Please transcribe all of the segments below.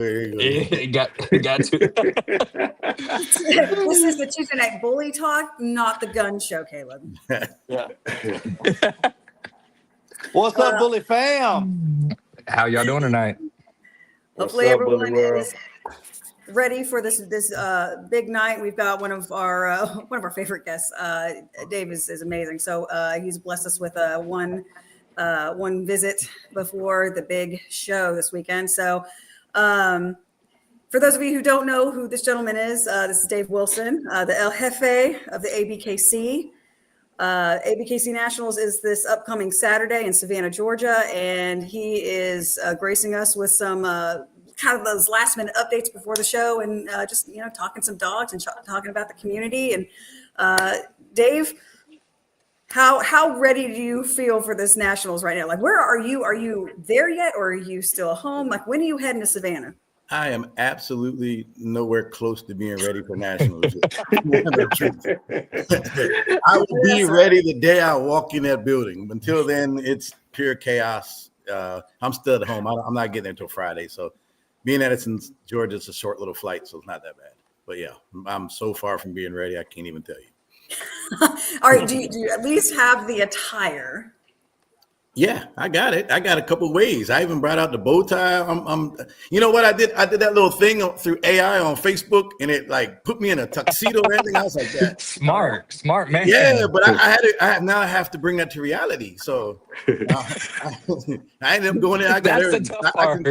There you go. Got to. This is the Tuesday Night Bully Talk, not the gun show, Caleb. Yeah. What's up, Bully fam? How y'all doing tonight? Hopefully up, everyone Bully World? is ready for this big night. We've got one of our favorite guests. Dave is amazing. So he's blessed us with one visit before the big show this weekend. So for those of you who don't know who this gentleman is, this is Dave Wilson, the El Jefe of the ABKC. ABKC Nationals is this upcoming Saturday in Savannah, Georgia, and he is gracing us with some kind of those last minute updates before the show, and just talking some dogs and talking about the community. And Dave, how ready do you feel for this Nationals right now? Like, where are you? Are you there yet, or are you still home? Like, when are you heading to Savannah? I am absolutely nowhere close to being ready for Nationals. I will be ready the day I walk in that building. Until then, it's pure chaos. I'm still at home. I'm not getting there until Friday. So being that it's in Georgia, it's a short little flight, so it's not that bad. But yeah, I'm so far from being ready, I can't even tell you. All right, do you at least have the attire? Yeah, I got it. I got a couple ways. I even brought out the bow tie. You know what I did? I did that little thing through AI on Facebook, and it like put me in a tuxedo and everything else like that. Smart man. Yeah, but I have to bring that to reality. So I ended up going there. I got That's the tough part.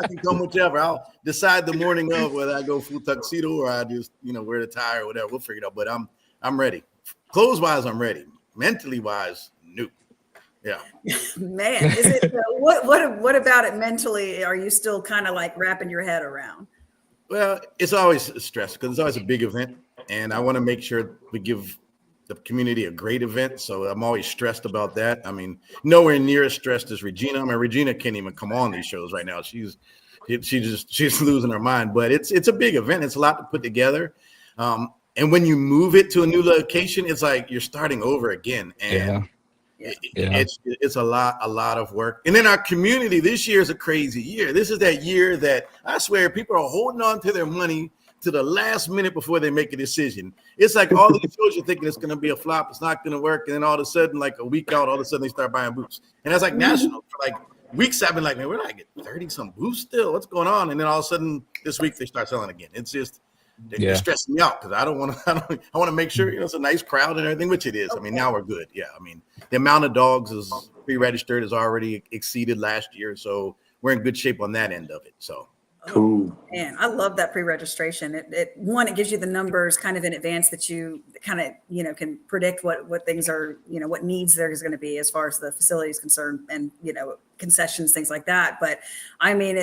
I can come whichever. I'll decide the morning of whether I go full tuxedo or I just wear the tie or whatever. We'll figure it out. But I'm ready. Clothes wise, I'm ready. Mentally wise, no. Yeah, man, is it what about it mentally? Are you still kind of like wrapping your head around? Well, it's always a stress because it's always a big event, and I want to make sure we give the community a great event. So I'm always stressed about that. I mean, nowhere near as stressed as Regina. I mean, Regina can't even come on these shows right now. She's losing her mind. But it's a big event. It's a lot to put together. And when you move it to a new location, it's like you're starting over again. And it's a lot of work. And then our community this year is a crazy year. This is that year that I swear people are holding on to their money to the last minute before they make a decision. It's like all these shows you're thinking it's going to be a flop, it's not going to work, and then all of a sudden, like a week out, all of a sudden they start buying booths. And that's like National for like weeks. I've been like, man, we're not getting 30 some booths still. What's going on? And then all of a sudden this week they start selling again. It's just they're stressing me out because I want to make sure it's a nice crowd and everything, which it is. I mean, now we're good. Yeah, I mean, the amount of dogs is pre-registered is already exceeded last year, so we're in good shape on that end of it. So cool. Man, I love that pre-registration. It gives you the numbers kind of in advance that you kind of can predict what things are, what needs there's going to be as far as the facility is concerned, and concessions, things like that. But I mean,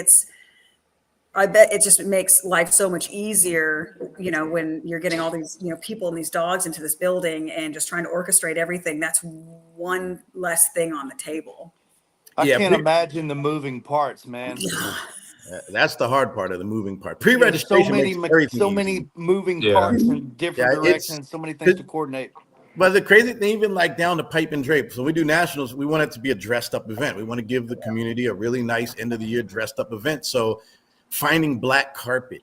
I bet it just makes life so much easier, when you're getting all these, people and these dogs into this building and just trying to orchestrate everything. That's one less thing on the table. I can't imagine the moving parts, man. That's the hard part of the moving part. Pre-registration so many moving parts in different directions, so many things to coordinate. But the crazy thing, even like down to pipe and drape. So we do Nationals. We want it to be a dressed up event. We want to give the community a really nice end of the year dressed up event. So finding black carpet,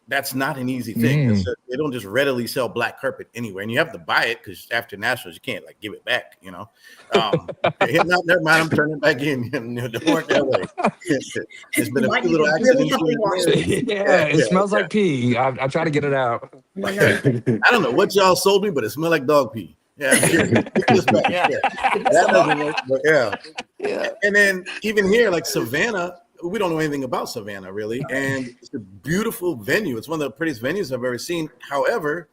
that's not an easy thing. They don't just readily sell black carpet anywhere, and you have to buy it because after Nationals you can't give it back. Never mind, I'm turning it back in. Don't work that way. There's been a few little accidents. It smells like pee. I try to get it out. I don't know what y'all sold me, but it smelled like dog pee. Yeah, that doesn't work. But yeah. And then even here, like Savannah. We don't know anything about Savannah really, and it's a beautiful venue. It's one of the prettiest venues I've ever seen. However,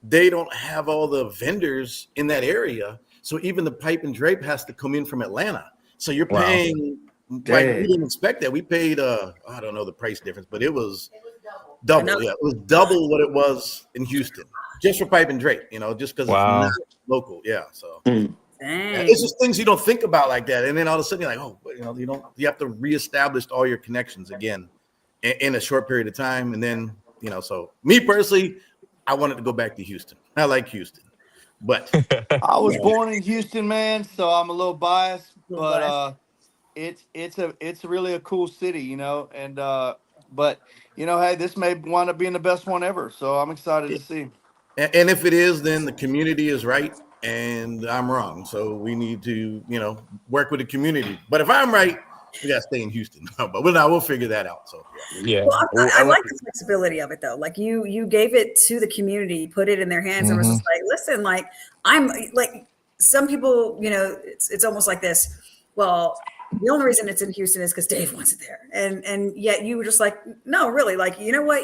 they don't have all the vendors in that area, so even the pipe and drape has to come in from Atlanta. So you're paying we didn't expect that. We paid I don't know the price difference, but it was double. Yeah, it was double what it was in Houston just for pipe and drape. Just because it's not local. Yeah, so. It's just things you don't think about like that, and then all of a sudden you're like, you have to reestablish all your connections again in a short period of time, and then So me personally, I wanted to go back to Houston. I like Houston, but I was born in Houston, man, so I'm a little biased, but it's really a cool city, and But hey, this may wind up being the best one ever. So I'm excited to see. And if it is, then the community is right and I'm wrong. So we need to, work with the community. But if I'm right, we got to stay in Houston. But we'll figure that out. So Yeah. Well, I like the flexibility of it though. Like you gave it to the community, put it in their hands, and was just like, listen, like I'm like some people, it's almost like this. Well, the only reason it's in Houston is because Dave wants it there, and yet you were just like, no, really, like you know what?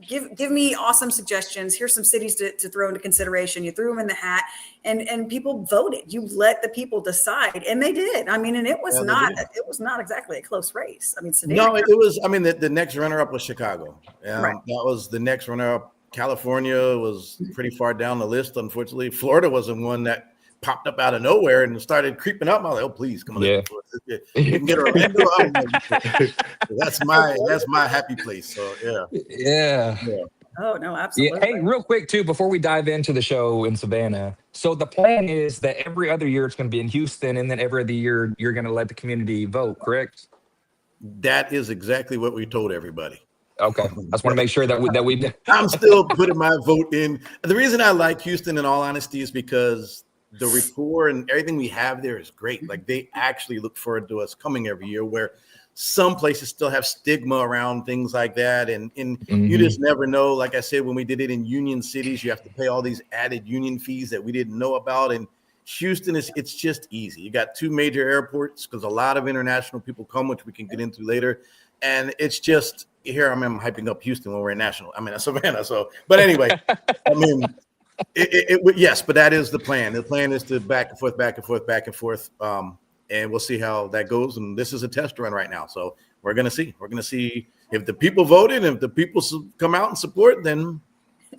Give me awesome suggestions. Here's some cities to throw into consideration. You threw them in the hat, and people voted. You let the people decide, and they did. I mean, and it was not exactly a close race. I mean, Savannah, no, it was. I mean, the next runner-up was Chicago. Right. That was the next runner-up. California was pretty far down the list, unfortunately. Florida wasn't one that popped up out of nowhere and started creeping up. I was like, oh, please, come on. Yeah. You can get Orlando. That's my happy place. So, Yeah. Oh, no, absolutely. Yeah. Hey, real quick, too, before we dive into the show in Savannah. So the plan is that every other year it's going to be in Houston, and then every other year you're going to let the community vote, correct? That is exactly what we told everybody. Okay. I just want to make sure that we I'm still putting my vote in. The reason I like Houston, in all honesty, is because the rapport and everything we have there is great. Like they actually look forward to us coming every year, where some places still have stigma around things like that. And you just never know. Like I said, when we did it in union cities, you have to pay all these added union fees that we didn't know about. And Houston it's just easy. You got two major airports because a lot of international people come, which we can get into later. And it's just here I'm hyping up Houston when we're in national. I mean, Savannah. So, but anyway, I mean, yes, but that is the plan. The plan is to back and forth. And we'll see how that goes. And this is a test run right now. So we're going to see. We're going to see if the people voted, and if the people come out and support, then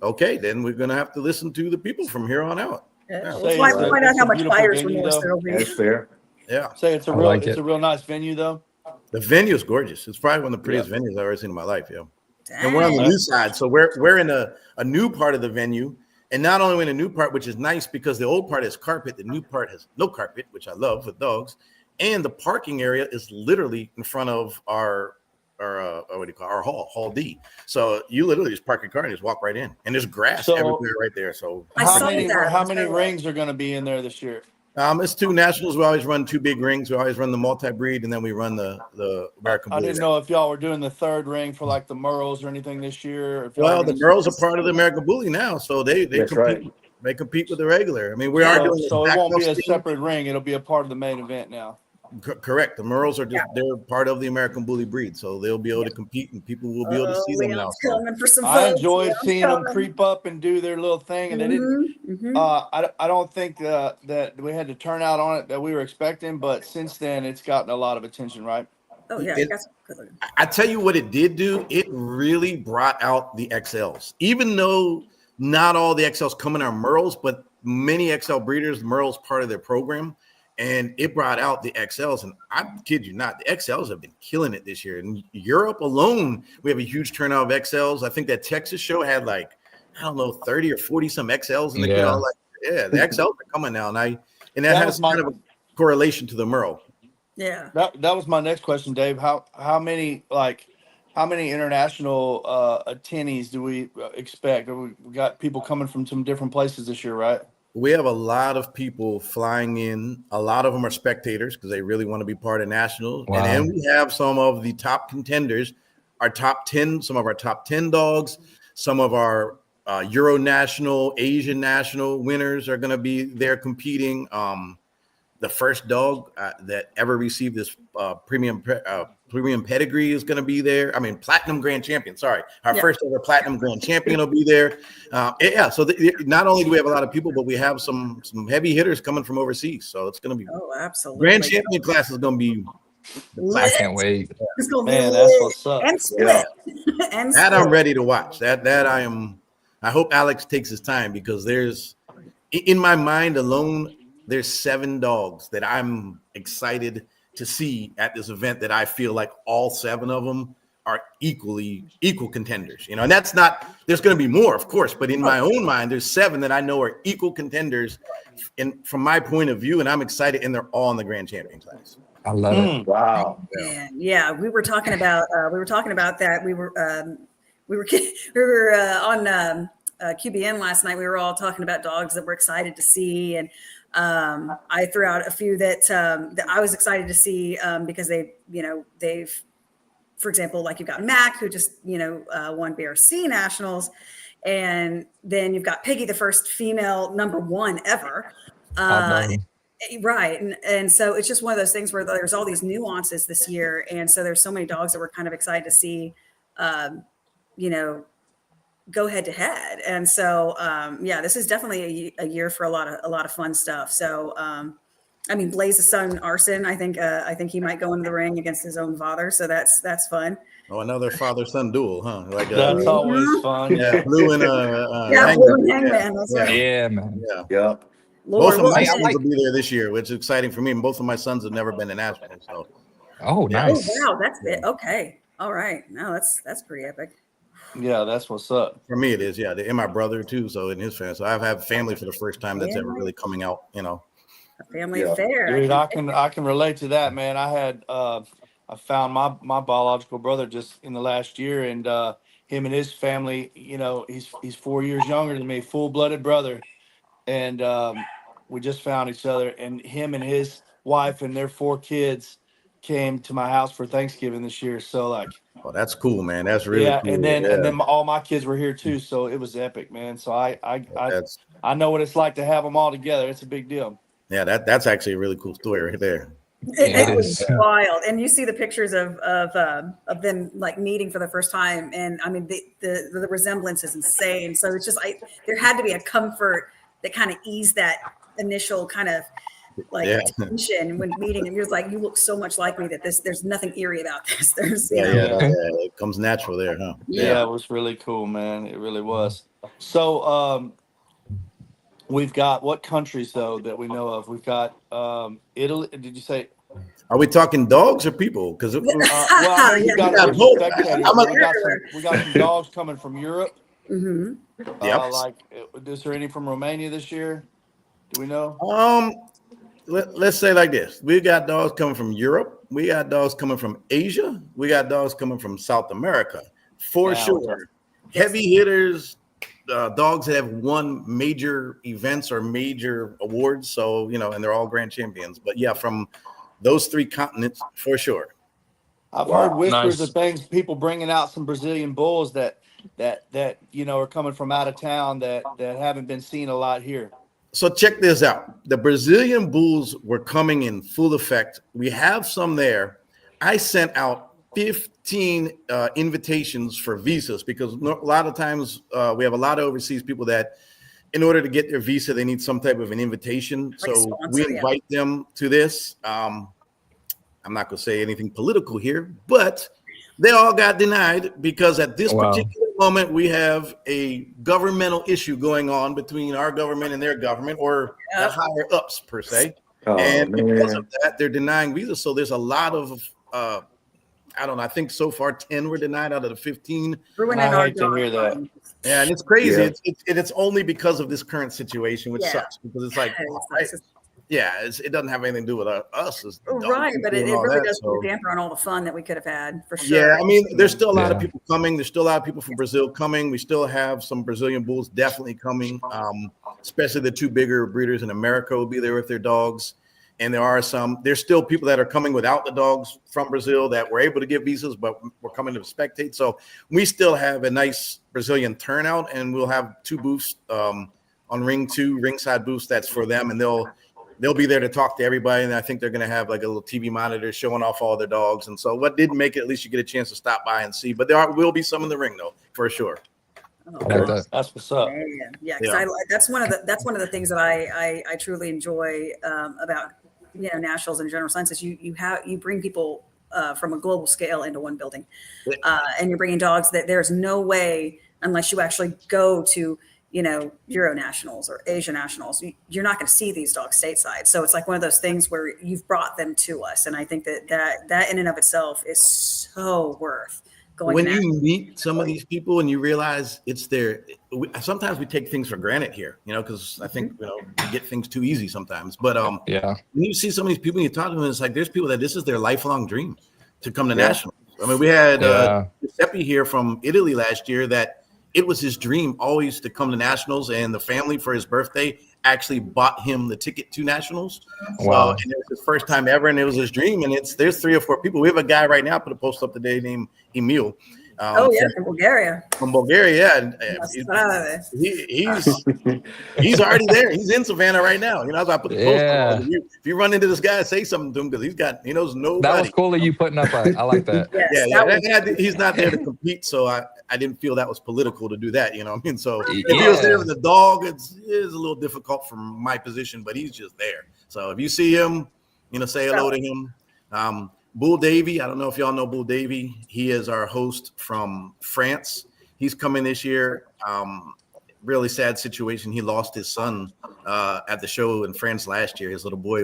okay, then we're going to have to listen to the people from here on out. Yeah. We'll find out how much buyer's remorse there'll be. That's fair. Yeah. Say it's a real nice venue though. The venue is gorgeous. It's probably one of the prettiest venues I've ever seen in my life. Yeah. Dang. And we're on the new side. So we're in a new part of the venue. And not only in a new part, which is nice because the old part has carpet, the new part has no carpet, which I love with dogs. And the parking area is literally in front of our hall D. So you literally just park your car and just walk right in. And there's grass everywhere right there. So how many rings are going to be in there this year? It's two nationals. We always run two big rings. We always run the multi-breed, and then we run the American Bully. I didn't know if y'all were doing the third ring for like the Merles or anything this year. Well, the Merles are part of the American Bully now, so they compete. Right. They compete with the regular. I mean, we are doing so it won't be a separate ring. It'll be a part of the main event now. Correct. The Merles are they're part of the American Bully breed, so they'll be able to compete, and people will be able to see them now. I enjoyed seeing them creep up and do their little thing, and they didn't. I don't think that we had to turn out on it that we were expecting, but since then it's gotten a lot of attention, right? Oh yeah, I tell you what it did do. It really brought out the XLs, even though not all the XLs come in our Merles, but many XL breeders, Merles part of their program. And it brought out the XLs, and I kid you not, the XLs have been killing it this year. In Europe alone, we have a huge turnout of XLs. I think that Texas show had 30 or 40 some XLs, and the XLs are coming now, and that has kind of a correlation to the Merle. Yeah, that was my next question, Dave. How many international attendees do we expect? We got people coming from some different places this year, right? We have a lot of people flying in. A lot of them are spectators because they really want to be part of nationals. Wow. And then we have some of the top contenders, some of our top 10 dogs, some of our Euro national, Asian national winners are going to be there competing. The first dog that ever received this premium pedigree is going to be there. I mean, platinum grand champion. Sorry, our first ever platinum grand champion will be there. So not only do we have a lot of people, but we have some heavy hitters coming from overseas. So it's going to be absolutely grand champion class is going to be. I can't wait. It's going to be that's what's up. And split. And that I'm ready to watch. That I am. I hope Alex takes his time because there's in my mind alone. There's 7 dogs that I'm excited to see at this event that I feel like all 7 of them are equal contenders, and that's not, there's going to be more, of course, but in my own mind, there's 7 that I know are equal contenders from my point of view, and I'm excited, and they're all in the grand champion class. I love it. Wow. Man, yeah, we were talking about that. We were on QBN last night. We were all talking about dogs that we're excited to see, and I threw out a few that I was excited to see because they've, for example, like you've got Mac, who just won BRC Nationals, and then you've got Piggy, the first female #1 ever. Hot dog. Right. And so it's just one of those things where there's all these nuances this year. And so there's so many dogs that we're kind of excited to see, go head to head. And so, this is definitely a year for a lot of fun stuff. So, Blaze's son, Arson, I think he might go into the ring against his own father. So that's fun. Oh, another father-son duel, huh? Like That's always fun. yeah, Blue and Blue and Hangman. That's right. Yeah, man. Yeah. Yep. Lord, Both of my I sons like- will be there this year, which is exciting for me. And both of my sons have never been to Nashville. So Oh, nice. Oh, wow. That's it. Okay. All right. No, that's pretty epic. Yeah, that's what's up. for me, it is. Yeah. And my brother, too. So in his family. So I've had family for the first time that's ever really coming out, A family Yeah. affair. Dude, I can relate to that, man. I found my biological brother just in the last year, and him and his family, he's 4 years younger than me, full-blooded brother. And we just found each other, and him and his wife and their 4 kids came to my house for Thanksgiving this year. So Oh, that's cool, man. That's really cool. and then all my kids were here too. So it was epic, man. So I know what it's like to have them all together. It's a big deal. Yeah, that's actually a really cool story right there. It was wild, and you see the pictures of them like meeting for the first time, and the resemblance is insane. So it's just there had to be a comfort that kind of eased that initial kind of tension when meeting, and you're like, you look so much like me that there's nothing eerie about this. It comes natural there, huh? Yeah, it was really cool, man. It really was. So we've got what countries though that we know of? We've got Italy. Did you say? Are we talking dogs or people? Because We got some dogs coming from Europe. Mm-hmm. Is there any from Romania this year? Do we know? Let's say like this: we got dogs coming from Europe, we got dogs coming from Asia, we got dogs coming from South America, for sure. Heavy hitters, dogs that have won major events or major awards. So and they're all grand champions. But yeah, from those 3 continents, for sure. I've heard whispers of things, people bringing out some Brazilian bulls that are coming from out of town that haven't been seen a lot here. So check this out. The Brazilian bulls were coming in full effect. We have some there. I sent out 15 invitations for visas because a lot of times we have a lot of overseas people that in order to get their visa, they need some type of an invitation. Like so we invite them to this. I'm not going to say anything political here, but they all got denied because at this particular moment, we have a governmental issue going on between our government and their government, or the higher ups per se. Because of that, they're denying visas. So there's a lot of, I think so far 10 were denied out of the 15. I hate to hear that. Yeah, and it's crazy. It's only because of this current situation, which sucks because it's like, it doesn't have anything to do with us. Right, but it really does put a damper on all the fun that we could have had, for sure. Yeah, there's still a lot of people coming. There's still a lot of people from Brazil coming. We still have some Brazilian bulls definitely coming, especially the 2 bigger breeders in America will be there with their dogs. And there's still people that are coming without the dogs from Brazil that were able to get visas, but we're coming to spectate. So we still have a nice Brazilian turnout, and we'll have 2 booths on ringside booths that's for them, and they'll be there to talk to everybody. And I think they're going to have like a little TV monitor showing off all their dogs. And so what didn't make it, at least you get a chance to stop by and see. But will be some in the ring though, for sure. That's what's up. Yeah, because that's one of the things that I truly enjoy about Nationals and General Sciences. You bring people from a global scale into one building, and you're bringing dogs that there's no way unless you actually go to Euro Nationals or Asia Nationals, you're not going to see these dogs stateside. So it's like one of those things where you've brought them to us. And I think that in and of itself is so worth going when to you nationals. meet some of these people and you realize it's their, sometimes we take things for granted here, because I think, we get things too easy sometimes. But Yeah. when you see some of these people and you talk to them, it's like there's people that this is their lifelong dream to come to Yeah. nationals. I mean, we had Yeah. Giuseppe here from Italy last year that it was his dream always to come to nationals, and the family for his birthday actually bought him the ticket to nationals. So, Wow. and it was his first time ever, and it was his dream. And there's 3 or 4 people. We have a guy right now put a post up today named Emil. From Bulgaria. From Bulgaria, yeah. And, he's already there. He's in Savannah right now. As I put the post Yeah. up, if you run into this guy, say something to him because he knows nobody. That was cool of you putting up. I like that. Yes, He's not there to compete, so I didn't feel that was political to do that. You know what I mean? So if he Yeah. was there with the dog, it's a little difficult from my position, but he's just there. So if you see him, say hello to him. Bull Davy, I don't know if y'all know Bull Davy. He is our host from France. He's coming this year. Really sad situation. He lost his son at the show in France last year. His little boy,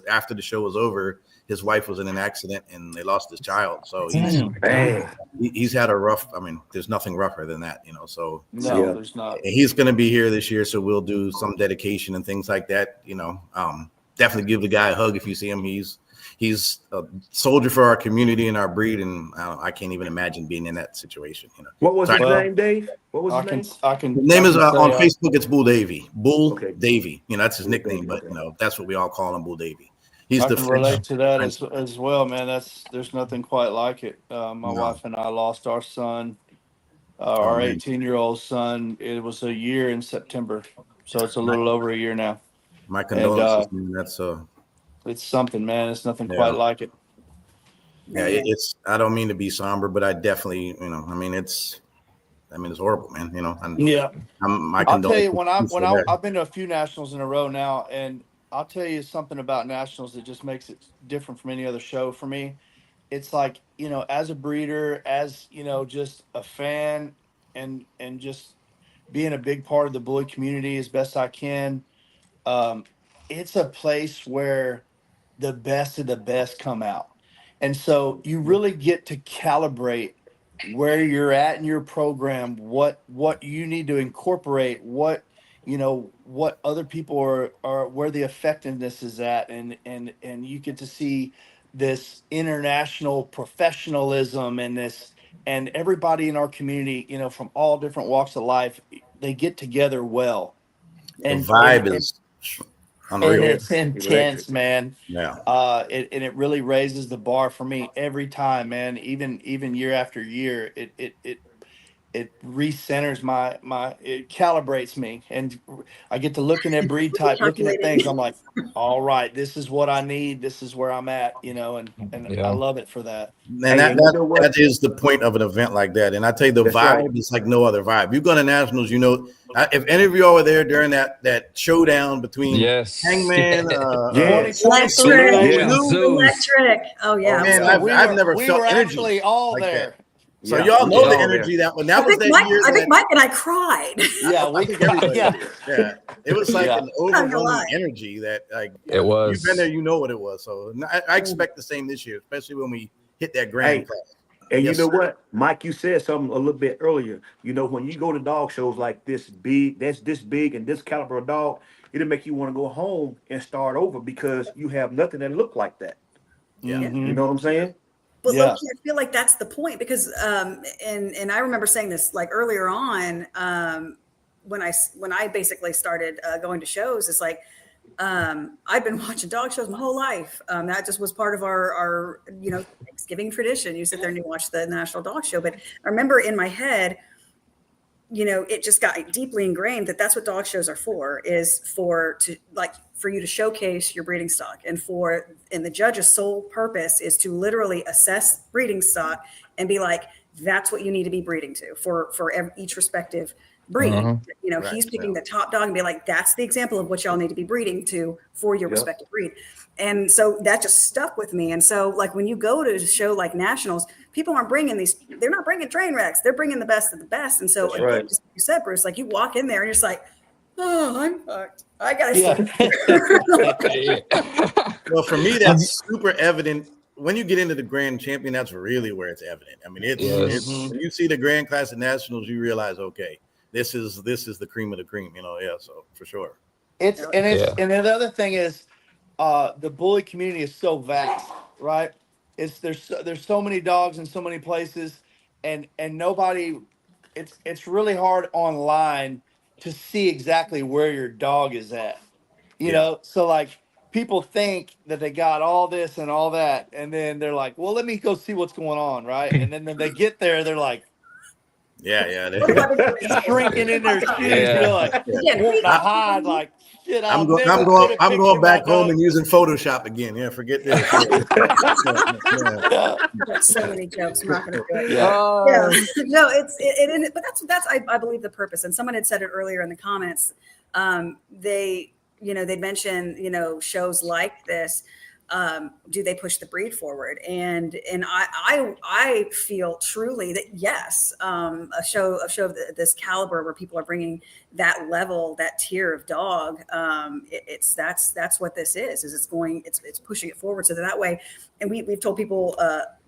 after the show was over, his wife was in an accident and they lost his child. So he's had a rough. I mean, there's nothing rougher than that, So No, there's not. he's going to be here this year, so we'll do some dedication and things like that. Definitely give the guy a hug if you see him. He's a soldier for our community and our breed, and I can't even imagine being in that situation. What was his Well, name, Dave? What was his name? His name is on say, Facebook. It's Bull Davy. Bull Okay. Davy. That's his Bull nickname, Davy, but okay. that's what we all call him, Bull Davy. He's I the can relate to that French- as well, man. There's nothing quite like it. My wife and I lost our son, our man. 18-year-old son. It was a year in September, so it's a little over a year now. My condolences. Man. That's It's something, man. It's nothing Yeah. quite like it. yeah. It's. I don't mean to be somber, but I definitely, it's horrible, man. Yeah. My I'll tell you, condolences. I've been to a few nationals in a row now, and I'll tell you something about nationals that just makes it different from any other show for me. It's like, as a breeder, as just a fan, and just being a big part of the bully community as best I can. It's a place where the best of the best come out, and so you really get to calibrate where you're at in your program, what you need to incorporate, what other people are where the effectiveness is at, and you get to see this international professionalism and everybody in our community, from all different walks of life, they get together well. The And vibe is and unreal. it's intense, man. Yeah. It really raises the bar for me every time, man. Even year after year, it recenters it calibrates me, and I get to looking at breed type, looking at things. I'm like, all right, this is what I need. This is where I'm at, and Yeah. I love it for that. And Hey, you know what? that is the point of an event like that. And I tell you, the That's vibe right. is like no other vibe. You go to nationals, if any of y'all were there during that showdown between Yes. Hangman, Yes. Electric. Yeah. Zeus. Electric. Oh yeah. man, I've never felt we were energy actually all like there. So Yeah. y'all know Yeah. the energy that when that I was think that year. Mike and I cried. Yeah, I think everybody yeah. did. Yeah, it was like Yeah. an gonna overwhelming lie. energy that It was. You've been there, you know what it was. So I expect the same this year, especially when we hit that grand Hey, class. And Yes, you know sir. what, Mike, you said something a little bit earlier. When you go to dog shows like this big, and this caliber of dog, it'll make you want to go home and start over because you have nothing that look like that. Yeah. You know what I'm saying? But Yeah. low-key, I feel like that's the point because and I remember saying this like earlier on when I basically started going to shows. It's like I've been watching dog shows my whole life. That just was part of our Thanksgiving tradition. You sit there and you watch the National Dog Show. But I remember in my head, it just got deeply ingrained that that's what dog shows are for, is for you to showcase your breeding stock, and the judge's sole purpose is to literally assess breeding stock and be like, that's what you need to be breeding to for each respective breed. Uh-huh. He's picking the top dog and be like, that's the example of what y'all need to be breeding to for your respective breed. And so that just stuck with me. And so like when you go to a show like Nationals, people aren't bringing they're not bringing train wrecks. They're bringing the best of the best. And so again, just like you said, Bruce, like you walk in there and you're just like, oh, I'm fucked. I gotta Yeah. Well, for me, that's super evident when you get into the Grand Champion, that's really where it's evident. I mean, it's Yes. when you see the Grand Classic Nationals, you realize, okay, this is the cream of the cream. Yeah. So for sure. It's Yeah. and the other thing is, the bully community is so vast, right? There's so many dogs in so many places, and nobody. It's really hard online to see exactly where your dog is at. Yeah. So like people think that they got all this and all that, and then they're like, well, let me go see what's going on, right? And then they get there, they're like Yeah. shrinking in their shoes, Yeah. like Again, wanting to hide, like shit. I'll I'm never going. get a I'm picture going of my back home dog. and using Photoshop again. Yeah, forget this. Yeah. got so many jokes. I'm not going to do it. Yeah. Yeah, no, but that's I believe the purpose. And someone had said it earlier in the comments. They mentioned shows like this. Do they push the breed forward? And I feel truly that yes, a show of this caliber where people are bringing that level, that tier of dog, that's what this is it's pushing it forward so that way. And we've told people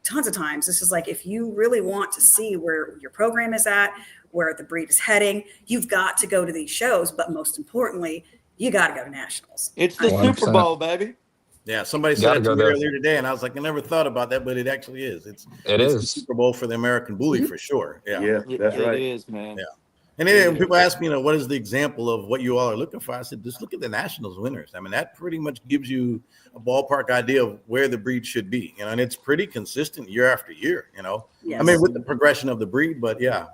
tons of times, this is like, if you really want to see where your program is at, where the breed is heading, you've got to go to these shows. But most importantly, you got to go to nationals. It's the 100%. Super Bowl, baby. Yeah, somebody said Gotta that to go me there. earlier today, and I was like, I never thought about that, but it actually is. It's is. the Super Bowl for the American Bully for sure. Yeah, that's It right. is, man. Yeah. And then when people ask me, what is the example of what you all are looking for? I said, just look at the Nationals winners. I mean, that pretty much gives you a ballpark idea of where the breed should be, and it's pretty consistent year after year. Yes. I mean, with the progression of the breed, but yeah,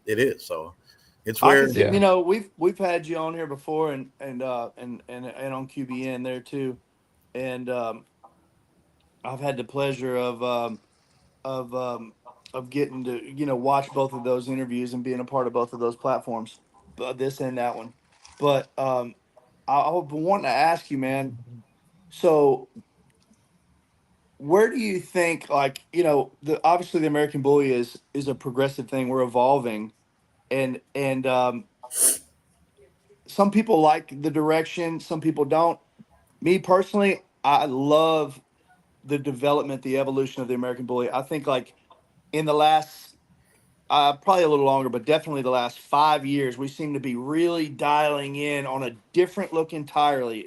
it is. So it's I where can see, we've had you on here before, and on QBN there too, and I've had the pleasure of getting to watch both of those interviews and being a part of both of those platforms, this and that one. But I would want to ask you, man. So, where do you think, like, obviously the American Bully is a progressive thing. We're evolving, and some people like the direction, some people don't. Me personally, I love the development, the evolution of the American Bully. I think, like, in the last probably a little longer, but definitely the last 5 years, we seem to be really dialing in on a different look entirely.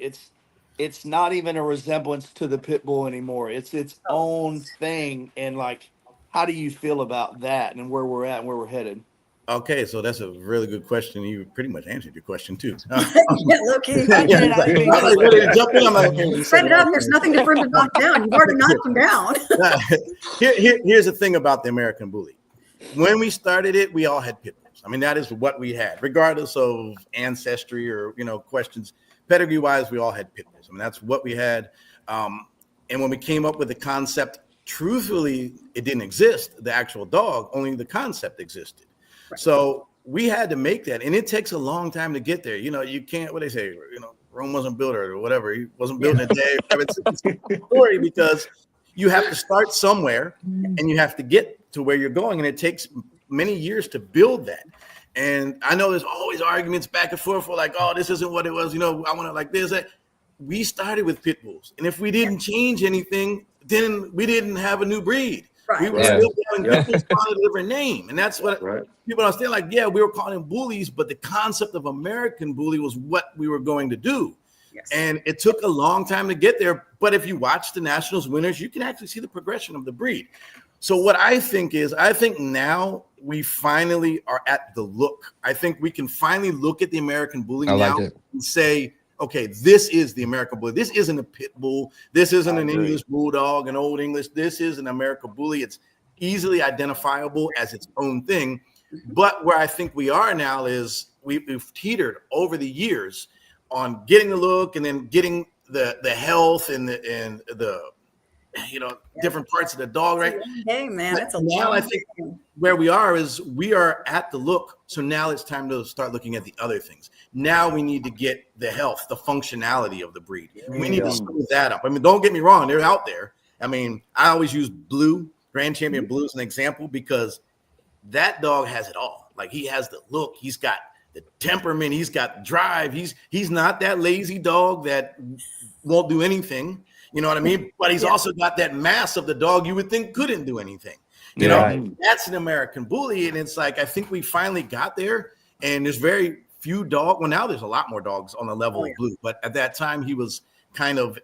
It's not even a resemblance to the pit bull anymore. It's its own thing. And, like, how do you feel about that and where we're at and where we're headed? Okay, so that's a really good question. You pretty much answered your question too. Yeah, low key. I did. I didn't mean I was to. ready to jump in. I'm like, okay, you said Spread it up. There's nothing for him to knock down. You've already knocked him down. Here's the thing about the American Bully. When we started it, we all had pit bulls. I mean, that is what we had, regardless of ancestry or questions. Pedigree wise, we all had pit bulls. I mean, that's what we had. And when we came up with the concept, truthfully, it didn't exist. The actual dog, only the concept existed. Right. So we had to make that, and it takes a long time to get there. You can't. What they say, Rome wasn't built or whatever. He wasn't built in a day. It's a story because you have to start somewhere, and you have to get to where you're going, and it takes many years to build that. And I know there's always arguments back and forth for like, oh, this isn't what it was. I want it like this. We started with pit bulls, and if we didn't change anything, then we didn't have a new breed. Right. We were still calling pit bulls by a different name, and that's what people are still like. Yeah, we were calling them bullies, but the concept of American Bully was what we were going to do. Yes. And it took a long time to get there. But if you watch the Nationals winners, you can actually see the progression of the breed. So what I think now we finally are at the look. I think we can finally look at the American Bully now and say, okay, this is the American Bully. This isn't a pit bull. This isn't an English bulldog, an old English. This is an American Bully. It's easily identifiable as its own thing. But where I think we are now is we've teetered over the years on getting the look and then getting the health and the different parts of the dog, right? Hey, man, that's a now I think where we are is we are at the look. So now it's time to start looking at the other things. Now we need to get the health, the functionality of the breed. We need to smooth that up. I mean, don't get me wrong, they're out there. I mean, I always use Blue, Grand Champion Blue as an example because that dog has it all. Like, he has the look, he's got the temperament, he's got drive. He's not that lazy dog that won't do anything. You know what I mean? But he's also got that mass of the dog you would think couldn't do anything. You Yeah. know, that's an American bully. And it's like, I think we finally got there. And there's very few dogs. Well, now there's a lot more dogs on the level of Blue. But at that time, he was kind of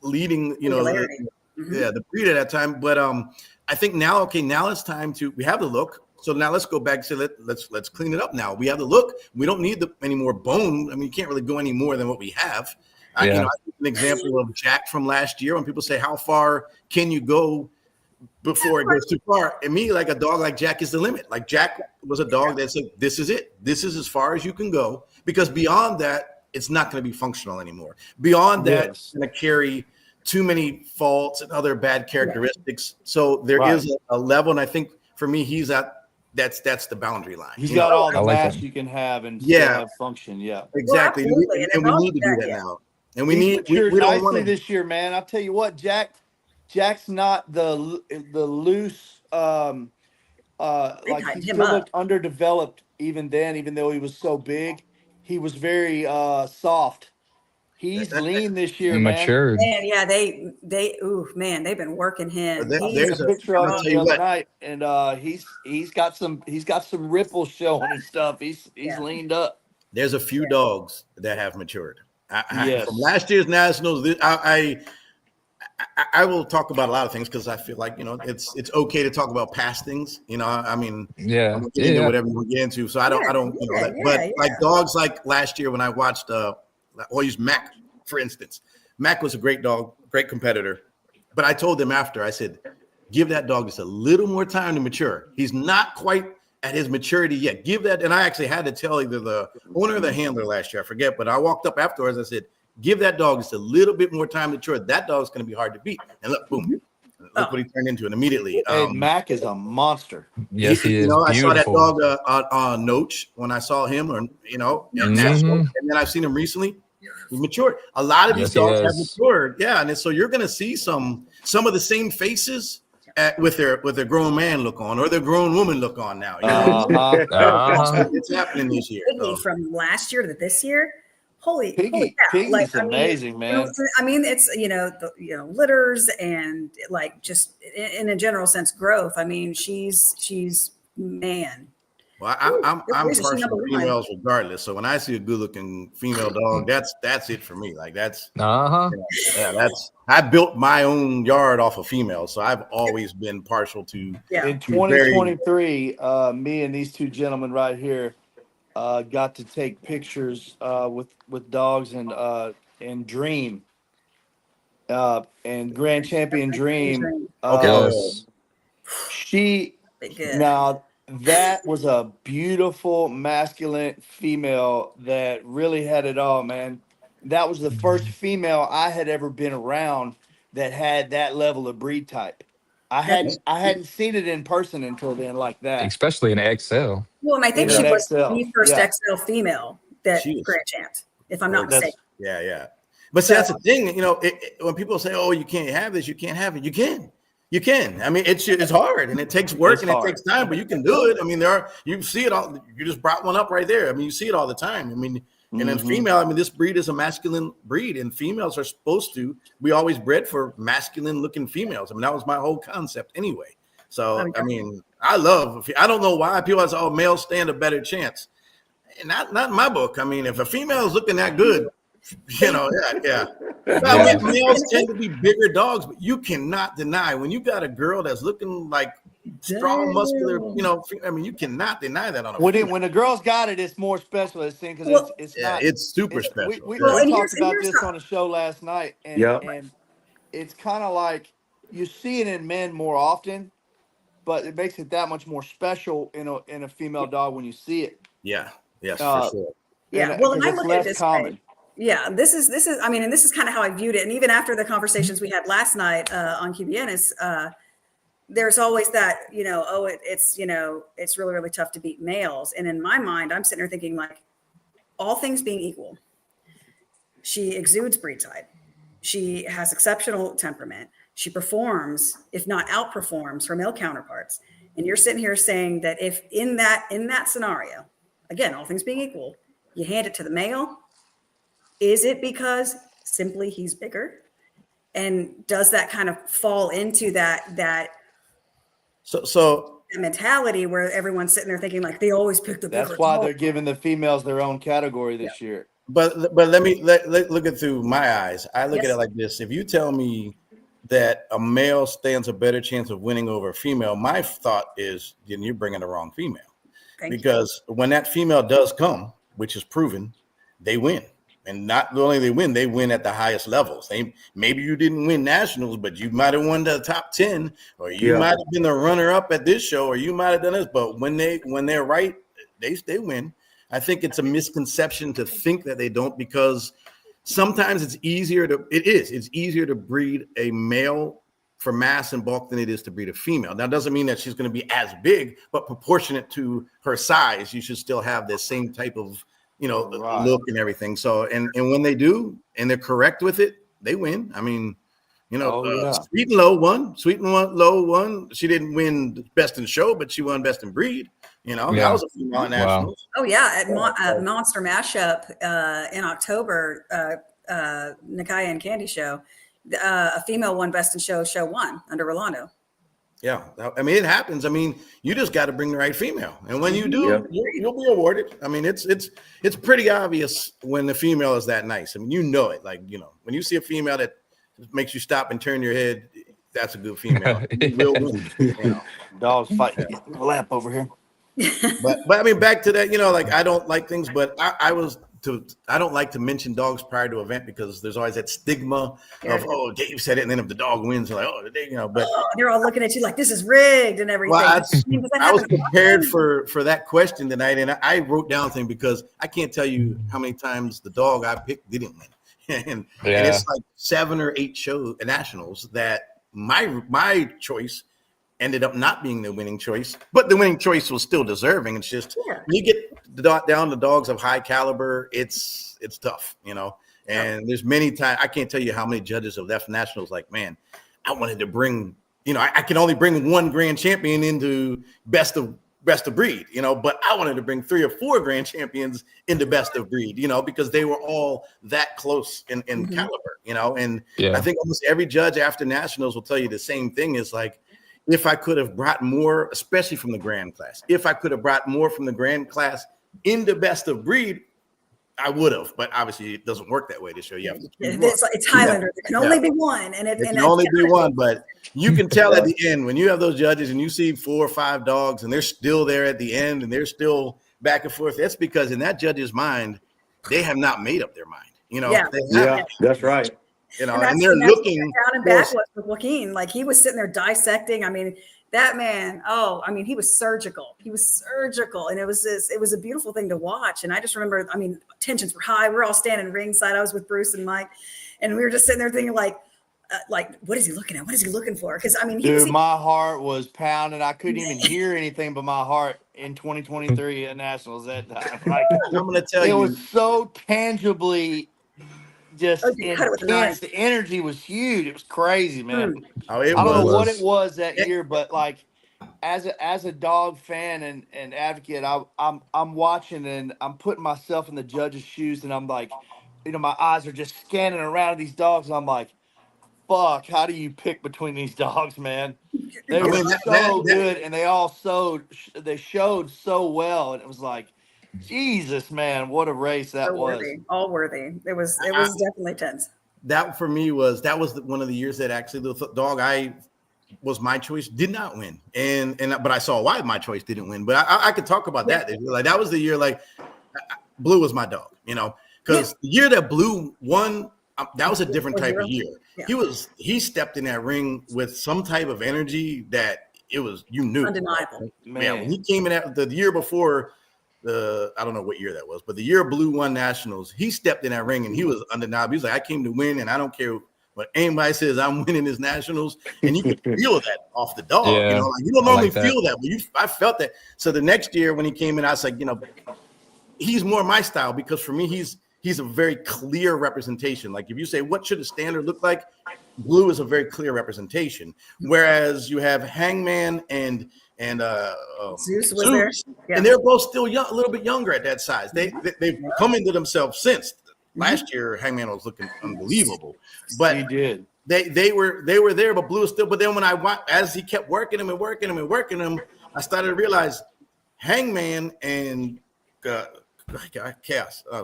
leading, you know, the breed at that time. But I think now, okay, now it's time to, we have the look. So now let's go back to let's clean it up now. We have the look. We don't need any more bone. I mean, you can't really go any more than what we have. You know, I think an example of Jack from last year, when people say, how far can you go before it goes too far? And me, like a dog like Jack is the limit. Like Jack was a dog that said, this is it. This is as far as you can go. Because beyond that, it's not going to be functional anymore. Beyond that, it's going to carry too many faults and other bad characteristics. So there is a level, and I think for me, he's at that's the boundary line. He's got all the mass you can have and still have function. Yeah, exactly. Well, and we need to do that now. And we He's matured we don't nicely want to this year, man. I'll tell you what, Jack's not the loose like he still looked underdeveloped even then, even though he was so big. He was very soft. He's lean this year, matured. Man, yeah, they've been working him. There's a picture of him the other night, and he's got some ripples showing and stuff. He's leaned up. There's a few dogs that have matured. From last year's Nationals, I will talk about a lot of things because I feel like, you know, it's okay to talk about past things. You know, I mean, I'm gonna get into whatever you get into. So I don't, you know, but like dogs like last year when I watched, I'll use Mac, for instance. Mac was a great dog, great competitor. But I told him after, I said, give that dog just a little more time to mature. He's not quite at his maturity yet. Give that. And I actually had to tell either the owner or the handler last year, I forget. But I walked up afterwards. I said, give that dog just a little bit more time to mature. That dog's going to be hard to beat. And look, boom. Look what he turned into. And immediately. Hey, Mac is a monster. Yes, he is. You know, beautiful. I saw that dog on Noach when I saw him, or, you know, and then I've seen him recently. He matured. A lot of these dogs have matured. Yeah. And so you're going to see some of the same faces with their grown man look on or their grown woman look on now. You know? It's happening this year. From last year to this year. Holy Piggy's like, amazing, man. I mean, it's litters and like just in a general sense growth. I mean, she's man. Well, I'm partial to females regardless. So when I see a good-looking female dog, that's it for me. Like that's I built my own yard off of females, so I've always been partial to. Yeah. In 2023, me and these two gentlemen right here got to take pictures with dogs and Dream and Grand Champion Dream. Now. That was a beautiful masculine female that really had it all, man. That was the first female I had ever been around that had that level of breed type. I hadn't seen it in person until then like that. Especially in XL. Well, and I think she was the first XL female that Grand Champed, if I'm not mistaken. Yeah. But see, that's the thing, you know, when people say, oh, you can't have this, you can't have it, you can. You can. I mean, it's hard and it takes work and it takes time, but you can do it. I mean, you see it all. You just brought one up right there. I mean, you see it all the time. I mean, and then female, I mean, this breed is a masculine breed and females are supposed to. We always bred for masculine looking females. I mean, that was my whole concept anyway. So, I mean, I don't know why people say, oh, males stand a better chance. And not in my book. I mean, if a female is looking that good, you know, males tend to be bigger dogs, but you cannot deny when you got a girl that's looking like strong, muscular, you know, I mean, you cannot deny that on a when a girl's got it, it's more special, it seems, because it's super special. We talked about this on a show last night, and it's kind of like you see it in men more often, but it makes it that much more special in a female dog when you see it. Yeah, yes, for sure. Yeah, well, and I look at this common. Yeah, this is I mean, and this is kind of how I viewed it. And even after the conversations we had last night on QBN is there's always that, you know, it's really, really tough to beat males. And in my mind, I'm sitting there thinking like, all things being equal, she exudes breed type. She has exceptional temperament. She performs, if not outperforms, her male counterparts. And you're sitting here saying that if in that scenario, again, all things being equal, you hand it to the male. Is it because simply he's bigger? And does that kind of fall into that So mentality where everyone's sitting there thinking like they always pick the bigger That's why dog? they're giving the females their own category this year. but let me look it through my eyes. I look at Yes. it like this. If you tell me that a male stands a better chance of winning over a female, my thought is then you're bringing the wrong female. Because when that female does come, which is proven, they win. And not only they win at the highest levels. Maybe you didn't win nationals, but you might have won the top 10, or you might have been the runner-up at this show, or you might have done this. But when they're right, they win. I think it's a misconception to think that they don't, because sometimes it's easier to breed a male for mass and bulk than it is to breed a female. Now, doesn't mean that she's going to be as big, but proportionate to her size, you should still have the same type of, look and everything. So, and when they do, and they're correct with it, they win. I mean, Sweet and Low won. She didn't win best in show, but she won best in breed. That was a female nationals. Oh yeah, at Monster Mashup in October, Nakaya and Candy show, a female won best in show 1 under Rolando. Yeah, I mean, it happens. I mean, you just got to bring the right female, and when you do, you'll be awarded. I mean, it's pretty obvious when the female is that nice. I mean, it. Like, when you see a female that makes you stop and turn your head, that's a good female. You will win. Dogs fighting in the lap over here. But I mean, back to that. Like, I don't like things, but I don't like to mention dogs prior to an event, because there's always that stigma of, Dave said it, and then if the dog wins, like, but they're all looking at you like this is rigged and everything. Well, I was prepared for that question tonight, and I wrote down things because I can't tell you how many times the dog I picked didn't win, and it's like 7 or 8 show nationals that my choice ended up not being the winning choice, but the winning choice was still deserving. It's just when you get down to dogs of high caliber, it's tough, and there's many times I can't tell you how many judges have left nationals like, man, I wanted to bring, I can only bring 1 grand champion into best of breed, but I wanted to bring 3 or 4 grand champions into best of breed, because they were all that close in caliber, and I think almost every judge after nationals will tell you the same thing, is like, if I could have brought more, especially from the grand class, if I could have brought more from the grand class into best of breed, I would have. But obviously, it doesn't work that way this show. You have to it's Highlander. There can only be one, and it can only be one. But you can tell at the end when you have those judges and you see 4 or 5 dogs, and they're still there at the end, and they're still back and forth. That's because in that judge's mind, they have not made up their mind. That's right. And they're looking down and backwards with Joaquin. Like, he was sitting there dissecting. I mean, that man, he was surgical. He was surgical. And it was a beautiful thing to watch. And I just remember, tensions were high. We're all standing ringside. I was with Bruce and Mike, and we were just sitting there thinking like, what is he looking at? What is he looking for? Because my heart was pounding. I couldn't even hear anything but my heart in 2023 at Nationals that time. Like, I'm going to tell you, it was so tangibly just intense. The energy was huge. It was crazy, man. I don't know what it was that year, but like, as a dog fan and advocate, I'm watching and I'm putting myself in the judge's shoes, and I'm like, my eyes are just scanning around these dogs, and I'm like, fuck, how do you pick between these dogs, man? They were so good, and they showed so well, and it was like, Jesus, man, what a race that was. All worthy. It was definitely tense. That for me was one of the years that actually the dog was my choice did not win, but I saw why my choice didn't win. But I could talk about that. Like, that was the year, like, Blue was my dog, because the year that Blue won, that was a different type of year. Yeah. He stepped in that ring with some type of energy that it was, undeniable. Man, when he came in the year before. I don't know what year that was, but the year Blue won nationals, he stepped in that ring and he was undeniable. He was like, I came to win, and I don't care what anybody says, I'm winning this nationals. And you could feel that off the dog. You don't normally feel that, but I felt that. So the next year when he came in, I was like, he's more my style, because for me, he's a very clear representation. Like, if you say, what should a standard look like? Blue is a very clear representation. Whereas you have Hangman and Zeus was there, and they're both still young, a little bit younger at that size. They've come into themselves since last year. Hangman was looking unbelievable, but he did. they were there, but Blue was still. But then when as he kept working him, I started to realize Hangman and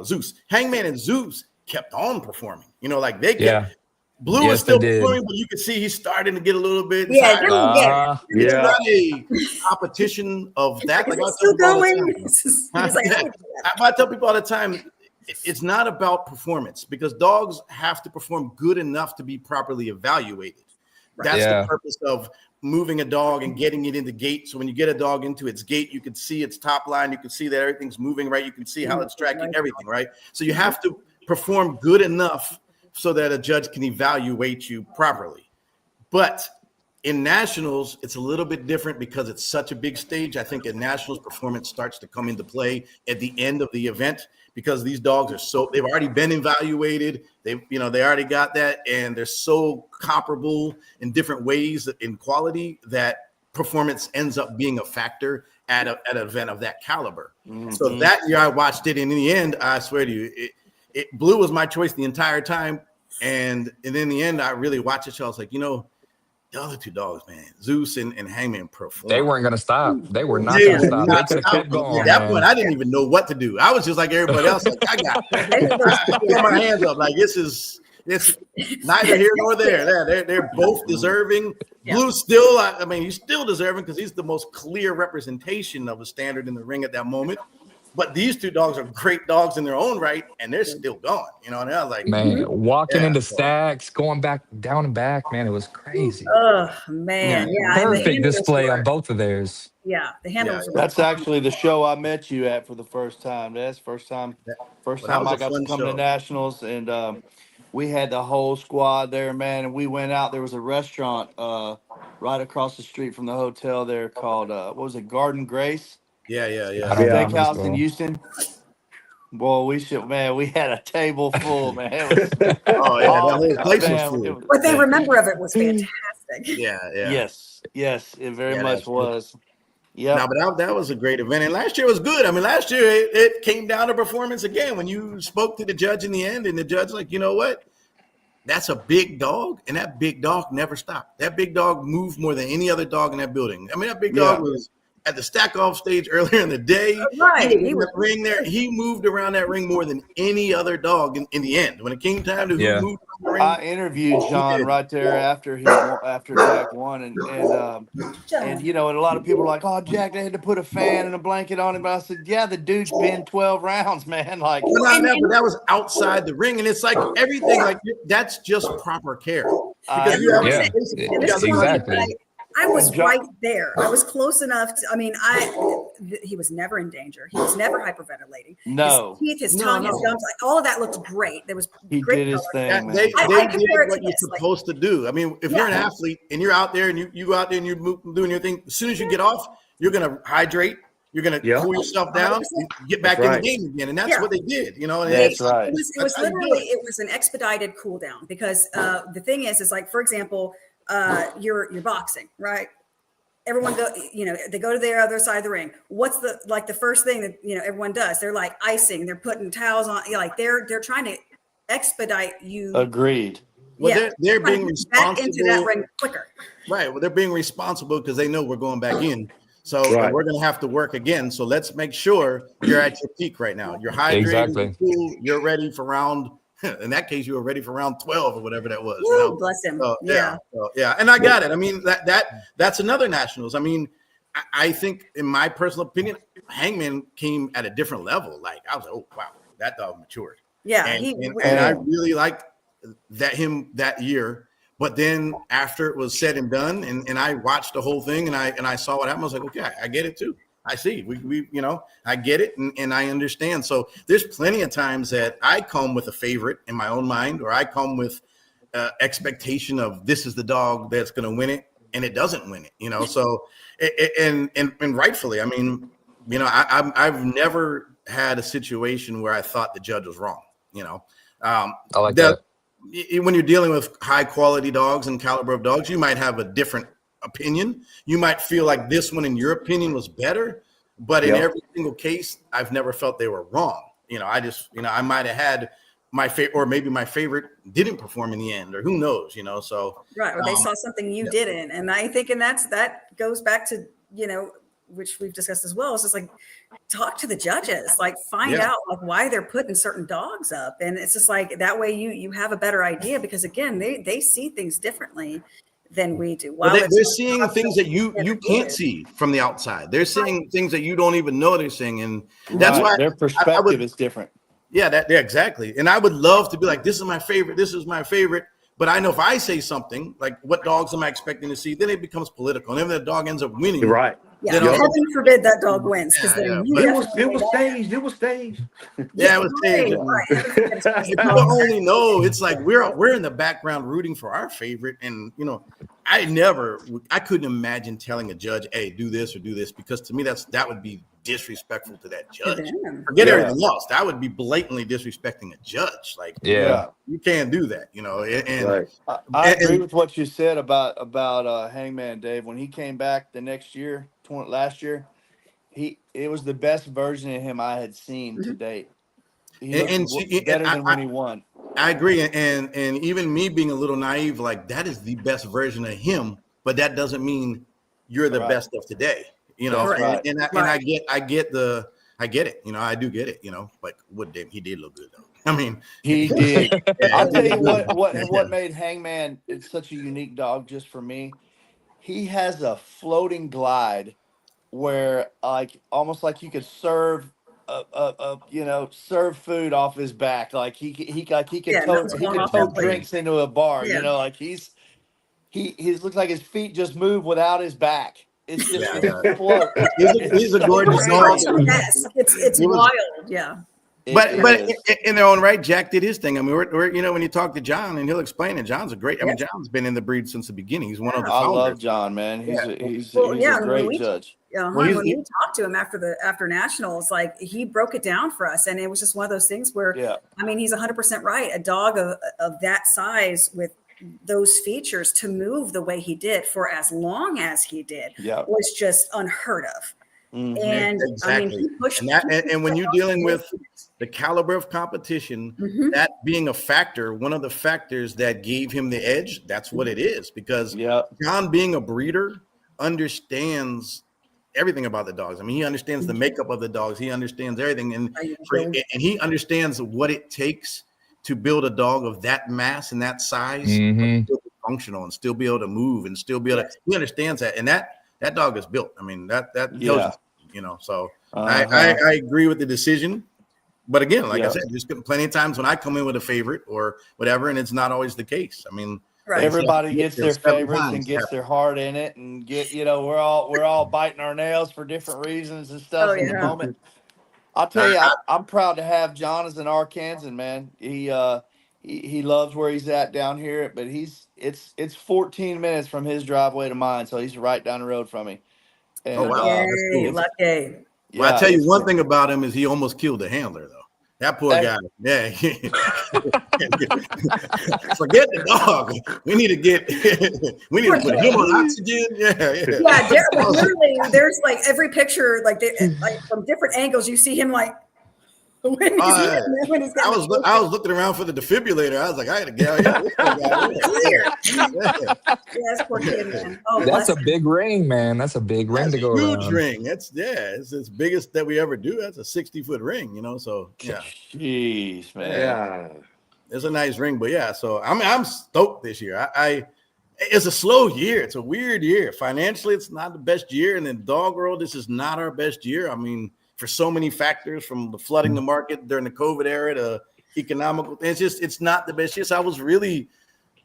Zeus, Hangman and Zeus kept on performing. You know, like they kept. Blue was still performing, but you could see he's starting to get a little bit tired. It's not a competition of that. Like, I tell people all the time, it's not about performance because dogs have to perform good enough to be properly evaluated. That's the purpose of moving a dog and getting it in the gate. So when you get a dog into its gate, you can see its top line. You can see that everything's moving right. You can see how it's tracking everything, right? So you have to perform good enough so that a judge can evaluate you properly. But in nationals, it's a little bit different because it's such a big stage. I think in nationals, performance starts to come into play at the end of the event because these dogs are they've already been evaluated. They already got that, and they're so comparable in different ways in quality that performance ends up being a factor at an event of that caliber. Mm-hmm. So that year I watched it, and in the end, I swear to you, Blue was my choice the entire time. And in the end, I really watched the show. I was like, the other two dogs, man, Zeus and Hangman performed. They weren't going to stop. They were not going to stop. They could have kept going. At that point, I didn't even know what to do. I was just like everybody else. Like, I throw my hands up. Like, it's neither here nor there. They're both deserving. Yeah. Blue's still, he's still deserving because he's the most clear representation of a standard in the ring at that moment. But these two dogs are great dogs in their own right, and they're still going. And I was like, man, walking into stacks, going back down and back, man, it was crazy. Oh man, perfect display on both of theirs. Yeah, the handles. That's actually the show I met you at for the first time. That's first time I got to come to nationals, and we had the whole squad there, man. And we went out. There was a restaurant right across the street from the hotel there called what was it, Garden Grace? Yeah. Steakhouse in Houston. Boy, we had a table full, man. The whole place was full. What they remember of it was fantastic. Yeah. Yes, it very much was. Yeah. No, but that was a great event. And last year was good. Last year it came down to performance again. When you spoke to the judge in the end, and the judge like, you know what? That's a big dog, and that big dog never stopped. That big dog moved more than any other dog in that building. That big dog was at the stack off stage earlier in the day. Right. He was in the ring there. He moved around that ring more than any other dog in the end. When it came time to who moved around the ring. I interviewed John right there after Jack won, and and a lot of people were like, "Oh, Jack, they had to put a fan and a blanket on him." But I said, "Yeah, the dude's been 12 rounds, man." Like, but that was outside the ring, and it's like everything like that's just proper care. Because exactly. I was right there. I was close enough to, he was never in danger. He was never hyperventilating. No. His teeth, his tongue, his gums, all of that looked great. There was great did his thing. They did what you're supposed to do. If you're an athlete and you're out there and you go out there and you're doing your thing, as soon as you get off, you're going to hydrate. You're going to cool yourself down and get back in the game again. And that's what they did, That's right. It was literally, it was an expedited cool down because the thing is like, for example, you're boxing, right? Everyone they go to the other side of the ring. What's the first thing that everyone does? They're like icing, they're putting towels on, like they're trying to expedite you. Agreed. Well, they're being responsible back into that ring quicker. Right. Well, they're being responsible because they know we're going back in. So we're going to have to work again. So let's make sure you're at your peak right now. You're hydrated, you're cool, you're ready for round. In that case, you were ready for round 12 or whatever that was. Woo, bless him. So, yeah. And I got it. That's another nationals. I think, in my personal opinion, Hangman came at a different level. Like I was like, oh wow, that dog matured. Yeah, and I really liked that year. But then after it was said and done, and I watched the whole thing, and I saw what happened, I was like, okay, I get it too. I see. We I get it and I understand. So there's plenty of times that I come with a favorite in my own mind, or I come with expectation of this is the dog that's going to win it, and it doesn't win it. So and rightfully, I've never had a situation where I thought the judge was wrong. I like that. When you're dealing with high quality dogs and caliber of dogs, you might have a different opinion. You might feel like this one in your opinion was better, but in every single case I've never felt they were wrong. I might have had my favorite, or maybe my favorite didn't perform in the end, or who knows, So Right. Or they saw something you didn't. And I think, and that goes back to, which we've discussed as well. It's just like, talk to the judges, like find Yeah. out like why they're putting certain dogs up. And it's just like, that way you have a better idea, because again, they see things differently than we do. Well, they're seeing things that you can't see from the outside. They're seeing things that you don't even know they're seeing, and that's why their perspective is different. Yeah, exactly. And I would love to be like, this is my favorite. This is my favorite. But I know if I say something like, what dogs am I expecting to see? Then it becomes political. And if the dog ends up winning, Right. Yeah, heaven forbid that dog wins, because then it was staged. It was staged. Yeah, it was staged. People only know it's like we're in the background rooting for our favorite, and I couldn't imagine telling a judge, "Hey, do this or do this," because to me that would be disrespectful to that judge. Forget everything else. That would be blatantly disrespecting a judge. Like, you can't do that, And right. I agree with what you said about Hangman Dave. When he came back the next year, last year, it was the best version of him I had seen to date. He looked better than when he won. I agree, and even me being a little naive, like that is the best version of him, but that doesn't mean you're the best of today. And I get it. I do get it. But he did look good though. I mean, he did. I'll tell you what made Hangman such a unique dog just for me. He has a floating glide where almost like you could serve serve food off his back. Like he could tote drinks into a bar. Yeah. He looks like his feet just move without his back. It's just float. He's a gorgeous dog. It's wild. Yeah. But in their own right, Jack did his thing. I mean, we're when you talk to John, and he'll explain it. John's a great. I mean, John's been in the breed since the beginning. He's one of the founders. I love John, man. He's a great judge. When we talked to him after Nationals, like he broke it down for us, and it was just one of those things where, I mean, he's 100% right. A dog of that size with those features to move the way he did for as long as he did was just unheard of. Mm-hmm. And exactly. I mean, he pushed, and when you're dealing with the caliber of competition, that being a factor, one of the factors that gave him the edge, that's what it is. Because John, being a breeder, understands everything about the dogs. I mean, he understands the makeup of the dogs. He understands everything, and he understands what it takes to build a dog of that mass and that size, still be functional and still be able to move and still be able to. He understands that, and that dog is built. I mean, that tells you, So I agree with the decision. But again, like I said, there's plenty of times when I come in with a favorite or whatever, and it's not always the case. I mean, everybody gets their favorites and gets their heart in it, and we're all biting our nails for different reasons and stuff in the moment. I'll tell you, I'm proud to have John as an Arkansan, man. He loves where he's at down here, but it's 14 minutes from his driveway to mine, so he's right down the road from me. And, oh wow, that's cool. Lucky. Well, I tell you one thing about him is he almost killed the handler though. That poor guy. Yeah. Forget the dog. We need to put him on oxygen. Yeah. Literally, there's like every picture, like from different angles, you see him like when he's I was looking around for the defibrillator. I was like, I gotta get out here. Yes, poor kid, man. Oh, that's a big ring, man. That's a big ring to go around. Huge ring. It's the biggest that we ever do. That's a 60-foot ring, So jeez, man. Yeah, it's a nice ring, but so I'm stoked this year. It's a slow year. It's a weird year. Financially, it's not the best year, and in dog world, this is not our best year. I mean, for so many factors, from the flooding the market during the COVID era to economical, it's not the best year. So I was really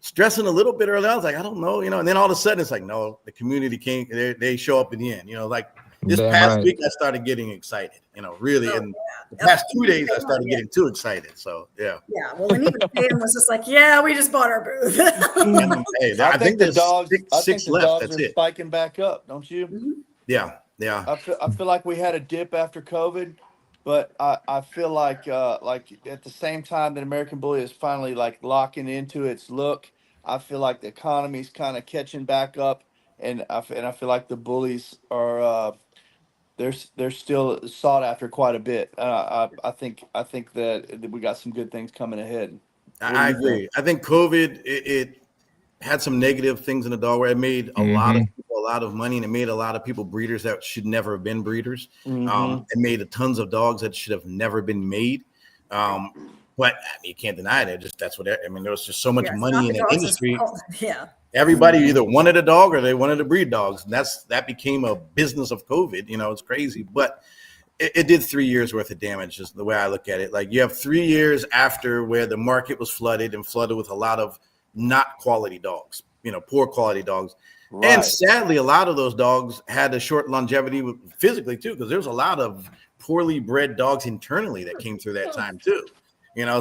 stressing a little bit early. I was like, I don't know, and then all of a sudden it's like, no, the community came, they show up in the end, like this past week I started getting excited, really. And the past 2 days I started getting too excited. So well, and even Pam was just like, we just bought our booth. I think the dogs six left. That's it. Spiking back up, don't you? Yeah. I feel like we had a dip after COVID, but I feel like at the same time that American Bully is finally like locking into its look, I feel like the economy's kind of catching back up, and I feel like the bullies are they're still sought after quite a bit. I think that we got some good things coming ahead. What do I you agree. think? I think COVID it had some negative things in the dog where it made a lot of people a lot of money, and it made a lot of people breeders that should never have been breeders. It made tons of dogs that should have never been made. But I mean, you can't deny it. That's what I mean. There was just so much Yeah, it's money not in the the dogs' industry. fault. Yeah. Everybody either wanted a dog or they wanted to breed dogs. And that became a business of COVID. You know, it's crazy. But it did 3 years worth of damage, is the way I look at it. Like, you have 3 years after where the market was flooded with a lot of not quality dogs, poor quality dogs. Right. And sadly, a lot of those dogs had a short longevity physically too, because there was a lot of poorly bred dogs internally that came through that time too.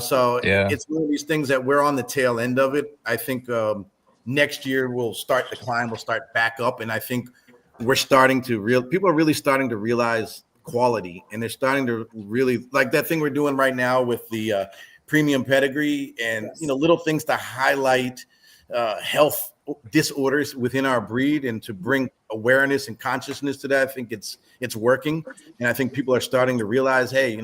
So Yeah. it's one of these things that we're on the tail end of it. I think next year we'll start the climb, we'll start back up. And I think people are really starting to realize quality, and they're starting to really like that thing we're doing right now with the premium pedigree and little things to highlight health disorders within our breed and to bring awareness and consciousness to that. I think it's working, and I think people are starting to realize, hey,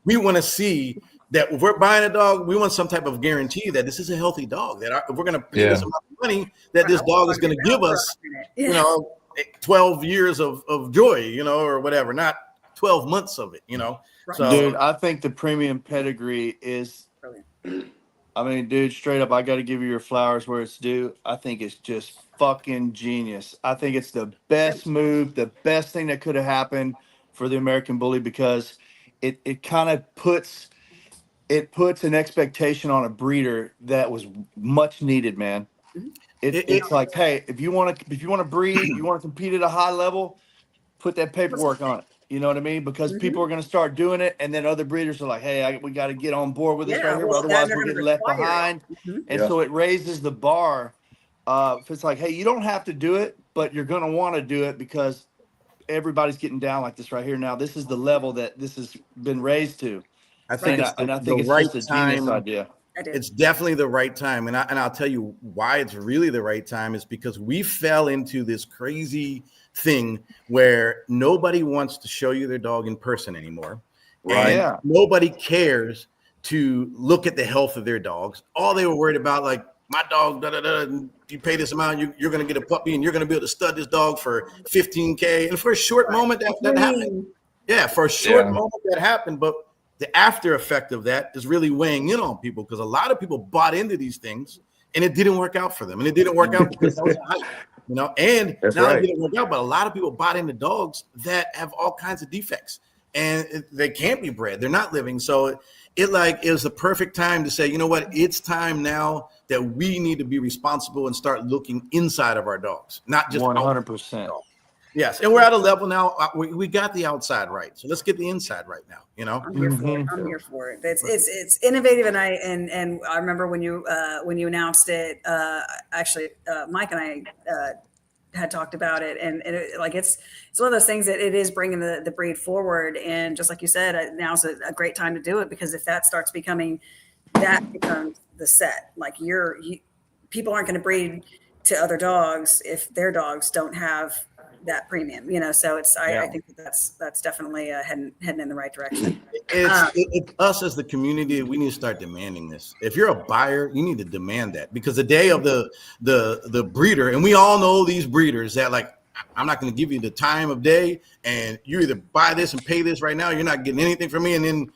we want to see that if we're buying a dog, we want some type of guarantee that this is a healthy dog, that if we're going to pay this amount of money, that this dog is going to give us 12 years of joy, or whatever, not 12 months of it, So, Dude, I think the premium pedigree is, I mean, dude, straight up, I got to give you your flowers where it's due. I think it's just fucking genius. I think it's the best move, the best thing that could have happened for the American Bully, because it kind of puts an expectation on a breeder that was much needed, man. It's like, hey, if you want to breed, you want to compete at a high level, put that paperwork on it. You know what I mean? Because people are going to start doing it, and then other breeders are like, hey, we got to get on board with this right here, well, otherwise they're we're gonna getting left require behind. And so it raises the bar. If it's like, hey, you don't have to do it, but you're going to want to do it because everybody's getting down like this right here. Now, this is the level that this has been raised to. I think I think it's just a genius idea. It's definitely the right time. And I'll tell you why it's really the right time is because we fell into this crazy thing where nobody wants to show you their dog in person anymore. Right. And nobody cares to look at the health of their dogs. All they were worried about, like, my dog, you pay this amount, you're going to get a puppy and you're going to be able to stud this dog for $15K. And for a short moment that happened. Yeah, for a short moment that happened. But the after effect of that is really weighing in on people, because a lot of people bought into these things and it didn't work out for them. And it didn't work out because that was hype, and That's not right. only did it work out, but a lot of people bought into dogs that have all kinds of defects and they can't be bred. They're not living. So it was the perfect time to say, you know what, it's time now that we need to be responsible and start looking inside of our dogs, not just 100%. Yes, and we're at a level now. We got the outside right, so let's get the inside right now. I'm here for it. I'm here for it. It's innovative, and I remember when you announced it. Actually, Mike and I had talked about it, and it's one of those things that it is bringing the breed forward. And just like you said, now's a great time to do it, because if that starts becoming, that becomes the set. Like people aren't going to breed to other dogs if their dogs don't have that premium, so I think that's definitely heading in the right direction. It's us as the community. We need to start demanding this. If you're a buyer, you need to demand that, because the day of the breeder, and we all know these breeders that, like, I'm not going to give you the time of day, and you either buy this and pay this right now, you're not getting anything from me. And then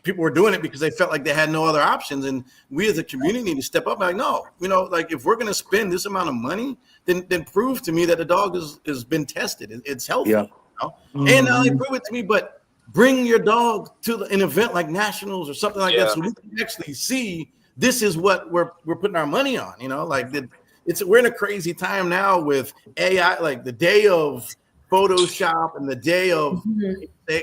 people were doing it because they felt like they had no other options. And we as a community need to step up and like, if we're going to spend this amount of money, then prove to me that the dog has been tested. It's healthy. And not only prove it to me, but bring your dog to an event like Nationals or something like that, so we can actually see this is what we're putting our money on. We're in a crazy time now with AI, like the day of Photoshop and the day of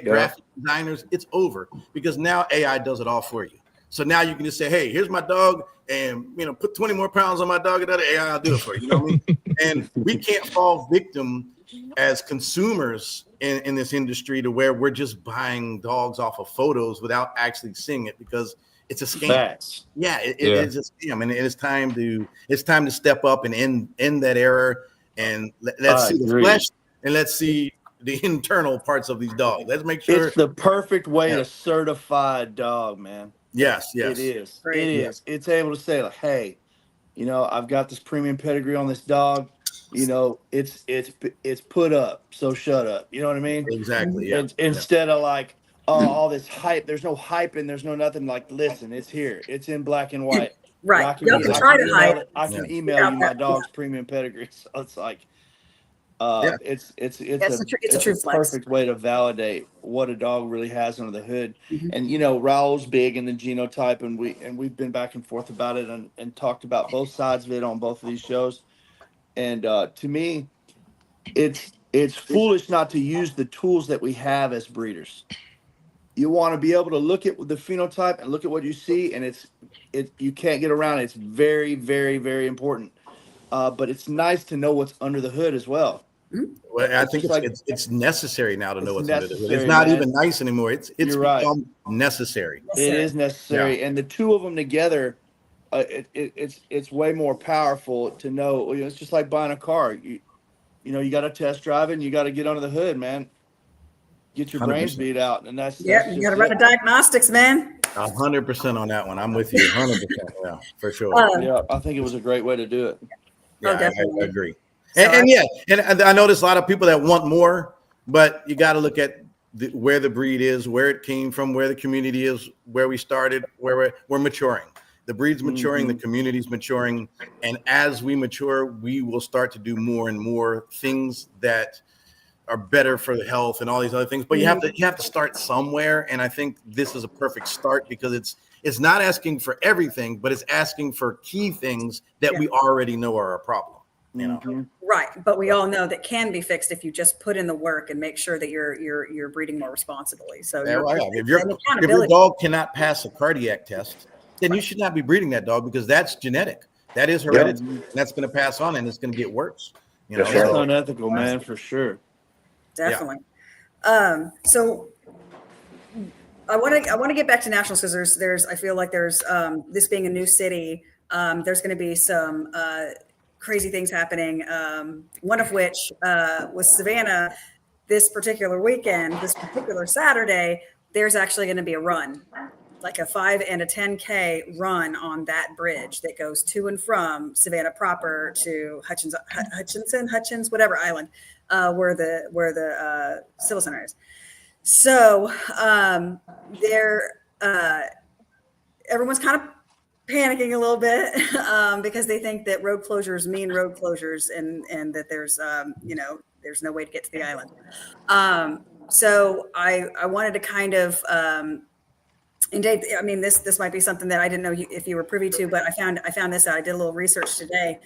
graphic designers. It's over, because now AI does it all for you. So now you can just say, hey, here's my dog, and put 20 more pounds on my dog, and AI will do it for you. You know what I mean? And we can't fall victim as consumers in this industry to where we're just buying dogs off of photos without actually seeing it, because it's a scam. Facts. Yeah, it is a scam, and it's time to step up and end that error, and let's see the flesh, and let's see the internal parts of these dogs. Let's make sure. It's the perfect way Yeah. to certify a dog, man. Yes. It is. Great. It is. It's able to say, like, hey, I've got this premium pedigree on this dog. It's put up, so shut up. You know what I mean? Exactly. Yeah. Instead of like, oh, all this hype. There's no hype and there's no nothing. Like, listen, it's here. It's in black and white. Right. Y'all can try to hide. I can email without you my that. dog's premium pedigree. So it's like, Yeah. it's a true flex. perfect way to validate what a dog really has under the hood. Mhm. And Raul's big in the genotype, and we've been back and forth about it and talked about both sides of it on both of these shows. And to me, it's foolish not to use the tools that we have as breeders. You want to be able to look at the phenotype and look at what you see, and you can't get around it. It's very, very, very important. But it's nice to know what's under the hood as well. Well, I think it's necessary now to know what's under the hood. It's not even nice anymore. It's become necessary. It is necessary, and the two of them together, it's way more powerful to know. It's just like buying a car. You got to test drive it, and you got to get under the hood, man. Get your 100%. brains beat out, and that's You got to run the diagnostics, man. 100% on that one. I'm with you. 100%. Yeah, for sure. Yeah, I think it was a great way to do it. Yeah, definitely. I agree. So And I notice a lot of people that want more, but you got to look at where the breed is, where it came from, where the community is, where we started, where we're maturing. The breed's maturing, the community's maturing, and as we mature, we will start to do more and more things that are better for the health and all these other things. But you have to start somewhere, and I think this is a perfect start because it's not asking for everything, but it's asking for key things that we already know are a problem. Right, but we all know that can be fixed if you just put in the work and make sure that you're breeding more responsibly. So if your dog cannot pass a cardiac test, then you should not be breeding that dog because that's genetic. That is hereditary. And that's going to pass on, and it's going to get worse. That's unethical, man, for sure. Definitely. So I want to get back to nationals because I feel like there's this being a new city, there's going to be some crazy things happening. One of which was Savannah. This particular weekend, this particular Saturday, there's actually going to be a run, like a 5 and a 10K run on that bridge that goes to and from Savannah proper to Hutchins, whatever island, where the Civil Center is. So everyone's kind of panicking a little bit because they think that road closures mean road closures and that there's there's no way to get to the island. So I wanted to kind of and Dave, I mean, this might be something that I didn't know if you were privy to, but I found this out. I did a little research today.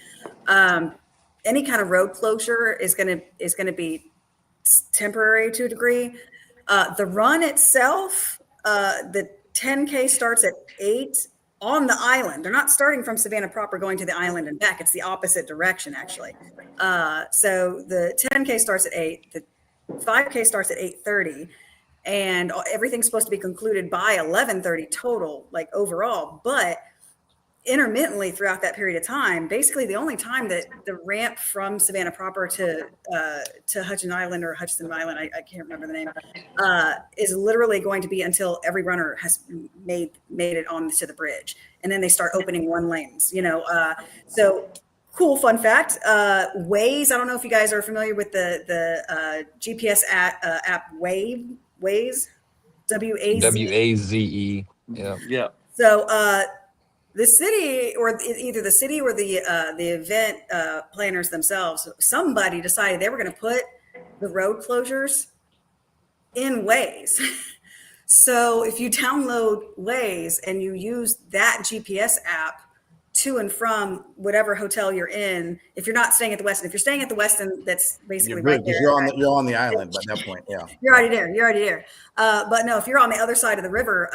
Any kind of road closure is going to be temporary to a degree. The run itself, the 10K starts at 8 on the island. They're not starting from Savannah proper going to the island and back. It's the opposite direction, actually. So the 10K starts at 8. The 5K starts at 8:30. And everything's supposed to be concluded by 11:30 total, like overall. But intermittently throughout that period of time, basically the only time that the ramp from Savannah proper to Hutchin Island or Hutchinson Island, I can't remember the name, is literally going to be until every runner has made it onto the bridge, and then they start opening one lanes. So cool fun fact. Waze. I don't know if you guys are familiar with the GPS app Waze. WAZE. Yeah. So the city, or either the city or the event planners themselves, somebody decided they were going to put the road closures in Waze. So if you download Waze and you use that GPS app to and from whatever hotel you're in, if you're not staying at the Westin, if you're staying at the Westin, that's basically right there. You're on the island by that point. Yeah, you're already there. But no, if you're on the other side of the river,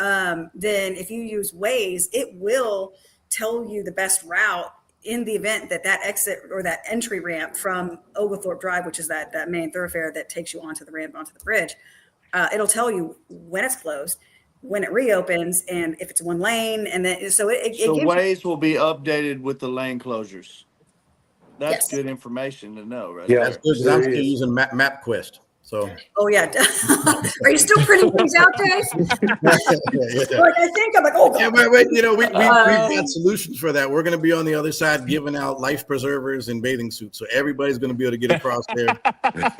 then if you use Waze, it will tell you the best route in the event that exit or that entry ramp from Oglethorpe Drive, which is that main thoroughfare that takes you onto the ramp, onto the bridge. It'll tell you when it's closed, when it reopens, and if it's one lane, and then so Waze will be updated with the lane closures. That's Yes. good information to know, right? Yeah, that's good because I'm still using MapQuest. So. Oh yeah. Are you still printing things out, Dave? Like I think I'm like, oh Yeah, God. but we've got solutions for that. We're going to be on the other side giving out life preservers and bathing suits, so everybody's going to be able to get across there.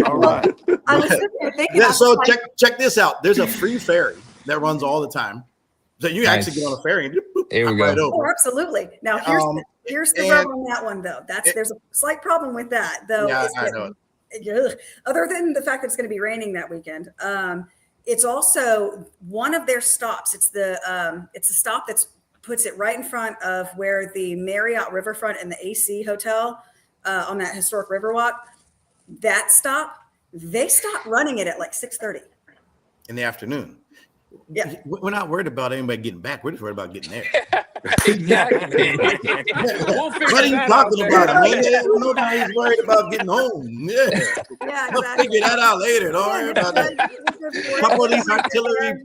All right. I was sitting there thinking. Yeah, I was so like, check this out. There's a free ferry that runs all the time, so you Nice. actually get on a ferry and Here we hop go. right over. oh, absolutely. Now here's the rub on that one though. There's a slight problem with that though. Yeah, is I that- know it. Other than the fact that it's going to be raining that weekend, it's also one of their stops. It's the stop that puts it right in front of where the Marriott Riverfront and the AC Hotel on that historic Riverwalk. That stop, they stopped running it at like 6:30 In the afternoon. Yeah. We're not worried about anybody getting back. We're just worried about getting there. Exactly. We'll figure What are you that talking out about, later. man? Nobody's worried about getting home. Yeah. Yeah, We'll exactly. figure that out later. Don't worry about that. A couple of these artillery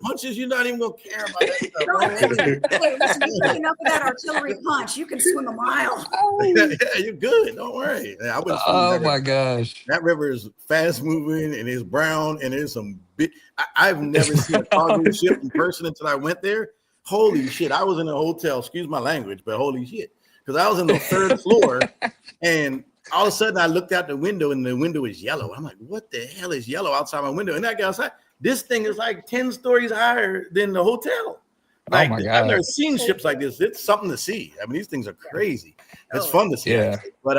punches, you're not even gonna care about that stuff. Don't worry. Hey, listen, you take enough of that artillery punch, you can swim a mile. Yeah, you're good. Don't worry. Yeah, I wouldn't swim Oh that my river. gosh. That river is fast moving and it's brown and there's some big. I've never seen a cargo ship in person until I went there. Holy shit! I was in a hotel. Excuse my language, but holy shit, because I was in the third floor, and all of a sudden I looked out the window and the window is yellow. I'm like, what the hell is yellow outside my window? And I got outside. This thing is like 10 stories higher than the hotel. Like, my I've God. never seen ships like this. It's something to see. I mean, these things are crazy. It's fun to see. Yeah. Actually. But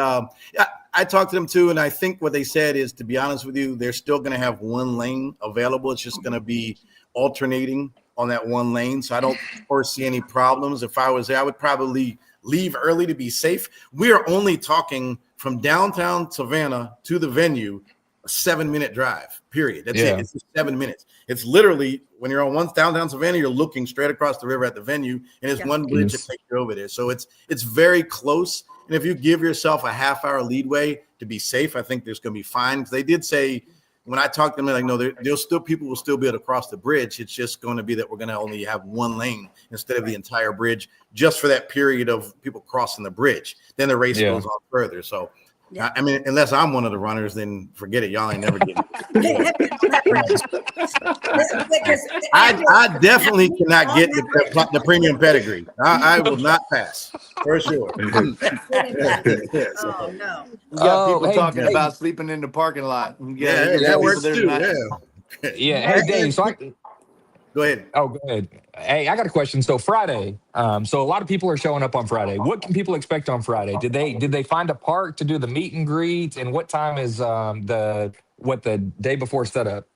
I talked to them too, and I think what they said is, to be honest with you, they're still going to have one lane available. It's just going to be alternating on that one lane. So I don't foresee any problems. If I was there, I would probably leave early to be safe. We are only talking from downtown Savannah to the venue, a 7-minute drive, period. That's it. It's just 7 minutes. It's literally, when you're on downtown Savannah, you're looking straight across the river at the venue, and it's one bridge that takes you over there. So it's very close. And if you give yourself a half-hour leadway to be safe, I think there's going to be fine. Because they did say, when I talked to them, they're like, no, people will still be able to cross the bridge. It's just going to be that we're going to only have one lane instead of the entire bridge, just for that period of people crossing the bridge. Then the race goes on further. So, I mean, unless I'm one of the runners, then forget it. Y'all ain't never getting I definitely cannot get the premium pedigree. I will not pass, for sure. Oh no. We got people hey, talking hey. about sleeping in the parking lot. Yeah, Yeah, that works there too. tonight. Yeah. Yeah. Hey, Dave. So Go ahead. go ahead. Hey, I got a question. So Friday. So a lot of people are showing up on Friday. What can people expect on Friday? Did they find a park to do the meet and greet? And what time is the day before setup?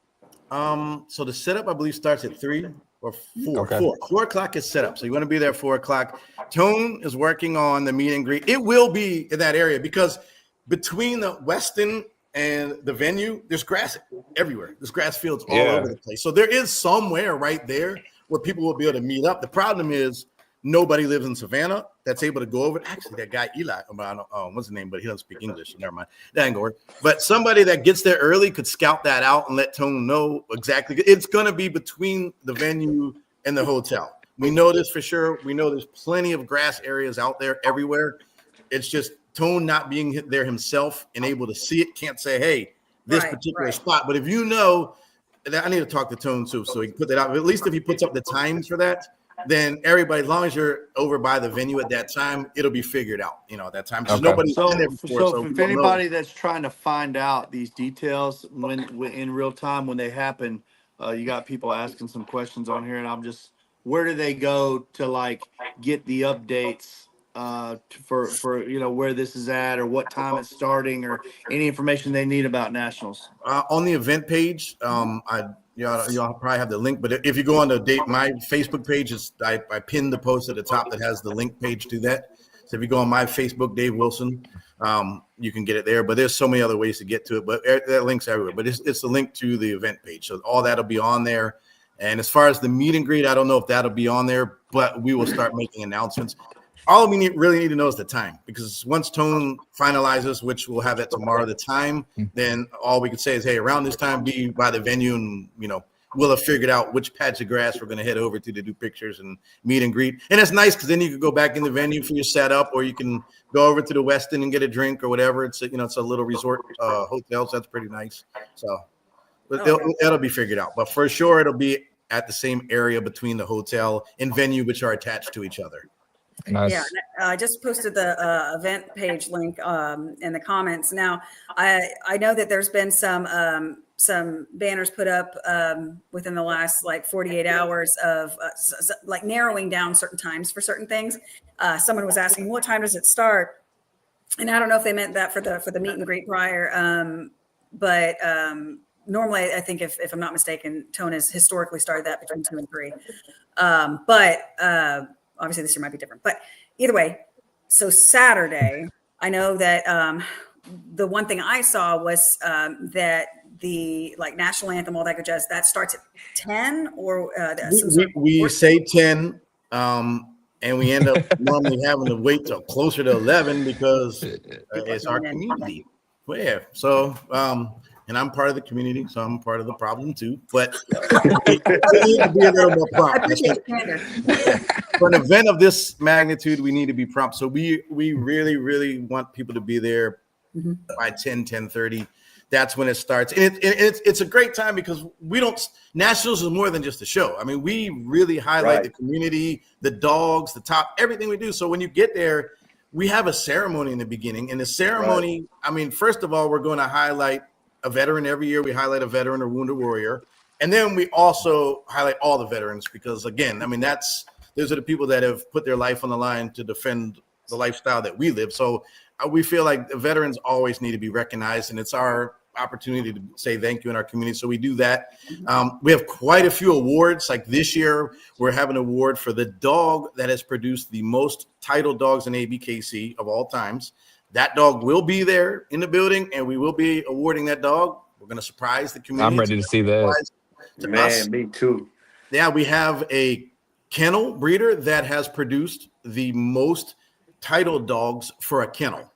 So the setup, I believe, starts at 3 or 4. Okay. 4 o'clock is set up. So you want to be there at 4 o'clock. Tone is working on the meet and greet. It will be in that area because between the Westin and the venue, there's grass everywhere. There's grass fields all over the place. So there is somewhere right there where people will be able to meet up. The problem is nobody lives in Savannah that's able to go over. Actually, that guy Eli, what's his name? But he doesn't speak English. So never mind. That ain't gonna work. But somebody that gets there early could scout that out and let Tone know exactly. It's gonna be between the venue and the hotel. We know this for sure. We know there's plenty of grass areas out there everywhere. It's just Tone not being there himself and able to see it, can't say, hey, this particular spot. But if you know, I need to talk to Tone too, so he can put that out. But at least if he puts up the times for that, then everybody, as long as you're over by the venue at that time, it'll be figured out, at that time. Because nobody's been there before. So if anybody that's trying to find out these details when in real time when they happen, you got people asking some questions on here, and I'm just, where do they go to like get the updates for where this is at or what time it's starting or any information they need about Nationals? On the event page, y'all probably have the link, but if you go on my Facebook page, I pinned the post at the top that has the link page to that. So if you go on my Facebook, Dave Wilson, you can get it there. But there's so many other ways to get to it. But that link's everywhere. But it's the link to the event page, so all that'll be on there. And as far as the meet and greet, I don't know if that'll be on there, but we will start making announcements. All we really need to know is the time, because once Tone finalizes, which we'll have that tomorrow, the time, then all we can say is, hey, around this time, be by the venue, and we'll have figured out which patch of grass we're going to head over to do pictures and meet and greet. And it's nice because then you can go back in the venue for your setup, or you can go over to the Westin and get a drink or whatever. It's it's a little resort hotel, so that's pretty nice. So, but it'll be figured out. But for sure, it'll be at the same area between the hotel and venue, which are attached to each other. Nice. Yeah, I just posted the event page link in the comments. Now, I know that there's been some banners put up within the last like 48 hours of like narrowing down certain times for certain things. Someone was asking, what time does it start? And I don't know if they meant that for the meet and greet prior, but normally I think if I'm not mistaken, Tone has historically started that between 2 and 3. But obviously this year might be different, but either way. So Saturday, I know that the one thing I saw was that the like national anthem, all that good jazz, that starts at 10 or we say 10, and we end up normally having to wait till closer to 11 because it's our community. Well, yeah. So, and I'm part of the community, so I'm part of the problem too. But we need to be a little more prompt. For an event of this magnitude, we need to be prompt. So we really, really want people to be there by 10:30. That's when it starts. And it's a great time because Nationals is more than just a show. I mean, we really highlight the community, the dogs, the top, everything we do. So when you get there, we have a ceremony in the beginning. And the ceremony, I mean, first of all, we're going to highlight a veteran every year. We highlight a veteran or wounded warrior. And then we also highlight all the veterans because, again, I mean, those are the people that have put their life on the line to defend the lifestyle that we live. So we feel like the veterans always need to be recognized, and it's our opportunity to say thank you in our community. So we do that. We have quite a few awards. Like this year, we're having an award for the dog that has produced the most titled dogs in ABKC of all times. That dog will be there in the building, and we will be awarding that dog. We're going to surprise the community. I'm ready to see that. Man, me too. Yeah, we have a kennel breeder that has produced the most titled dogs for a kennel,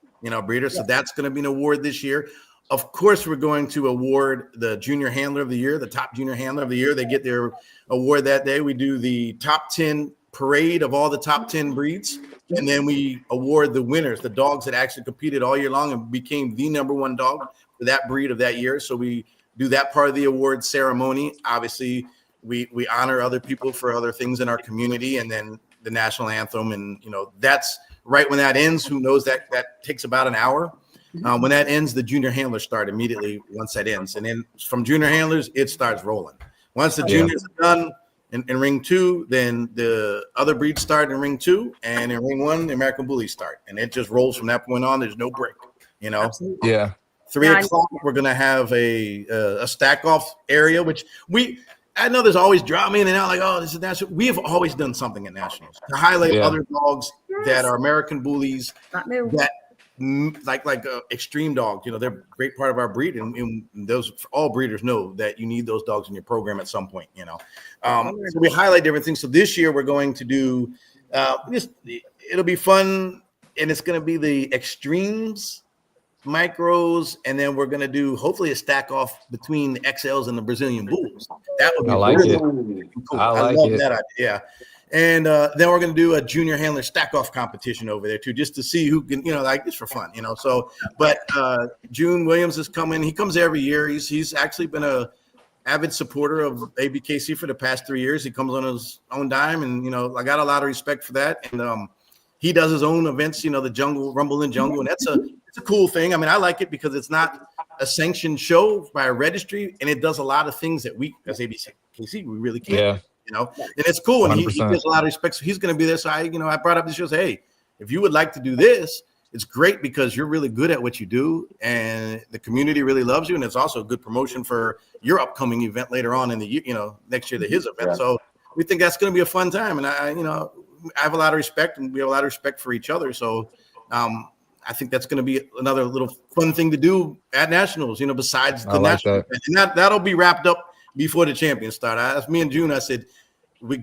breeder. So that's going to be an award this year. Of course, we're going to award the junior handler of the year, the top junior handler of the year. They get their award that day. We do the top 10 parade of all the top 10 breeds. And then we award the winners, the dogs that actually competed all year long and became the number one dog for that breed of that year. So we do that part of the award ceremony. Obviously, we honor other people for other things in our community, and then the national anthem. And, that's right when that ends. Who knows, that takes about an hour. When that ends, the junior handlers start immediately once that ends. And then from junior handlers, it starts rolling. Once the juniors are done in ring 2, then the other breeds start in ring 2. And in ring 1, the American Bullies start. And it just rolls from that point on. There's no break, Absolutely. Yeah. 3 o'clock, we're going to have a stack off area, which I know there's always drama in and out, like, oh, this is national. We have always done something at Nationals to highlight other dogs that are American Bullies, that like extreme dogs. They're a great part of our breed, and those all breeders know that you need those dogs in your program at some point. So we highlight different things. So this year we're going to do it'll be fun, and it's going to be the extremes, micros, and then we're going to do hopefully a stack off between the XLs and the Brazilian Bulls. That would be really cool. I love that idea. Yeah. And then we're going to do a junior handler stack off competition over there too, just to see who can, like this for fun, So, but June Williams is coming. He comes every year. He's actually been a avid supporter of ABKC for the past 3 years. He comes on his own dime, and I got a lot of respect for that. And he does his own events, the Jungle Rumble in Jungle, and it's a cool thing. I mean, I like it because it's not a sanctioned show by a registry, and it does a lot of things that we as ABKC we really can't. Yeah. And it's cool, and he gets a lot of respect. So he's going to be there. So I brought up this show. Say, hey, if you would like to do this, it's great because you're really good at what you do, and the community really loves you, and it's also a good promotion for your upcoming event later on in the next year, his event. Yeah. So we think that's going to be a fun time, and I have a lot of respect, and we have a lot of respect for each other. So I think that's going to be another little fun thing to do at Nationals. Besides the national event. And that'll be wrapped up before the champions start. I asked me and June, I said,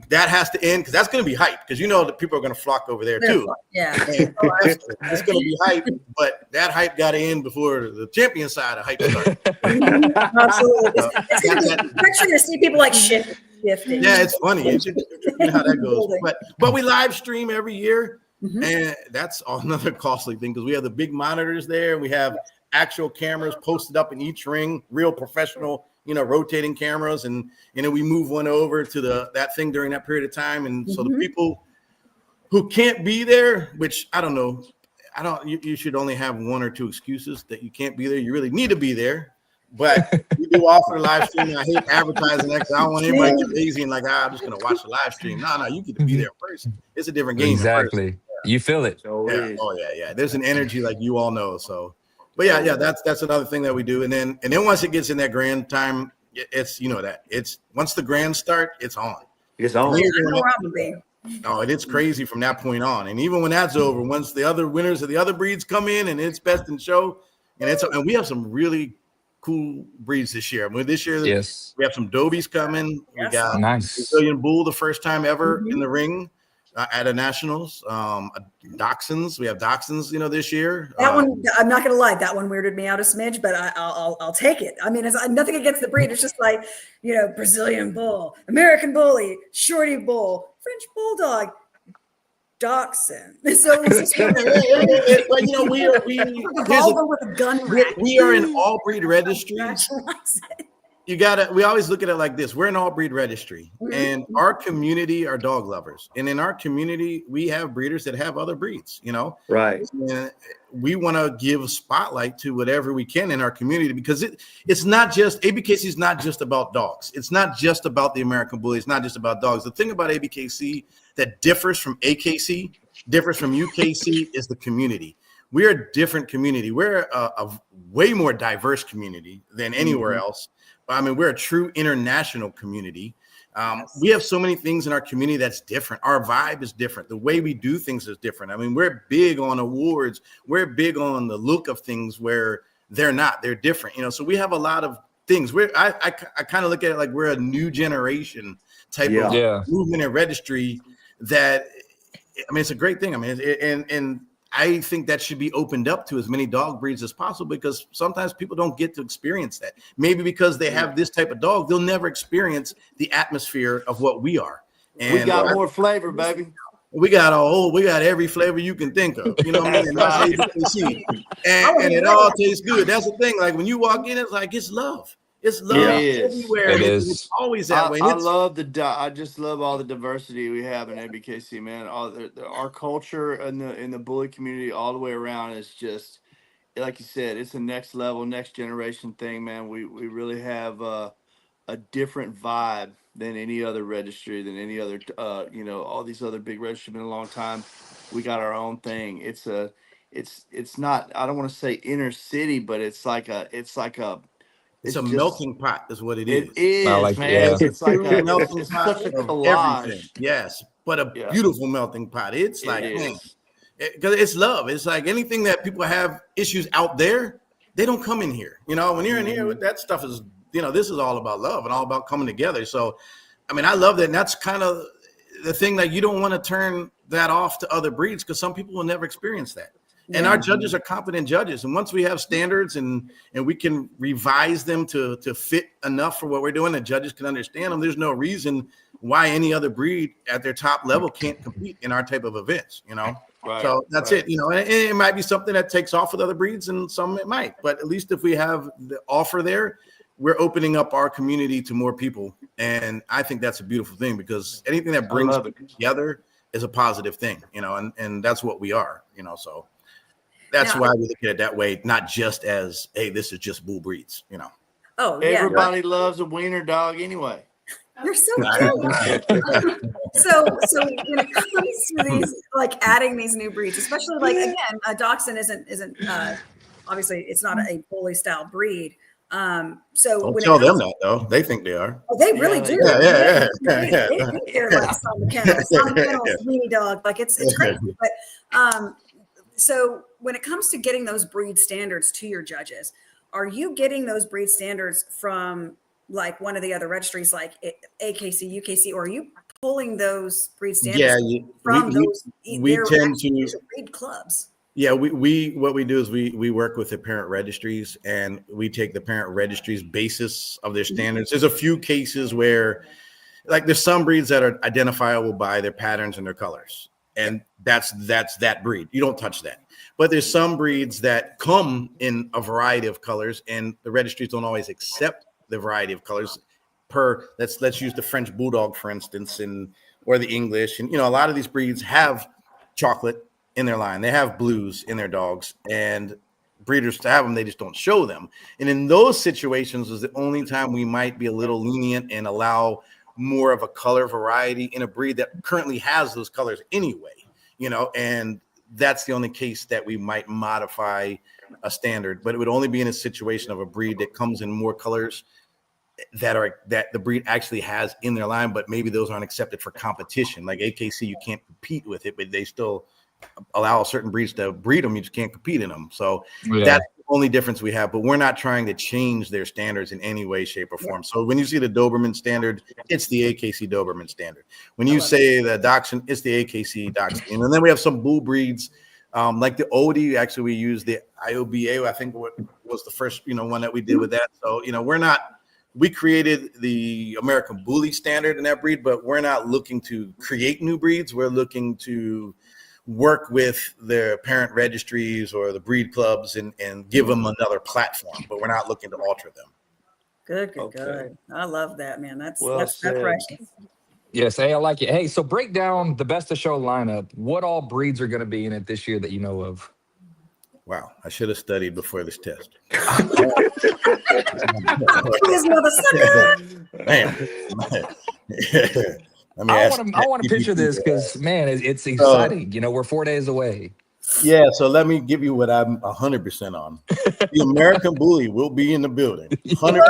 that has to end because that's going to be hype because that people are going to flock over there too. Yeah, And it's going to be hype, but that hype got to end before the champion side of hype started. absolutely. It's actually to see people like shifting. Yeah, it's funny. How that goes. But we live stream every year, and that's another costly thing because we have the big monitors there. We have actual cameras posted up in each ring, real professional, rotating cameras, and we move one over to that thing during that period of time. And so the people who can't be there, which I don't know, you should only have one or two excuses that you can't be there. You really need to be there. But we do offer live streaming. I hate advertising that because I don't want anybody to get lazy and like, I'm just going to watch the live stream. No, you get to be there in person. It's a different game. Exactly. You feel it. Yeah. Oh, yeah. There's an energy like you all know. So, but yeah, that's another thing that we do. And then once it gets in that grand time, it's, it's once the grand start, it's on. It's on. Oh, it's crazy from that point on. And even when that's over, once the other winners of the other breeds come in and it's best in show, and we have some really cool breeds this year. This year, yes, we have some Dobies coming. We got nice Brazilian Bull the first time ever in the ring at a Nationals. Dachshunds, we have Dachshunds, this year. That one, I'm not gonna lie, that one weirded me out a smidge, but I'll take it. I mean, it's nothing against the breed. It's just like Brazilian Bull, American Bully, Shorty Bull, French Bulldog. Dachshund. So here's we are an all breed registry. We always look at it like this. We're an all breed registry, and our community are dog lovers. And in our community, we have breeders that have other breeds, Right. And we want to give a spotlight to whatever we can in our community because it's not just ABKC is not just about dogs. It's not just about the American Bully. It's not just about dogs. The thing about ABKC that differs from AKC, differs from UKC is the community. We're a different community. We're a way more diverse community than anywhere else. I mean, we're a true international community. We have so many things in our community that's different. Our vibe is different. The way we do things is different. I mean, we're big on awards. We're big on the look of things where they're not. They're different. So we have a lot of things. I kind of look at it like we're a new generation type of movement and registry that, I mean, it's a great thing. I mean, and I think that should be opened up to as many dog breeds as possible because sometimes people don't get to experience that. Maybe because they have this type of dog, they'll never experience the atmosphere of what we are. And we got more flavor, baby. We got every flavor you can think of. You know what I mean? And that's ABKC. And it all tastes good. That's the thing. Like when you walk in, it's like it's love. It's love everywhere. It's always that way. I just love all the diversity we have in ABKC, man. Our culture in the bully community all the way around is just, like you said, it's a next level, next generation thing, man. We really have a different vibe than any other registry, than any other, all these other big registries been a long time. We got our own thing. It's not, I don't want to say inner city, but it's like a It's a melting pot, is what it is. It is, man. It's like a melting pot such a of collage. everything. Yes, but a beautiful melting pot. It's like, man, because it's love. It's like anything that people have issues out there, they don't come in here. When you're in here, that stuff is, this is all about love and all about coming together. So, I mean, I love that. And that's kind of the thing that you don't want to turn that off to other breeds because some people will never experience that. And our judges are competent judges. And once we have standards and we can revise them to fit enough for what we're doing, the judges can understand them. There's no reason why any other breed at their top level can't compete in our type of events, Right, so that's it, and it might be something that takes off with other breeds and some it might. But at least if we have the offer there, we're opening up our community to more people. And I think that's a beautiful thing because anything that brings people together is a positive thing, and that's what we are, so. That's why we look at it that way, not just as, hey, this is just bull breeds, Oh, yeah. Everybody loves a wiener dog anyway. You're so cute. So when it comes to these, like adding these new breeds, especially like again, a Dachshund isn't obviously it's not a bully style breed. So don't tell them that though. They think they are. Oh, they really do. Yeah. They're like some kennels, weenie dog, like it's crazy. But so when it comes to getting those breed standards to your judges, are you getting those breed standards from like one of the other registries like AKC, UKC, or are you pulling those breed Yeah, standards from those we their tend to. breed clubs. Yeah, we what we do is we work with the parent registries, and we take the parent registries basis of their standards. There's a few cases where, like, there's some breeds that are identifiable by their patterns and their colors, and that's that breed. You don't touch that. But there's some breeds that come in a variety of colors, and the registries don't always accept the variety of colors. Let's use the French Bulldog, for instance, or the English, and a lot of these breeds have chocolate in their line. They have blues in their dogs, and breeders to have them, they just don't show them. And in those situations is the only time we might be a little lenient and allow more of a color variety in a breed that currently has those colors anyway, and that's the only case that we might modify a standard. But it would only be in a situation of a breed that comes in more colors that the breed actually has in their line, but maybe those aren't accepted for competition. Like AKC, you can't compete with it, but they still allow certain breeds to breed them. You just can't compete in them. So that's the only difference we have, but we're not trying to change their standards in any way, shape, or form. So when you see the Doberman standard, it's the AKC Doberman standard. When you say the Dachshund, it's the AKC Dachshund. And then we have some bull breeds, like the Odie. Actually, we use the IOBA. I think what was the first, one that we did with that. So, we created the American Bully standard in that breed, but we're not looking to create new breeds. We're looking to work with their parent registries or the breed clubs and give them another platform, but we're not looking to alter them. Good. I love that, man. That's said. precious. Yes, hey, I like it. Hey, so break down the best of show lineup. What all breeds are going to be in it this year that you know of? Wow, I should have studied before this test. This mother sucker. Man. I want to picture this because, man, it's exciting. We're 4 days away. Yeah, so let me give you what I'm 100% on. The American Bully will be in the building. 100% sure.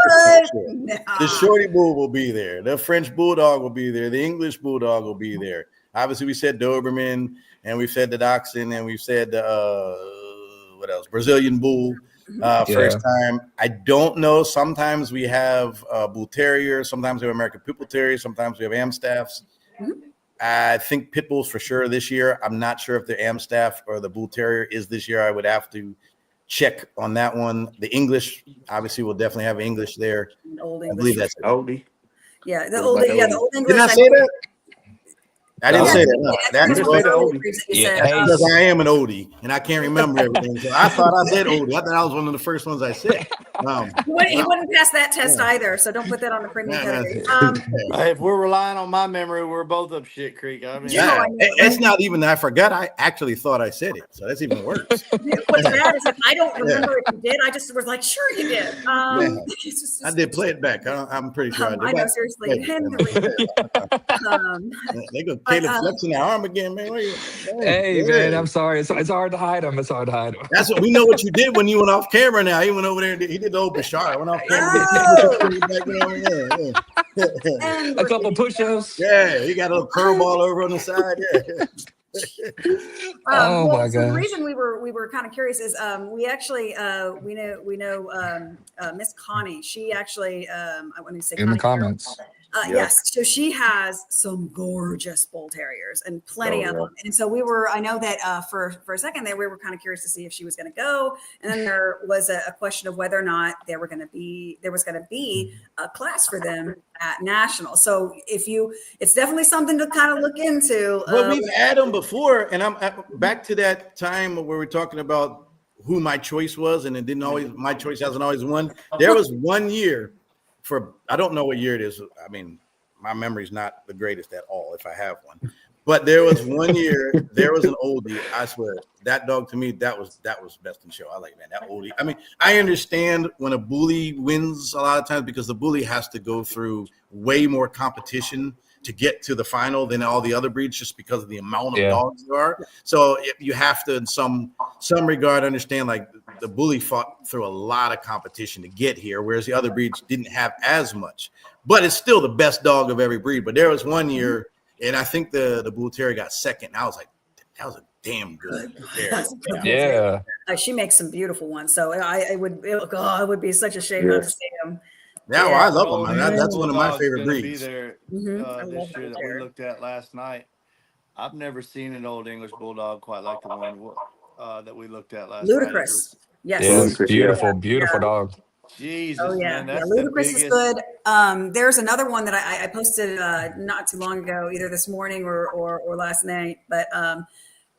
The Shorty Bull will be there. The French Bulldog will be there. The English Bulldog will be there. Obviously, we said Doberman, and we've said the Dachshund, and we've said what else? Brazilian Bull. First time. I don't know. Sometimes we have Bull Terrier. Sometimes we have American Pit Bull Terrier. Sometimes we have Amstaffs. I think Pit Bulls for sure this year. I'm not sure if the Amstaff or the Bull Terrier is this year. I would have to check on that one. The English, obviously, we'll definitely have English there. Old I English. believe that's Oldie. Yeah, the old English. Did I say that? I didn't say that. No, That's just one say of the the oldie. breeds that you Yeah, said. hey, because I am an oldie and I can't remember everything. So I thought I said oldie. I thought I was one of the first ones I said. He wouldn't pass that test either, so don't put that on the premium category. Hey, if we're relying on my memory, we're both up shit creek. I mean, It's not even that I forgot. I actually thought I said it. So that's even worse. What's bad is that I don't remember if you did. I just was like, sure you did. I did play it back. I'm pretty sure I did. I know, seriously. They go Caleb flexing the arm again, man. Hey, man, I'm sorry. It's hard to hide them. It's hard to hide them. That's what we know what you did when you went off camera. Now he went over there and he did the old Bashar. Went off camera. A couple push-ups. Yeah, he got a little curveball over on the side. Yeah. Oh my so the gosh. reason we were kind of curious is we actually we know Miss Connie. She actually I want to say In the Connie comments. Yes, so she has some gorgeous bull terriers and plenty of them. And so I know that for a second there, we were kind of curious to see if she was going to go. And then there was a question of whether or not there was going to be a class for them at Nationals. So it's definitely something to kind of look into. Well, we've had them before, and I'm back to that time where we're talking about who my choice was, and my choice hasn't always won. There was 1 year. I don't know what year it is. I mean, my memory's not the greatest at all if I have one. But there was 1 year, there was an oldie. I swear, that dog to me, that was best in show. I like, man, that oldie. I mean, I understand when a bully wins a lot of times because the bully has to go through way more competition to get to the final than all the other breeds just because of the amount of dogs there are. So you have to, in some regard, understand like the bully fought through a lot of competition to get here, whereas the other breeds didn't have as much. But it's still the best dog of every breed. But there was 1 year, and I think the Bull Terrier got second. And I was like, that was a damn good Terrier. Yeah. She makes some beautiful ones. So it would be such a shame not to see them. Yeah, well, Yeah. I love them. Old Man. English That's one of my Bulldog's favorite gonna be breeds. there I love this year that we Jared. looked at last night. I've never seen an Old English Bulldog quite like the one that we looked at last night. It Ludicrous. was Yeah, Yes. Ludicrous, yeah. beautiful, beautiful Yeah. dog. Oh Jesus, yeah, man, yeah. that's the Ludicrous is biggest. good. There's another one that I posted not too long ago, either this morning or last night. But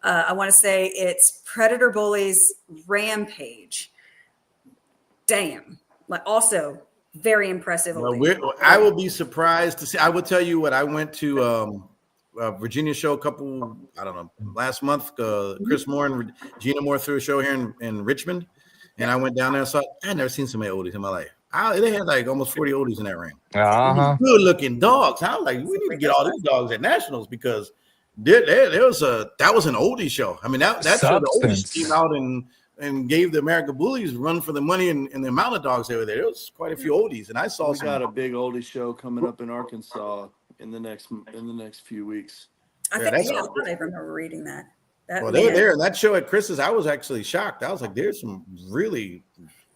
I want to say it's Predator Bullies Rampage. Damn, like also very impressive. Well, Old I will be surprised to see. I will tell you what I went to Virginia show a couple, I don't know, last month. Chris Moore and Gina Moore threw a show here in Richmond, and I went down there and saw. I had never seen so many oldies in my life. They had like almost 40 oldies in that ring. Uh-huh. Good looking dogs. I was like, we need to get all these dogs at Nationals because there was that was an oldie show. I mean that show the oldies Substance. came out and gave the American Bullies run for the money and the amount of dogs that were there. There was quite a few oldies, and I saw We some. got a big oldie show coming up in Arkansas in the next few weeks. I Yeah, think that's yeah, I all. thought I remember reading that. That Well, they were man, there, and that show at Chris's, I was actually shocked. I was like, "There's some really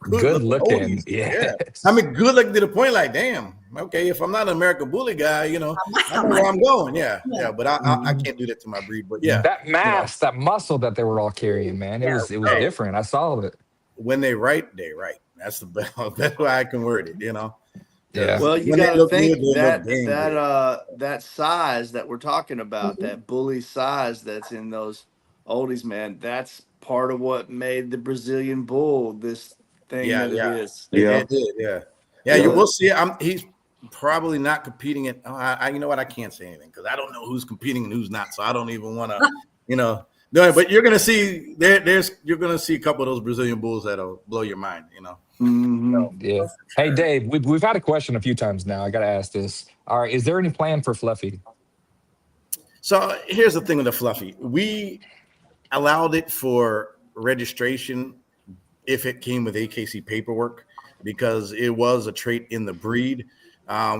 Good looking looking. oldies." Yes. Yeah, I mean, good looking to the point. Like, damn, okay, if I'm not an American Bully guy, I know where I'm going. Yeah. But I can't do that to my breed. But yeah, That mass, that muscle that they were all carrying, man. It Yeah. was Hey. different. I saw it. when they write, they write. That's the best. That's why I can word it. Yeah. Well, you When they got to look think good, they look damn that size that we're talking about, that bully size that's in those oldies, man. That's part of what made the Brazilian Bull this thing Yeah, that yeah. it is. It did, yeah. Yeah. You will see. He's probably not competing at. You know what? I can't say anything because I don't know who's competing and who's not. So I don't even want to, No, but you're gonna see you're gonna see a couple of those Brazilian bulls that'll blow your mind. Yeah. Hey, Dave, we've had a question a few times now. I got to ask this. All right. Is there any plan for Fluffy? So here's the thing with the Fluffy. We allowed it for registration if it came with AKC paperwork because it was a trait in the breed.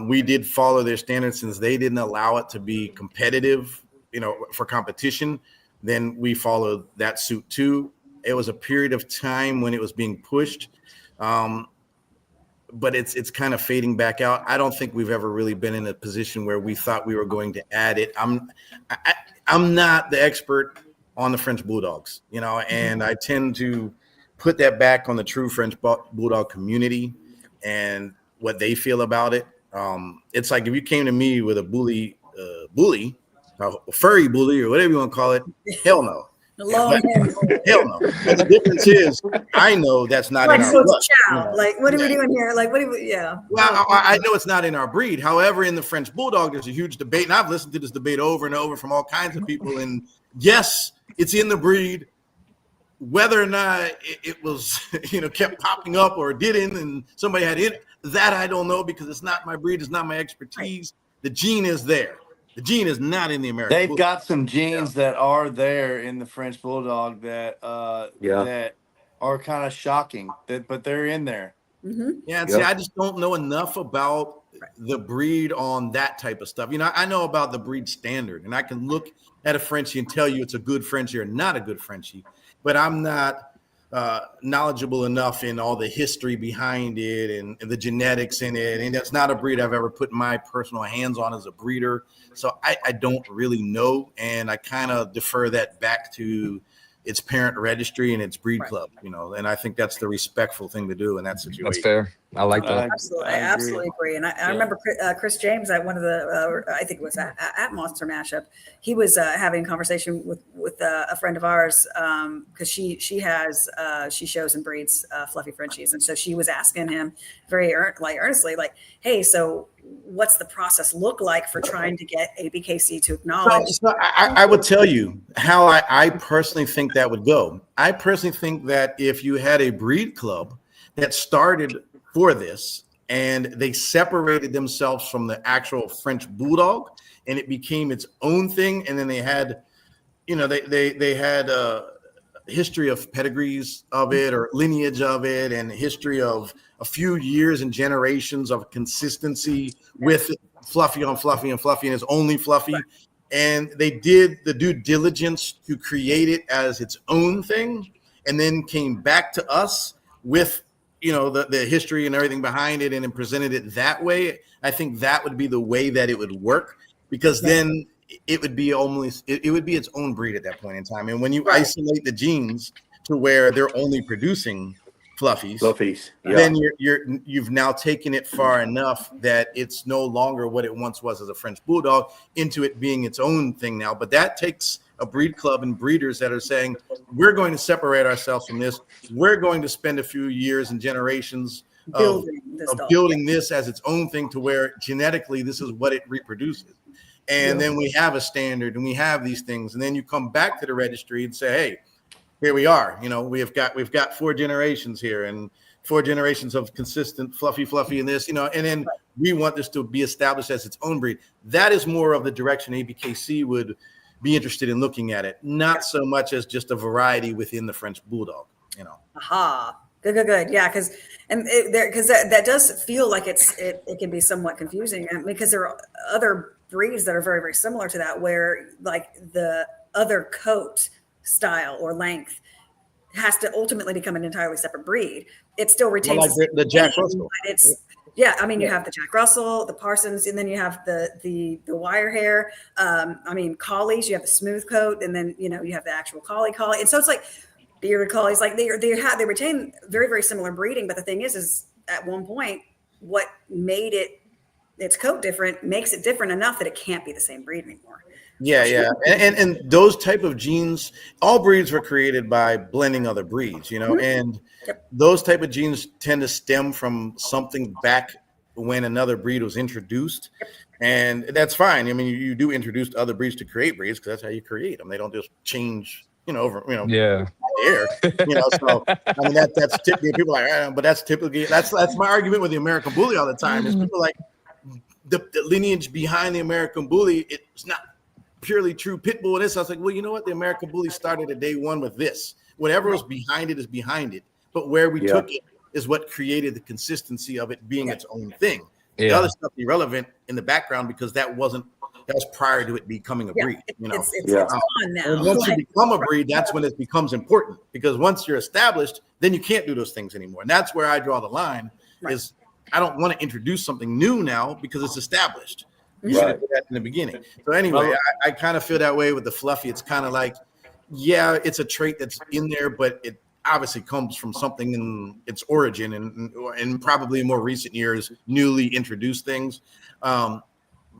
We did follow their standards since they didn't allow it to be competitive, for competition. Then we followed that suit too. It was a period of time when it was being pushed. But it's kind of fading back out. I don't think we've ever really been in a position where we thought we were going to add it. I'm not the expert on the French Bulldogs, and I tend to put that back on the true French Bulldog community and what they feel about it. It's like if you came to me with a a furry bully or whatever you want to call it, hell no. long hair. Hell no. But the difference is, I know that's not Like in our so blood. chow. Like what are we doing here? Like what do we? Yeah. Well, I know it's not in our breed. However, in the French Bulldog, there's a huge debate, and I've listened to this debate over and over from all kinds of people. And yes, it's in the breed. Whether or not it was, kept popping up or didn't, and somebody had it, that I don't know because it's not my breed. It's not my expertise. The gene is there. The gene is not in the American They've Bulldog. got some genes that are there in the French Bulldog that that are kind of shocking, but they're in there. Yeah, and see, I just don't know enough about the breed on that type of stuff. I know about the breed standard, and I can look at a Frenchie and tell you it's a good Frenchie or not a good Frenchie, but I'm not knowledgeable enough in all the history behind it and the genetics in it. And that's not a breed I've ever put my personal hands on as a breeder. So I don't really know. And I kind of defer that back to its parent registry and its breed club, and I think that's the respectful thing to do in that situation. That's fair. I like that. Absolutely, I absolutely agree. And I remember Chris James at one of the, I think it was at Monster Mashup. He was having a conversation with a friend of ours because she shows and breeds fluffy Frenchies, and so she was asking him very earnestly, like, "Hey, so what's the process look like for trying to get ABKC to acknowledge?" So I would tell you how I personally think that would go. I personally think that if you had a breed club that started for this and they separated themselves from the actual French Bulldog and it became its own thing, and then they had, they had a history of pedigrees of it or lineage of it and history of a few years and generations of consistency with Fluffy on Fluffy and Fluffy and it's only Fluffy. Right. And they did the due diligence to create it as its own thing and then came back to us with the history and everything behind it and then presented it that way, I think that would be the way that it would work, because then it would be it would be its own breed at that point in time. And when you isolate the genes to where they're only producing fluffies, then you've now taken it far enough that it's no longer what it once was as a French bulldog, into it being its own thing now. But that takes a breed club and breeders that are saying, we're going to separate ourselves from this. We're going to spend a few years and generations of building this as its own thing, to where genetically this is what it reproduces. And then we have a standard and we have these things. And then you come back to the registry and say, hey, here we are. We've got 4 generations here, and 4 generations of consistent fluffy in this, and then we want this to be established as its own breed. That is more of the direction ABKC would be interested in looking at it, not so much as just a variety within the French bulldog. Aha. Good. Yeah, because that does feel like it can be somewhat confusing, because there are other breeds that are very, very similar to that, where like the other coat style or length has to ultimately become an entirely separate breed. It still retains the Jack Russell. You have the Jack Russell, the Parsons, and then you have the wire hair. Collies, you have the smooth coat, and then you have the actual collie. And so it's like bearded collies, like they retain very, very similar breeding. But the thing is at one point, what made its coat different makes it different enough that it can't be the same breed anymore. Yeah. And those type of genes, all breeds were created by blending other breeds, and those type of genes tend to stem from something back when another breed was introduced. And that's fine. You do introduce other breeds to create breeds, because that's how you create them. They don't just change, air. So that's typically people are like, but that's typically that's my argument with the American Bully all the time. Is people like the lineage behind the American Bully, it's not purely true pit bull. This, I was like, well, you know what? The American Bully started at day one with this. Whatever was behind it is behind it. But where we took it is what created the consistency of it being its own thing. The other stuff irrelevant in the background, because that was prior to it becoming a breed. It's on now. And once you become a breed, that's when it becomes important, because once you're established, then you can't do those things anymore. And that's where I draw the line. Is I don't want to introduce something new now because it's established. You should have did that in the beginning. So anyway, I kind of feel that way with the fluffy. It's kind of like, it's a trait that's in there, but it obviously comes from something in its origin and probably in more recent years, newly introduced things.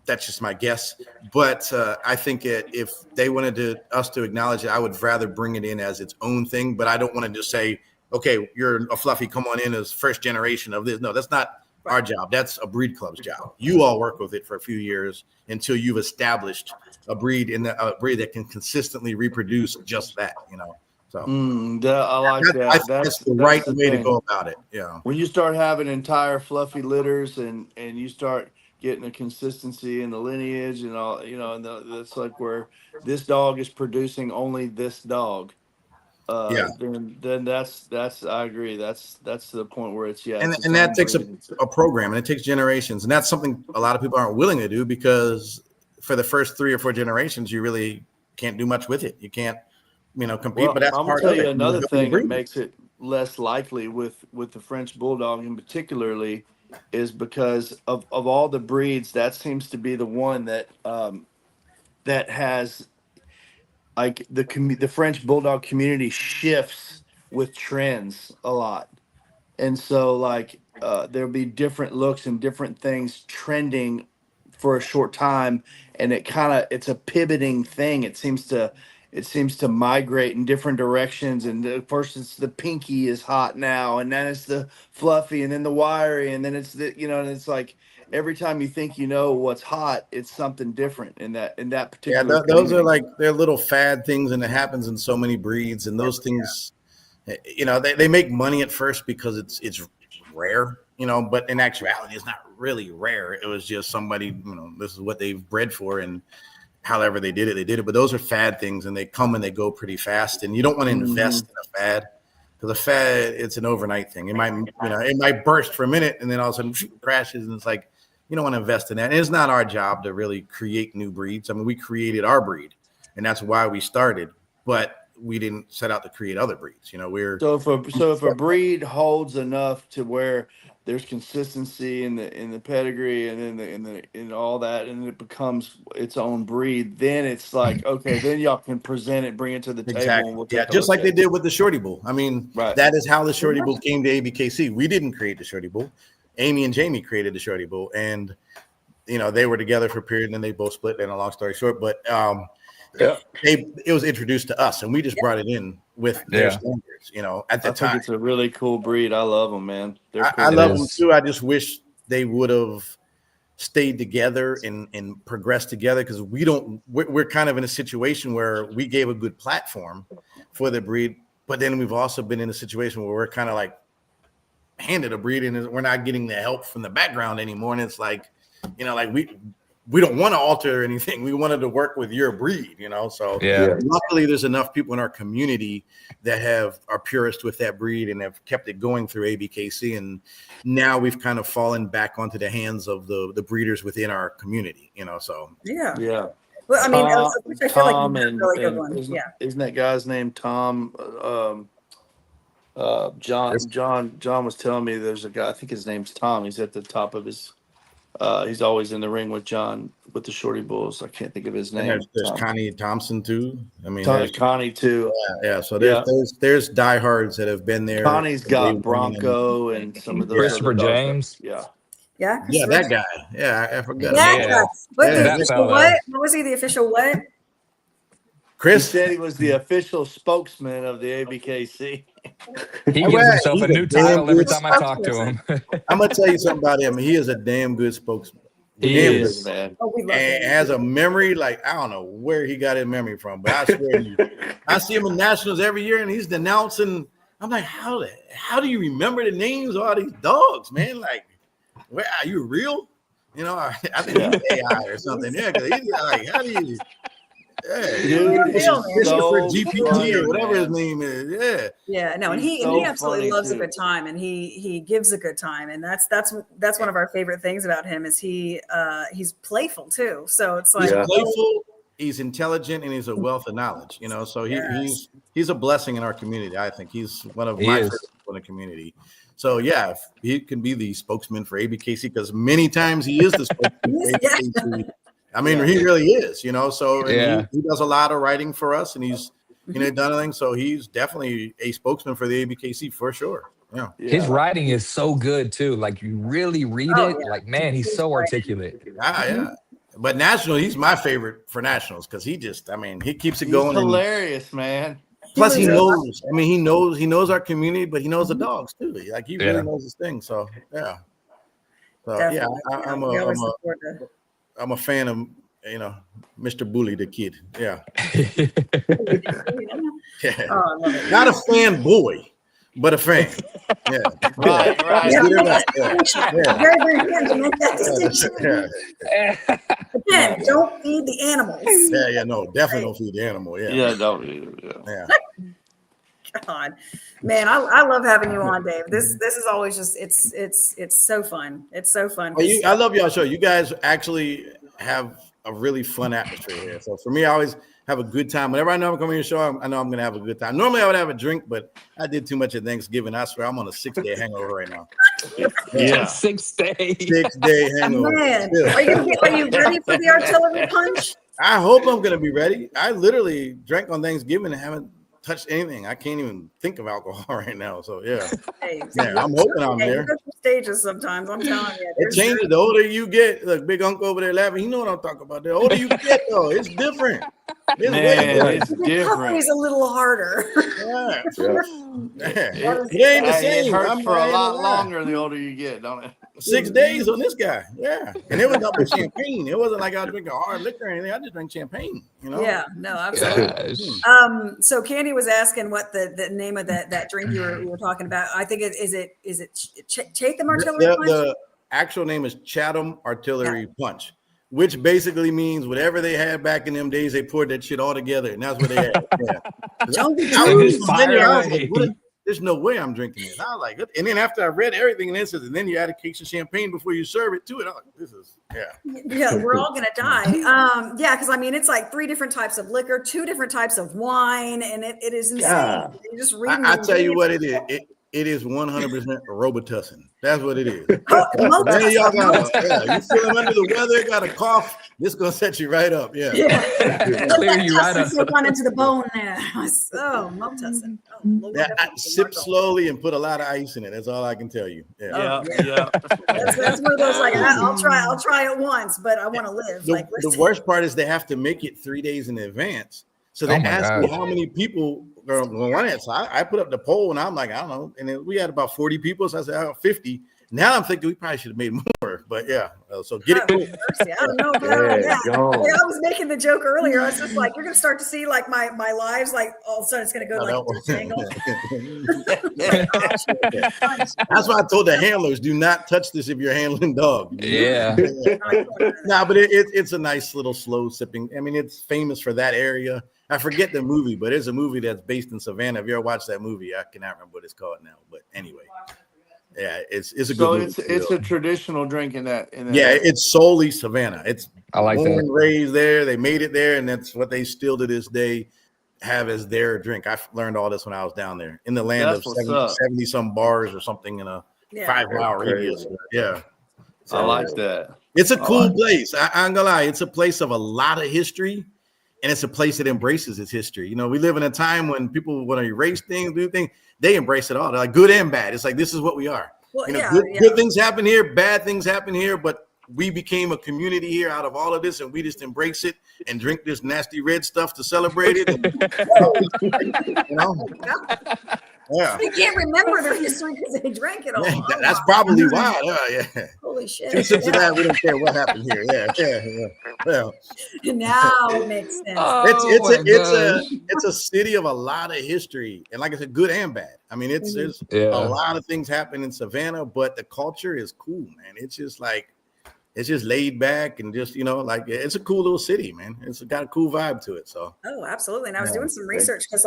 That's just my guess. But I think if they wanted us to acknowledge it, I would rather bring it in as its own thing. But I don't want to just say, okay, you're a fluffy, come on in as first generation of this. No, that's not our job. That's a breed club's job. You all work with it for a few years until you've established a breed a breed that can consistently reproduce just that, So I like that. That's the right way to go about it. Yeah. When you start having entire fluffy litters and you start getting a consistency in the lineage and all, that's like where this dog is producing only this dog. Then that's I agree. That's the point where it's and that takes a program, and it takes generations, and that's something a lot of people aren't willing to do, because for the first 3 or 4 generations, you really can't do much with it. You can't, compete. Well, but that's I'm part gonna of tell you it. another thing that makes it less likely with the French Bulldog, in particularly, is because of all the breeds, that seems to be the one that that has, like, the French Bulldog community shifts with trends a lot. And so, like, there'll be different looks and different things trending for a short time, and it's a pivoting thing. It seems to migrate in different directions. And first it's the pinky is hot now, and then it's the fluffy, and then the wiry, and then it's and it's like every time you think what's hot, it's something different in that particular. Those are like, they're little fad things, and it happens in so many breeds, and those things. They make money at first because it's rare, but in actuality, it's not really rare. It was just somebody, this is what they've bred for, and however they did it. But those are fad things, and they come and they go pretty fast, and you don't want to invest in a fad, because a fad, it's an overnight thing. It might burst for a minute, and then all of a sudden crashes, and it's like, you don't want to invest in that. And it's not our job to really create new breeds. I mean, we created our breed, and that's why we started. But we didn't set out to create other breeds. We're So if a breed holds enough to where there's consistency in the pedigree and in all that, and it becomes its own breed, then it's like, okay, then y'all can present it, bring it to the table, exactly and we'll yeah, take a just look like at they it. did with the Shorty Bull. I mean, Right. that is how the Shorty Bull came to ABKC. We didn't create the Shorty Bull. Amy and Jamie created the Shorty Bull, and they were together for a period, and then they both split. And a long story short, but it was introduced to us, and we just brought it in with their standards. At the I think time, it's a really cool breed. I love them, man. They're cool. I love them too. I just wish they would have stayed together and progressed together, because we're kind of in a situation where we gave a good platform for the breed, but then we've also been in a situation where we're kind of like handed a breed and we're not getting the help from the background anymore. And it's like, like we don't want to alter anything. We wanted to work with your breed, so luckily there's enough people in our community that are purists with that breed and have kept it going through ABKC. And now we've kind of fallen back onto the hands of the breeders within our community, so. Yeah. Well, I mean, I feel Tom like a really good one. Isn't that guy's name Tom? John was telling me there's a guy, I think his name's Tom. He's at the top of his he's always in the ring with John with the Shorty Bulls. I can't think of his name. And there's Connie Thompson too. I mean, Connie too. Yeah. So there's diehards that have been there. Connie's got Bronco and some of those. Christopher James. Yeah, that guy. Yeah, I forgot. What was he? The official what? Chris said he was the official spokesman of the ABKC. He gives himself a new title every time I talk to him. I'm gonna tell you something about him. He is a damn good spokesman. He is, man. And has a memory like I don't know where he got his memory from, but I swear to you, I see him in Nationals every year, and he's denouncing. I'm like, how do you remember the names of all these dogs, man? Like, where are you real? I think he's AI or something. Yeah, because he's like, how do you? Dude, Christopher GPT or whatever his name is. No, and he absolutely loves a good time, and he gives a good time, and that's one of our favorite things about him is he's playful too. So it's like he's playful, he's intelligent, and he's a wealth of knowledge. So he's a blessing in our community. I think he's one of my favorite people in the community. So if he can be the spokesman for ABKC, because many times he is the spokesman for ABKC. I mean, he really is, so he does a lot of writing for us, and he's, done things. So he's definitely a spokesman for the ABKC for sure. Yeah. His writing is so good too. Like you really read it. Like, man, he's so articulate. Yeah. But National, he's my favorite for Nationals because he keeps it going. He's hilarious, man. Plus he knows. I mean, he knows our community, but he knows the dogs too. Like he really knows his thing. So I'm a fan of Mr. Bully the Kid. Yeah. Not a fan boy, but a fan. Yeah. Right. Very, very important to make that distinction. Again, don't feed the animals. No, definitely don't feed the animal. God, man, I love having you on, Dave. This is always just it's so fun. It's so fun. I love y'all show. You guys actually have a really fun atmosphere here. So for me, I always have a good time. Whenever I know I'm coming to your show, I know I'm going to have a good time. Normally I would have a drink, but I did too much at Thanksgiving. I swear I'm on a 6-day hangover right now. 6 days. 6-day hangover. Man, are you ready for the artillery punch? I hope I'm going to be ready. I literally drank on Thanksgiving and haven't touched anything. I can't even think of alcohol right now. So I'm hoping I'm there. Go through stages sometimes. I'm telling you, it changes. The older you get, look, big uncle over there laughing. You know what I'm talking about. The older you get, though, it's different. It's different. It's a little harder. It ain't the same. It hurts for a lot longer the older you get, don't it? 6 days on this guy. Yeah. And it was up with champagne. It wasn't like I was drinking hard liquor or anything. I just drank champagne, Yeah, no, absolutely. So Candy was asking what the name of that drink you were talking about. I think is it Chatham Artillery Punch? The actual name is Chatham Artillery Punch, which basically means whatever they had back in them days, they poured that shit all together, and that's what they had. Yeah. there's no way I'm drinking this. I was like, and then after I read everything, and it says, and then you add a case of champagne before you serve it to it. I'm like, this is, Yeah, we're all gonna die. Yeah, because I mean, it's like 3 different types of liquor, 2 different types of wine, and it is insane. Yeah. You just reading. I tell you what it is. It is 100% Robitussin. That's what it is. Oh, Man, y'all you feeling under the weather, got a cough, this gonna set you right up. Yeah. Clear you right up. Gone into the bone there. Oh, Robitussin. Oh, Lord, I that's sip slowly and put a lot of ice in it. That's all I can tell you. Yeah. That's one of those like I'll try it once, but I want to live. The worst part is they have to make it 3 days in advance. So they ask me how many people are going to run it. So I put up the poll and I'm like, I don't know. And then we had about 40 people. So I said, 50. Now I'm thinking we probably should have made more. But yeah, so get it. Mercy. I don't know. I was making the joke earlier. I was just like, you're going to start to see like my lives, like all of a sudden it's going to go That's why I told the handlers, do not touch this if you're handling dogs. Yeah. No, but it's a nice little slow sipping. I mean, it's famous for that area. I forget the movie, but it's a movie that's based in Savannah. Have you ever watched that movie? I cannot remember what it's called now. But anyway, yeah, it's a good movie. So it's a traditional drink in that. Yeah, it's solely Savannah. It's I like born that. and raised there. They made it there, and that's what they still to this day have as their drink. I learned all this when I was down there in the land of 70 some bars or something in a 5-mile radius. Yeah. So, I like that. It's a cool place. I ain't gonna lie. It's a place of a lot of history. And it's a place that embraces its history. You know, we live in a time when people want to erase things, do things. They embrace it all. They're like good and bad. It's like, this is what we are. Well, you know, good things happen here, bad things happen here, but we became a community here out of all of this, and we just embrace it and drink this nasty red stuff to celebrate it. You know? Yeah. They can't remember their history because they drank it all. Yeah, that's probably why. Yeah. Holy shit. 2 sips of that, we don't care what happened here. Yeah. Now it makes sense. It's a city of a lot of history, and like I said, good and bad. I mean, there's a lot of things happen in Savannah, but the culture is cool, man. It's just like it's just laid back and just, you know, like it's a cool little city, man. It's got a cool vibe to it. So absolutely. And I was doing some research because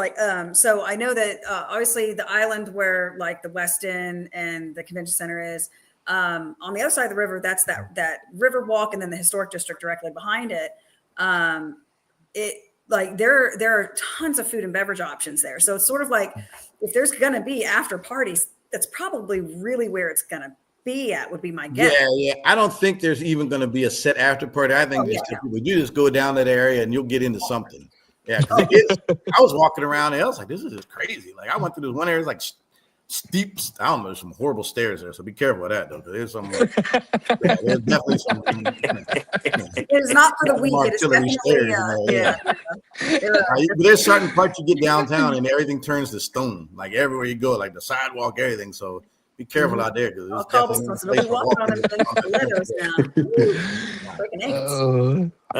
so I know that obviously the island where like the West End and the convention center is, on the other side of the river, that's that river walk, and then the historic district directly behind it. It like there are tons of food and beverage options there. So it's sort of like if there's gonna be after parties, that's probably really where it's gonna be at, would be my guess. Yeah. I don't think there's even going to be a set after party. I think you just go down that area and you'll get into something. Yeah, I was walking around and I was like, this is just crazy. Like I went through this one area, like steep. I don't know, there's some horrible stairs there, so be careful of that though. There's some. There's definitely some. It is not for the weak. It is definitely There's certain parts you get downtown and everything turns to stone. Like everywhere you go, like the sidewalk, everything. So. Be careful out there because that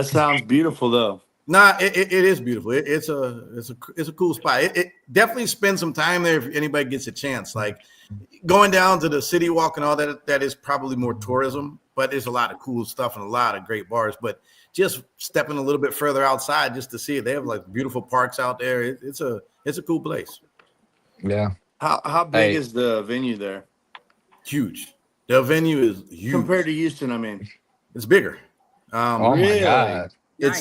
sounds beautiful though. Nah, it is beautiful. It's a cool spot. It definitely spend some time there if anybody gets a chance. Like going down to the city walk and all that is probably more tourism, but there's a lot of cool stuff and a lot of great bars. But just stepping a little bit further outside just to see it. They have like beautiful parks out there. It's a cool place. Yeah. How big is the venue there? Huge. The venue is huge. Compared to Houston, I mean. It's bigger. Oh, my God. It's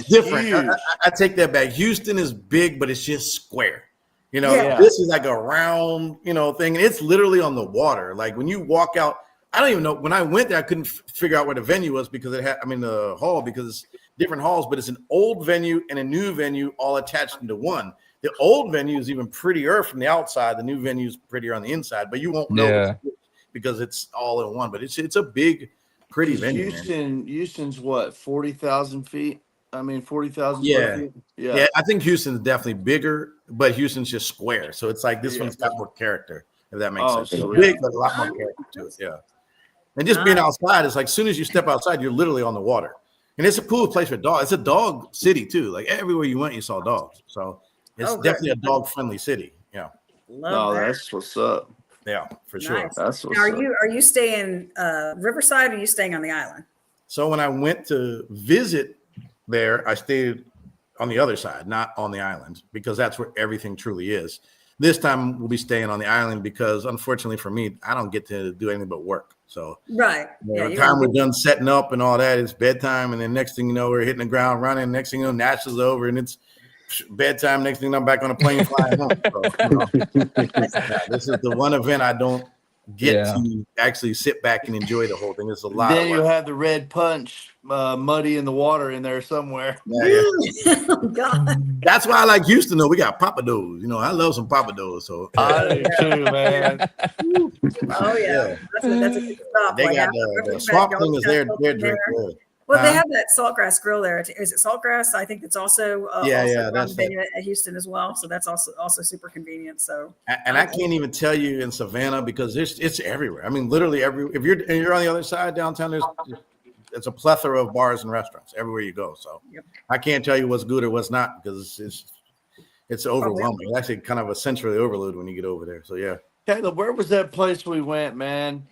different. I take that back. Houston is big, but it's just square. You know, This is like a round, you know, thing. And it's literally on the water. Like when you walk out, I don't even know. When I went there, I couldn't figure out where the venue was because the hall, because it's different halls, but it's an old venue and a new venue all attached into one. The old venue is even prettier from the outside. The new venue is prettier on the inside, but you won't know because it's all in one. But it's a big, pretty venue. Houston's what, 40,000 feet? I mean, 40,000 square feet. Yeah, I think Houston's definitely bigger, but Houston's just square. So it's like this one's got more character, if that makes sense. It's big, but a lot more character to it. Yeah. And just being outside, it's like as soon as you step outside, you're literally on the water. And it's a cool place for dogs. It's a dog city too. Like everywhere you went, you saw dogs. So it's definitely a dog-friendly city. Yeah. That's what's up. Yeah, for sure. That's what's now, up. are you staying Riverside or are you staying on the island? So when I went to visit there, I stayed on the other side, not on the island, because that's where everything truly is. This time we'll be staying on the island because, unfortunately for me, I don't get to do anything but work. So Right. by the time we're done setting up and all that, it's bedtime. And then next thing you know, we're hitting the ground running. Next thing you know, Nationals over and it's bedtime. Next thing I'm back on a plane flying home. So, this is the one event I don't get to actually sit back and enjoy the whole thing. It's a lot. Then you have the red punch, muddy in the water in there somewhere. Yeah. Oh, God. That's why I like Houston, though. We got papados. I love some papados. So I do too, man. Oh, yeah. That's a good stop. they got the swamp thing is their drink. There. Well, they have that saltgrass grill there. Is it saltgrass? I think it's also that's at Houston as well. So that's also super convenient. So and I can't even tell you in Savannah because it's everywhere. I mean, literally if you're on the other side downtown, it's a plethora of bars and restaurants everywhere you go. So I can't tell you what's good or what's not because it's overwhelming. It's actually kind of a sensory overload when you get over there. So yeah. Caleb, where was that place we went, man?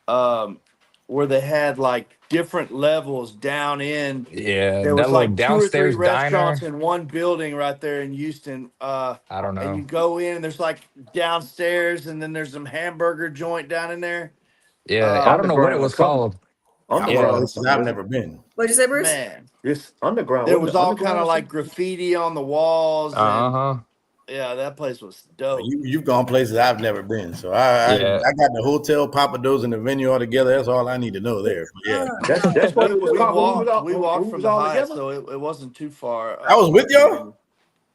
Where they had like different levels down in. Yeah, there was that like little downstairs 2 or 3 restaurants diner. in one building right there in Houston. I don't know. And you go in, and there's like downstairs, and then there's some hamburger joint down in there. Yeah, I don't know what it was called. Underground. I've never been. what'd you say, Bruce? Man, It's underground. there was all Underground kind of or like graffiti on the walls. And, yeah, that place was dope. You've gone places I've never been, so I got the hotel, papados, and the venue all together. That's all I need to know there. But yeah, That's what it was called. We walked from the Hyatt, so it wasn't too far. I was with y'all.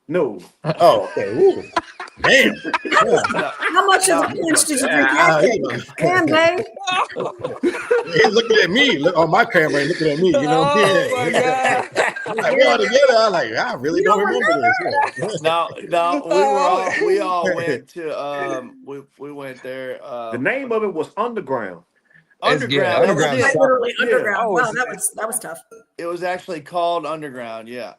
No. Oh, okay. Ooh. Damn. How much of the punch did you drink? Damn, babe. He's looking at me. Look on my camera. He's looking at me. Oh my God. Like, we're all together. I'm like, I really don't remember this. No, we all went to we went there. The name of it was Underground. Underground. Underground. Like literally underground. Oh, Wow, that was tough. It was actually called Underground. Yeah.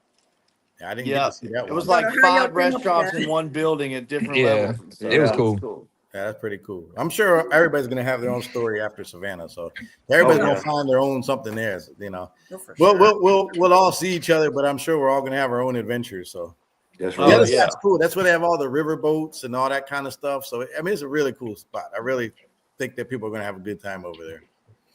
I didn't get to see that one. It was Well, like how y'all 5 bring up restaurants that? in one building at different Yeah, levels. and stuff. it was cool. Yeah, that's pretty cool. I'm sure everybody's gonna have their own story after Savannah, so everybody's gonna find their own something there. Oh, for Well, sure. we'll all see each other, but I'm sure we're all gonna have our own adventures. So That's yeah, right. that's cool. That's where they have all the river boats and all that kind of stuff. So I mean, it's a really cool spot. I really think that people are gonna have a good time over there.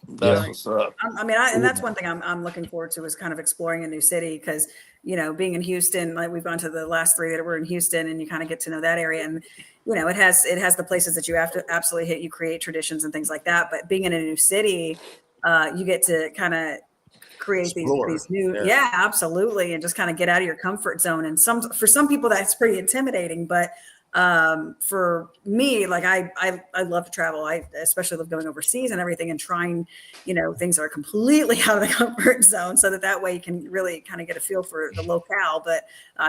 That's what's up. And that's one thing I'm looking forward to is kind of exploring a new city because, being in Houston, like we've gone to the last 3 that were in Houston and you kind of get to know that area. And, it has the places that you have to absolutely hit, you create traditions and things like that. But being in a new city, you get to kind of create these new, absolutely. And just kind of get out of your comfort zone. And for some people that's pretty intimidating, but for me, like I love to travel. I especially love going overseas and everything and trying, things that are completely out of the comfort zone so that way you can really kind of get a feel for the locale. But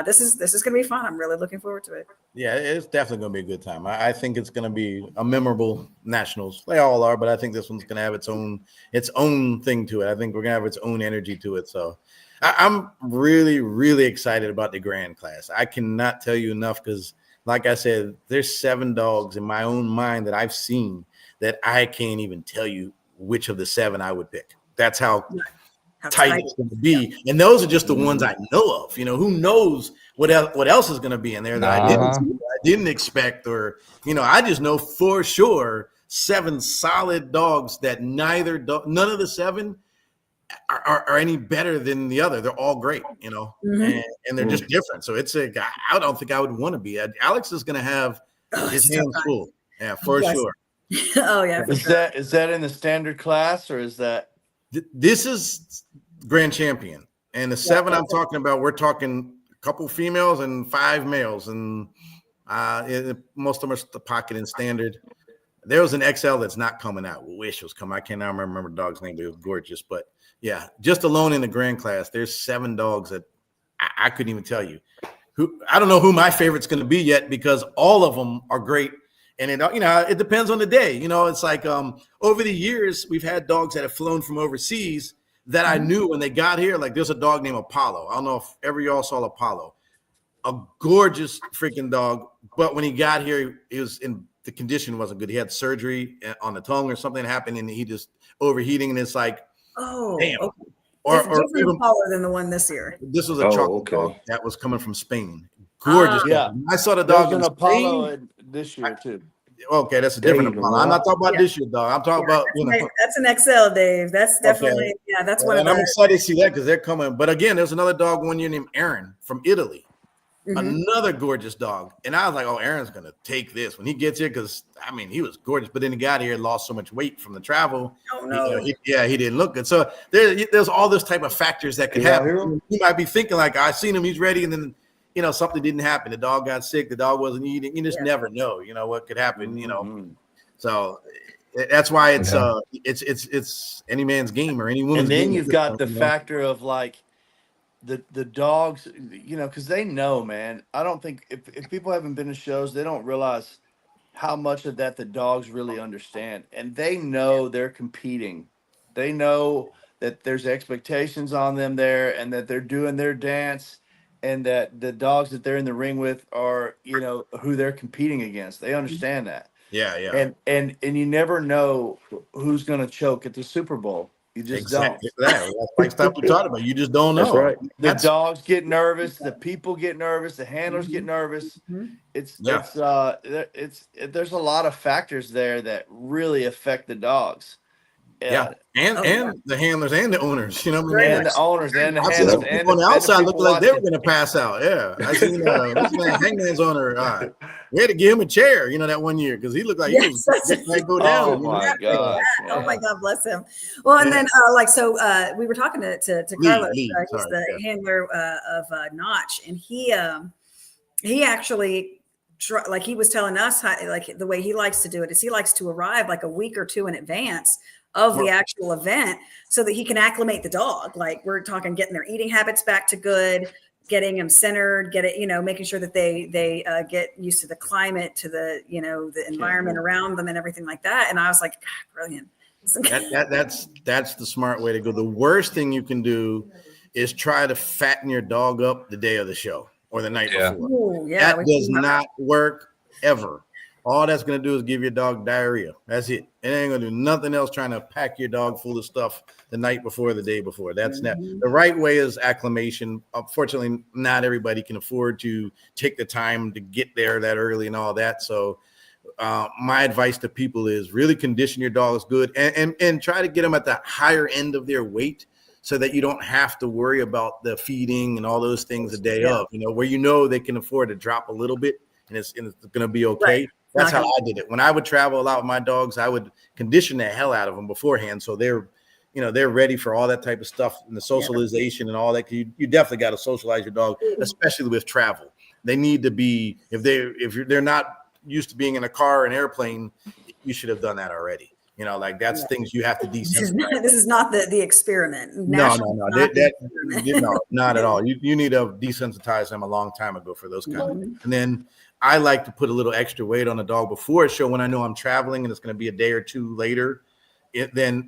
this is going to be fun. I'm really looking forward to it. Yeah, it's definitely going to be a good time. I think it's going to be a memorable Nationals. They all are, but I think this one's going to have its own thing to it. I think we're going to have its own energy to it. So I'm really, really excited about the grand class. I cannot tell you enough because, like I said, there's 7 dogs in my own mind that I've seen that I can't even tell you which of the 7 I would pick. That's how tight it's going to be. Yeah. And those are just the ones I know of. Who knows what else is going to be in there that I didn't expect, or I just know for sure 7 solid dogs that none of the 7 are any better than the other. They're all great, and they're just different. So it's I don't think I would want to be. Alex is going to have his hands full. Yeah, for sure. Oh yeah. Is that in the standard class or is that? This is grand champion, and the 7 I'm talking about, we're talking a couple females and 5 males, and most of them are the pocket and standard. There was an XL that's not coming out. Wish was coming. I can't now remember the dog's name, but it was gorgeous. But yeah, just alone in the grand class, there's 7 dogs that I couldn't even tell you. I don't know who my favorite's going to be yet because all of them are great. And it depends on the day. It's like over the years, we've had dogs that have flown from overseas that I knew when they got here. Like there's a dog named Apollo. I don't know if ever y'all saw Apollo. A gorgeous freaking dog. But when he got here, the condition wasn't good. He had surgery on the tongue or something happened, and he just overheating. And it's like, damn. Okay. Or even taller than the one this year. This was a chocolate dog that was coming from Spain. Gorgeous. Yeah. I saw the dog in Apollo Spain. this year too. Okay, that's a There different you go. Impala. I'm not talking about Yeah. this year, dog. I'm talking about, That's an XL, Dave. That's definitely, yeah, that's one of and the. I'm excited to see that because they're coming. But again, there's another dog one year named Aaron from Italy. Another gorgeous dog. And I was like, oh, Aaron's going to take this when he gets here because, I mean, he was gorgeous. But then he got here and lost so much weight from the travel. Oh, no. He didn't look good. So there's all this type of factors that could happen. You might be thinking like, I seen him, he's ready. And then, something didn't happen. The dog got sick. The dog wasn't eating. You just never know, what could happen, So that's why it's any man's game or any woman's game. And then you've got the factor of like the dogs, because they know, man. I don't think if people haven't been to shows, they don't realize how much of that the dogs really understand. And they know they're competing. They know that there's expectations on them there and that they're doing their dance and that the dogs that they're in the ring with are, who they're competing against. They understand that. Yeah. And you never know who's going to choke at the Super Bowl. You just Exactly. don't. That's like stuff we're talking about. You just don't know. That's right. The dogs get nervous. The people get nervous. The handlers get nervous. There's a lot of factors there that really affect the dogs. And the handlers and the owners, you know what I mean? And the owners and the I seen some handlers people on the outside looking like they were watching. going to pass out. Yeah, I seen Hangman's owner. We had to give him a chair, that one year because he looked like he was going to go down. Oh my gosh! Oh my God, bless him. Well, and then we were talking to Carlos, Lee, he's the handler of Notch, and he actually he was telling us how, like the way he likes to do it is he likes to arrive like a week or two in advance of the actual event so that he can acclimate the dog. Like we're talking getting their eating habits back to good, getting them centered, making sure that they get used to the climate, to the, the environment around them and everything like that. And I was like, God, brilliant. That's the smart way to go. The worst thing you can do is try to fatten your dog up the day of the show or the night before. Ooh, that does not work ever. All that's going to do is give your dog diarrhea. That's it. It ain't going to do nothing else trying to pack your dog full of stuff the night before, the day before. That's not the right way is acclimation. Unfortunately, not everybody can afford to take the time to get there that early and all that. So my advice to people is really condition your dogs good and try to get them at the higher end of their weight so that you don't have to worry about the feeding and all those things the day of, where they can afford to drop a little bit and it's going to be okay. Right. That's how I did it. When I would travel a lot with my dogs, I would condition the hell out of them beforehand. So they're ready for all that type of stuff and the socialization and all that. You definitely got to socialize your dog, especially with travel. They need to be, if they're not used to being in a car or an airplane, you should have done that already. That's things you have to desensitize. This is not the experiment. No, not at all. You need to desensitize them a long time ago for those kind of things. And then I like to put a little extra weight on the dog before a show when I know I'm traveling and it's going to be a day or two later.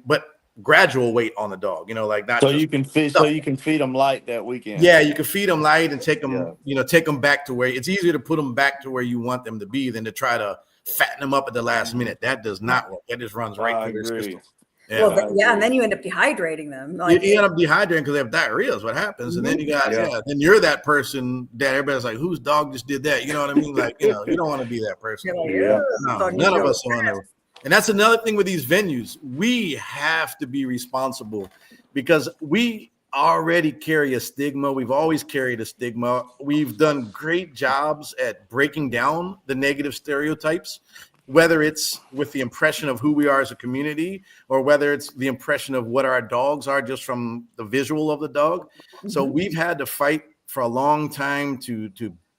But gradual weight on the dog, not so you can feed them light that weekend. Yeah, you can feed them light and take them, take them back to where it's easier to put them back to where you want them to be than to try to fatten them up at the last minute. That does not work. That just runs right through their system. Yeah, and then you end up dehydrating them. You end up dehydrating because they have diarrhea is what happens. And then you got, then you're that person that everybody's like, whose dog just did that? You know what I mean? Like, you don't want to be that person. No, none of us want to. And that's another thing with these venues. We have to be responsible because we already carry a stigma. We've always carried a stigma. We've done great jobs at breaking down the negative stereotypes, whether it's with the impression of who we are as a community or whether it's the impression of what our dogs are just from the visual of the dog. So we've had to fight for a long time to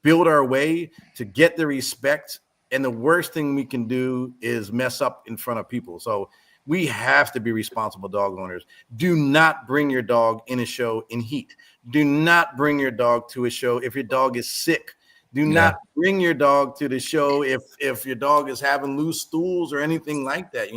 build our way to get the respect. And the worst thing we can do is mess up in front of people. So we have to be responsible dog owners. Do not bring your dog in a show in heat. Do not bring your dog to a show if your dog is sick. Do not bring your dog to the show if your dog is having loose stools or anything like that,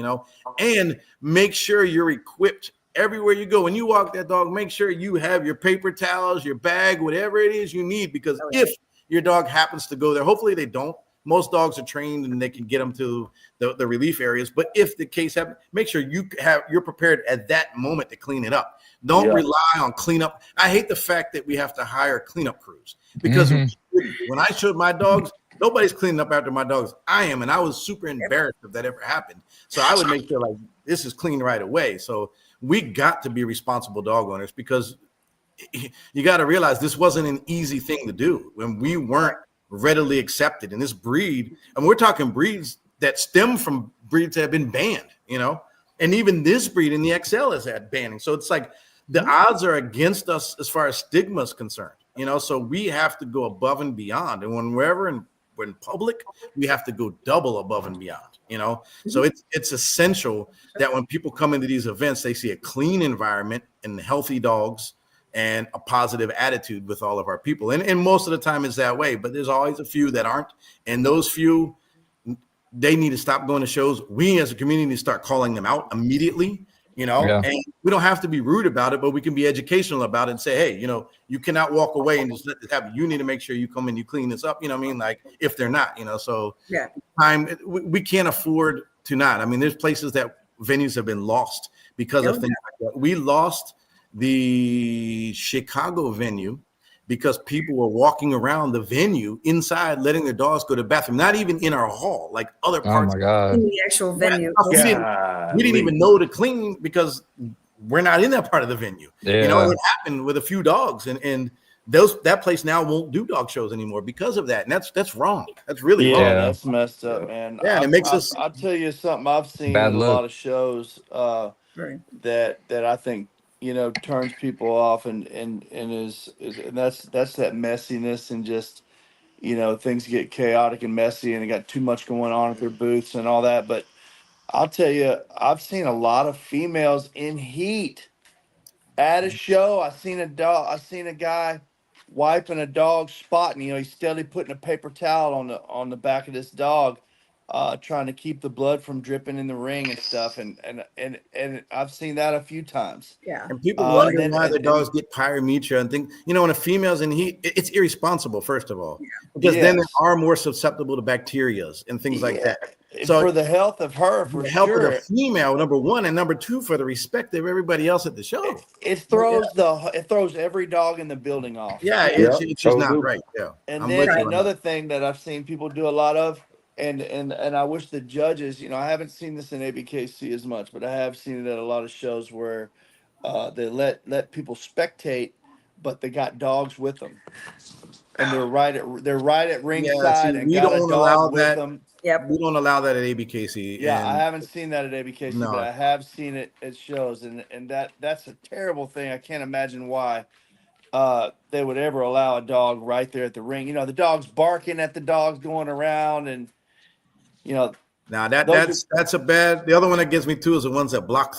and make sure you're equipped everywhere you go. When you walk that dog, make sure you have your paper towels, your bag, whatever it is you need, because if your dog happens to go there, hopefully they don't. Most dogs are trained and they can get them to the relief areas. But if the case happens, make sure you're prepared at that moment to clean it up. Don't rely on cleanup. I hate the fact that we have to hire cleanup crews because when I showed my dogs, Nobody's cleaning up after my dogs. I am, and I was super embarrassed if that ever happened. So I would make sure like this is clean right away. So we got to be responsible dog owners because you got to realize this wasn't an easy thing to do when we weren't readily accepted in this breed. And we're talking breeds that stem from breeds that have been banned, and even this breed in the XL has had banning. So it's like the odds are against us as far as stigma is concerned, so we have to go above and beyond. And when we're in public, we have to go double above and beyond, so it's essential that when people come into these events, they see a clean environment and healthy dogs and a positive attitude with all of our people. And most of the time it's that way, but there's always a few that aren't. And those few, they need to stop going to shows. We as a community need to start calling them out immediately, Yeah. and we don't have to be rude about it, but we can be educational about it and say, hey, you cannot walk away and just let this happen. You need to make sure you come and you clean this up. Like if they're not, so Yeah. we can't afford to not. I mean, there's places that venues have been lost because of things like that. We lost the Chicago venue because people were walking around the venue inside, letting their dogs go to the bathroom, not even in our hall, like other Oh parts. my God. In the actual venue. We didn't even know to clean because we're not in that part of the venue. Yeah. It happened with a few dogs, and that place now won't do dog shows anymore because of that. And that's wrong. That's really wrong. Yeah. That's messed up, man. Yeah, and it makes us I'll tell you something I've seen Bad at a look. lot of shows Right. that I think turns people off and is and that's that messiness and just things get chaotic and messy and they got too much going on at their booths and all that. But I'll tell you, I've seen a lot of females in heat at a show. I seen a guy wiping a dog's spot, and he's steadily putting a paper towel on the back of this dog, trying to keep the blood from dripping in the ring and stuff. And I've seen that a few times. Yeah. and people And wonder then why the dogs get pyometra and think, when a female's in heat, it's irresponsible, first of all, because then they Yes. are more susceptible to bacterias and things like that. So So for the health of her, for for the help sure, of the female, number one, and number two, for the respect of everybody else at the show. it throws every dog in the building off. Yeah, Yeah, it's just not do. right. Yeah. And I'm then with you on another that. thing that I've seen people do a lot of, and I wish the judges, I haven't seen this in ABKC as much, but I have seen it at a lot of shows where they let people spectate, but they got dogs with them, and they're right at Yeah, see, ringside and we got a don't dog allow with that. them. Yep. We don't allow that at ABKC. Yeah, I And haven't seen that at ABKC, but no, I have seen it at shows, and that's a terrible thing. I can't imagine why they would ever allow a dog right there at the ring. The dog's barking at the dogs going around, and now those that's a bad. The other one that gets me too is the ones that block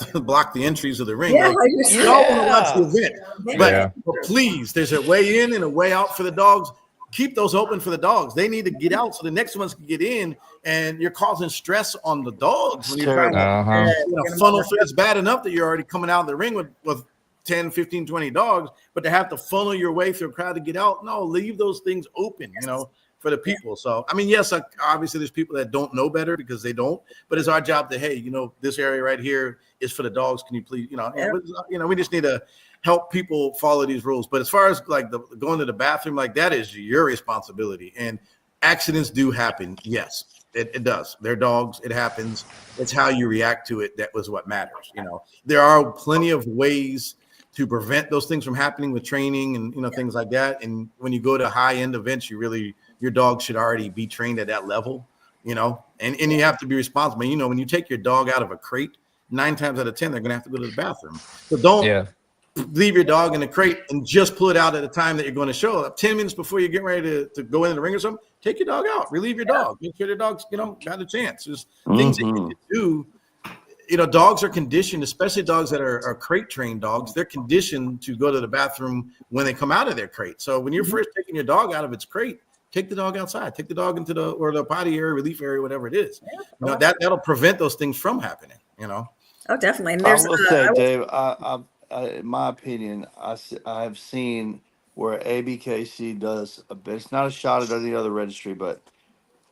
the entries of the ring. Yeah. Like, I just- we all want to watch the event, but, Yeah. but please, there's a way in and a way out for the dogs. Keep those open for the dogs. They need to get out so the next ones can get in, and you're causing stress on the dogs when you're trying to Uh-huh. funnel through. It's bad enough that you're already coming out of the ring with 10, 15, 20 dogs, but to have to funnel your way through a crowd to get out, no, leave those things open, for the people. So, I mean, yes, obviously there's people that don't know better because they don't, but it's our job to, hey, this area right here is for the dogs. Can you please, we just need to help people follow these rules. But as far as like going to the bathroom, like that is your responsibility. And accidents do happen. Yes, it does. They're dogs. It happens. It's how you react to it. That was what matters. There are plenty of ways to prevent those things from happening with training and things like that. And when you go to high end events, your dog should already be trained at that level, and you have to be responsible. When you take your dog out of a crate, 9 times out of 10, they're going to have to go to the bathroom. So don't leave your dog in the crate and just pull it out at the time that you're going to show up. 10 minutes before you get ready to go into the ring or something, take your dog out, relieve your dog, make sure the dog's, got a chance. There's things that you can do. Dogs are conditioned, especially dogs that are crate trained dogs. They're conditioned to go to the bathroom when they come out of their crate. So when you're first taking your dog out of its crate, take the dog outside, take the dog into the potty area, relief area, whatever it is. That'll prevent those things from happening. Oh, definitely. And I there's, will say, Dave, in my opinion, I have seen where ABKC does a bit. It's not a shot at any other registry, but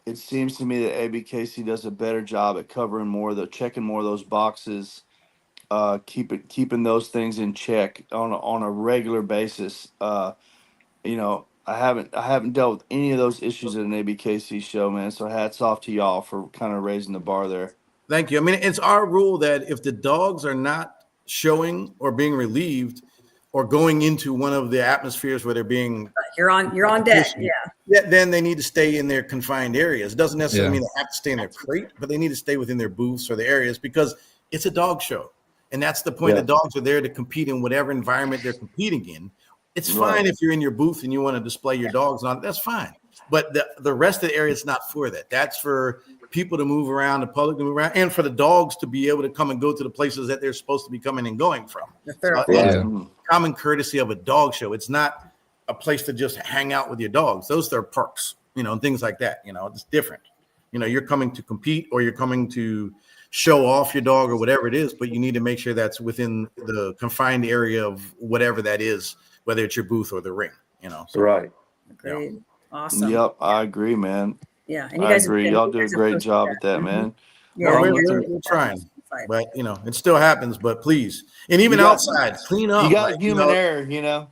it seems to me that ABKC does a better job at covering checking more of those boxes, keeping those things in check on a regular basis. I haven't dealt with any of those issues at an ABKC show, man. So hats off to y'all for kind of raising the bar there. Thank you. I mean, it's our rule that if the dogs are not showing or being relieved or going into one of the atmospheres where they're being You're on deck. Yeah. then they need to stay in their confined areas. It doesn't necessarily Yeah. mean they have to stay in their crate, but they need to stay within their booths or the areas because it's a dog show. And that's the point. Yeah. The dogs are there to compete in whatever environment they're competing in. It's fine if you're in your booth and you want to display your dogs on it. That's fine. But the rest of the area is not for that. That's for people to move around, the public to move around, and for the dogs to be able to come and go to the places that they're supposed to be coming and going from. So it's common courtesy of a dog show. It's not a place to just hang out with your dogs. Those are perks, and things like that. It's different. You're coming to compete or you're coming to show off your dog or whatever it is, but you need to make sure that's within the confined area of whatever that is, whether it's your booth or the ring, So, Right. Great. Awesome. Yep, I agree, man. Yeah. And I agree. Y'all do a great job at that, man. Yeah. we're trying, but it still happens. But please, and even outside, clean up. You got human error,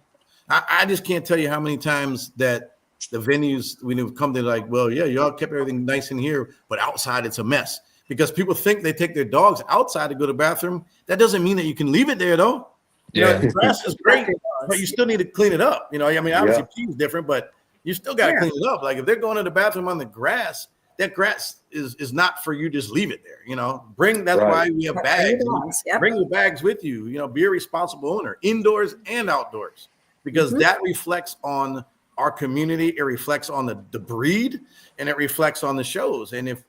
I just can't tell you how many times that the venues we've come to like, well, yeah, y'all kept everything nice in here, but outside it's a mess because people think they take their dogs outside to go to the bathroom. That doesn't mean that you can leave it there though. The grass is great, but you still need to clean it up. Obviously pee is different, but you still got to clean it up. Like if they're going to the bathroom on the grass, that grass is not for you. Just leave it there. That's why we have bags. Bring your bags with you. Be a responsible owner, indoors and outdoors, because that reflects on our community. It reflects on the breed, and it reflects on the shows. And if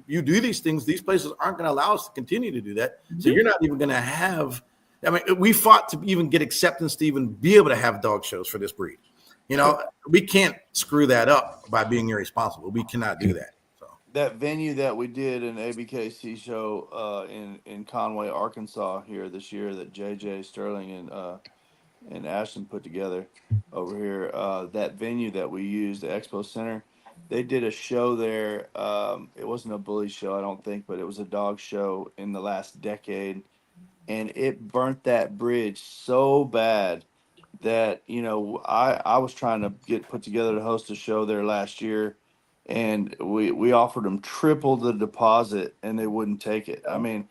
you do these things, these places aren't going to allow us to continue to do that. So you're not even going to have. I mean, we fought to even get acceptance to even be able to have dog shows for this breed. We can't screw that up by being irresponsible. We cannot do that. So that venue that we did an ABKC show in Conway, Arkansas here this year that JJ Sterling and Ashton put together over here, that venue that we used, the Expo Center, they did a show there. It wasn't a bully show, I don't think, but it was a dog show in the last decade. And it burnt that bridge so bad that I was trying to get put together to host a show there last year, and we offered them triple the deposit and they wouldn't take it. I mean,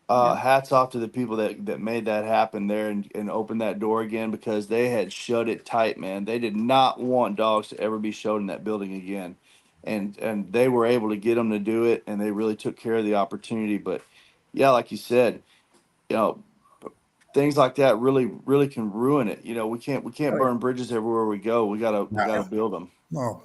hats off to the people that made that happen there and opened that door again, because they had shut it tight, man. They did not want dogs to ever be showed in that building again, and they were able to get them to do it, and they really took care of the opportunity. But yeah, like you said, things like that really can ruin it. We can't burn bridges everywhere we go. We gotta build them. No,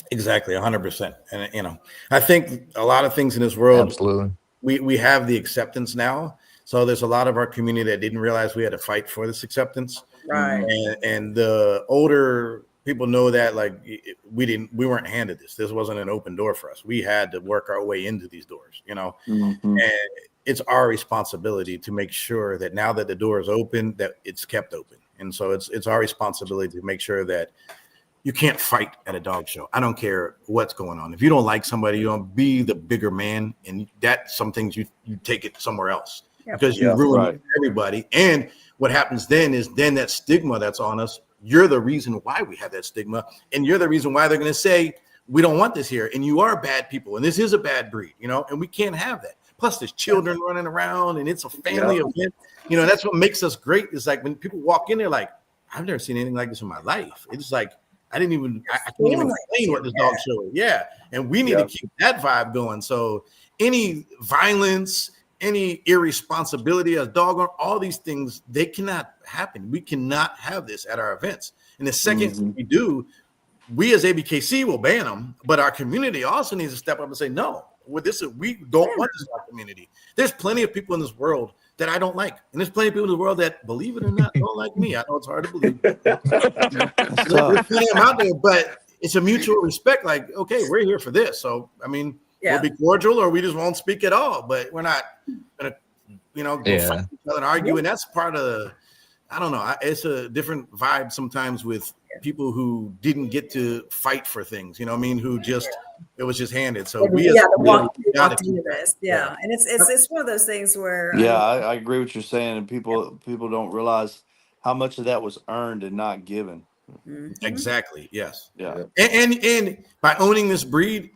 exactly, 100%. And I think a lot of things in this world, absolutely, we have the acceptance now. So there's a lot of our community that didn't realize we had to fight for this acceptance. Right. And the older people know that, like, we weren't handed this. This wasn't an open door for us. We had to work our way into these doors. And it's our responsibility to make sure that now that the door is open, that it's kept open. And so it's our responsibility to make sure that you can't fight at a dog show. I don't care what's going on. If you don't like somebody, you don't be the bigger man. And that some things you take it somewhere else because you ruin everybody. And what happens then is that stigma that's on us, you're the reason why we have that stigma. And you're the reason why they're going to say, we don't want this here. And you are bad people. And this is a bad breed, and we can't have that. Plus, there's children running around, and it's a family event. That's what makes us great. It's like when people walk in, they're like, I've never seen anything like this in my life. It's like, I can't even explain what this dog show is. Yeah. And we need to keep that vibe going. So any violence, any irresponsibility as dog owner, all these things, they cannot happen. We cannot have this at our events. And the second we do, we as ABKC will ban them, but our community also needs to step up and say, no. We don't want this in our community. There's plenty of people in this world that I don't like. And there's plenty of people in the world that, believe it or not, don't like me. I know it's hard to believe. There's plenty of them out there, but it's a mutual respect. Like, okay, we're here for this. So, I mean, we'll be cordial or we just won't speak at all. But we're not going to, go fight each other and argue. And that's part of I don't know. It's a different vibe sometimes with people who didn't get to fight for things, who just, it was just handed. So we walked into this. Yeah. And it's one of those things where. I agree with what you're saying. And people don't realize how much of that was earned and not given. Exactly. Yes. Yeah. And by owning this breed,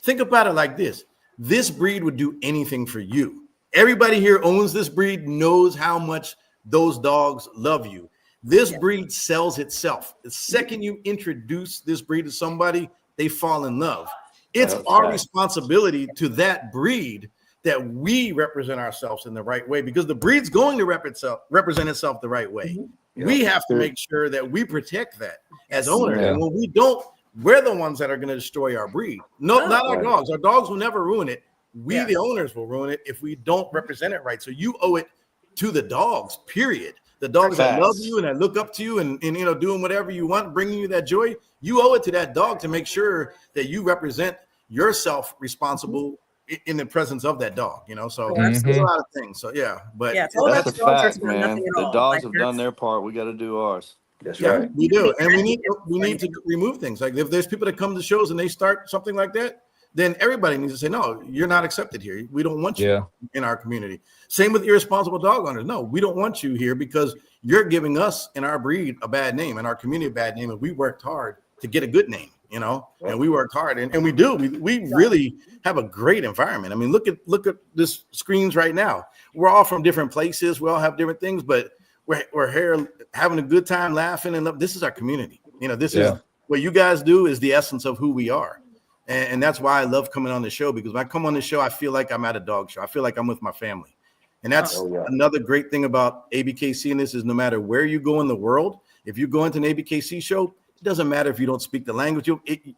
think about it like this. This breed would do anything for you. Everybody here owns this breed, knows how much those dogs love you. This breed sells itself. The second you introduce this breed to somebody, they fall in love. It's our responsibility to that breed that we represent ourselves in the right way, because the breed's going to represent itself the right way. We have to make sure that we protect that as owners. And when we don't, we're the ones that are going to destroy our breed. No, not our dogs. Our dogs will never ruin it. We, the owners, will ruin it if we don't represent it right. So you owe it to the dogs, period. The dogs that love you and that look up to you and you know, doing whatever you want, bringing you that joy, you owe it to that dog to make sure that you represent yourself responsible in the presence of that dog, you know. So there's a lot of things. So but it's all about That's a the dogs fact, or man. nothing at The all. dogs Like, have done their part. We got to do ours. That's yeah, right. we do, and we need to remove things. Like if there's people that come to shows and they start something like that, then everybody needs to say, no, you're not accepted here. We don't want you in our community. Same with irresponsible dog owners. No, we don't want you here because you're giving us and our breed a bad name and our community a bad name, and we worked hard to get a good name, you know, and we worked hard, and we do. We really have a great environment. I mean, look at this screens right now. We're all from different places. We all have different things, but we're here having a good time, laughing, and this is our community. You know, this is what you guys do is the essence of who we are. And that's why I love coming on the show, because when I come on the show, I feel like I'm at a dog show. I feel like I'm with my family. And that's another great thing about ABKC. And this is no matter where you go in the world, if you go into an ABKC show, it doesn't matter if you don't speak the language.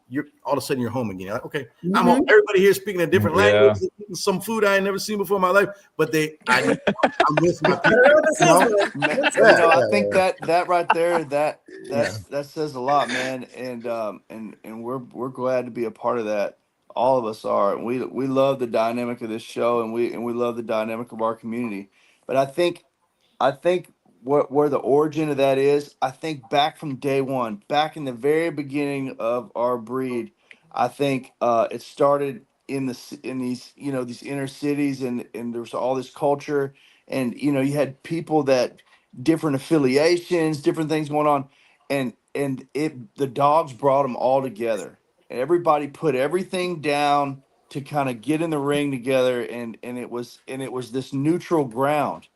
You're all of a sudden you're home again. You're like, okay, I'm home. Everybody here speaking a different language, eating some food I ain't never seen before in my life. But I'm with my people. I think that right there, that says a lot, man. And we're glad to be a part of that. All of us are. We love the dynamic of this show, and we love the dynamic of our community. But I think where the origin of that is, I think back from day one, back in the very beginning of our breed, I think it started in these these inner cities, and there's all this culture, and you had people that different affiliations, different things going on, and the dogs brought them all together, and everybody put everything down to kind of get in the ring together, and it was this neutral ground.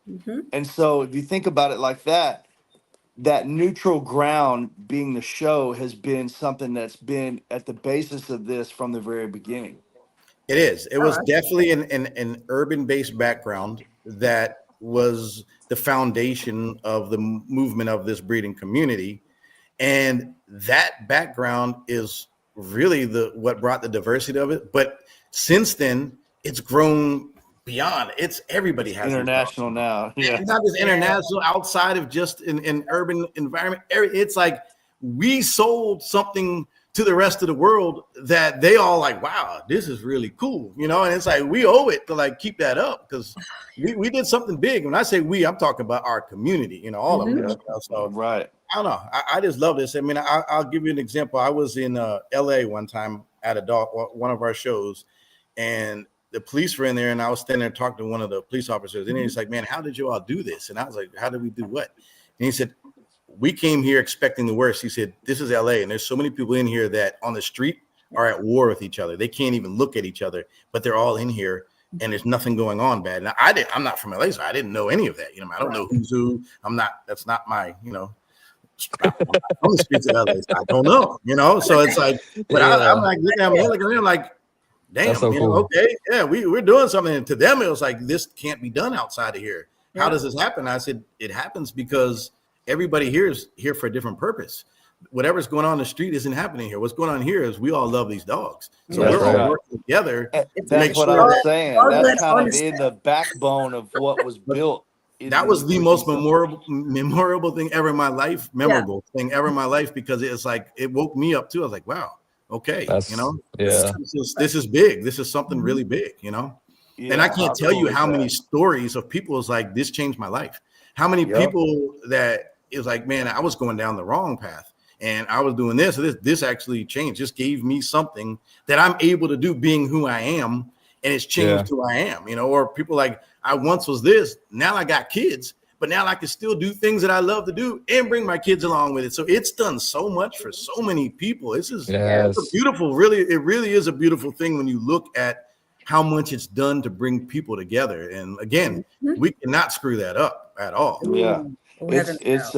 And so if you think about it like that, that neutral ground being the show has been something that's been at the basis of this from the very beginning. It is. It was definitely an urban-based background that was the foundation of the movement of this breeding community. And that background is really what brought the diversity of it. But since then, it's grown beyond. It's everybody has international now. Yeah. It's not just international, outside of just an urban environment. It's like we sold something to the rest of the world that they all like, wow, this is really cool, you know. And it's like we owe it to like keep that up, because we did something big. When I say we, I'm talking about our community, you know, all of us. So right. I don't know. I just love this. I mean, I'll give you an example. I was in LA one time at one of our shows, and the police were in there, and I was standing there talking to one of the police officers, and he's like, man, how did you all do this? And I was like, how did we do what? And he said, we came here expecting the worst. He said, this is LA, and there's so many people in here that on the street are at war with each other. They can't even look at each other, but they're all in here, and there's nothing going on bad. And I'm not from LA, so I didn't know any of that. You know, I don't know who's who. That's not my, you know, on the streets of LA. I don't know, you know. So it's like, but I'm like looking at him, looking at him like, damn, so you know, cool. okay, yeah, we're doing something. And to them, it was like, this can't be done outside of here. How does this happen? I said, it happens because everybody here is here for a different purpose. Whatever's going on in the street isn't happening here. What's going on here is we all love these dogs. So That's we're all right. working together to make That's what sure I'm that saying. That's kind of in the backbone of what was built. that was the most memorable thing ever in my life. Thing ever in my life, because it's like it woke me up too. I was like, wow, okay, you know, this is big. This is something really big, you know. And I can't tell you how many stories of people is like, this changed my life. How many people that is like, man, I was going down the wrong path and I was doing this. This actually changed. Just gave me something that I'm able to do being who I am. And it's changed who I am, you know. Or people like, I once was this, now I got kids, but now I can still do things that I love to do and bring my kids along with it. So it's done so much for so many people. It's just it's a beautiful, it really is a beautiful thing when you look at how much it's done to bring people together. And again, we cannot screw that up at all. Yeah. It's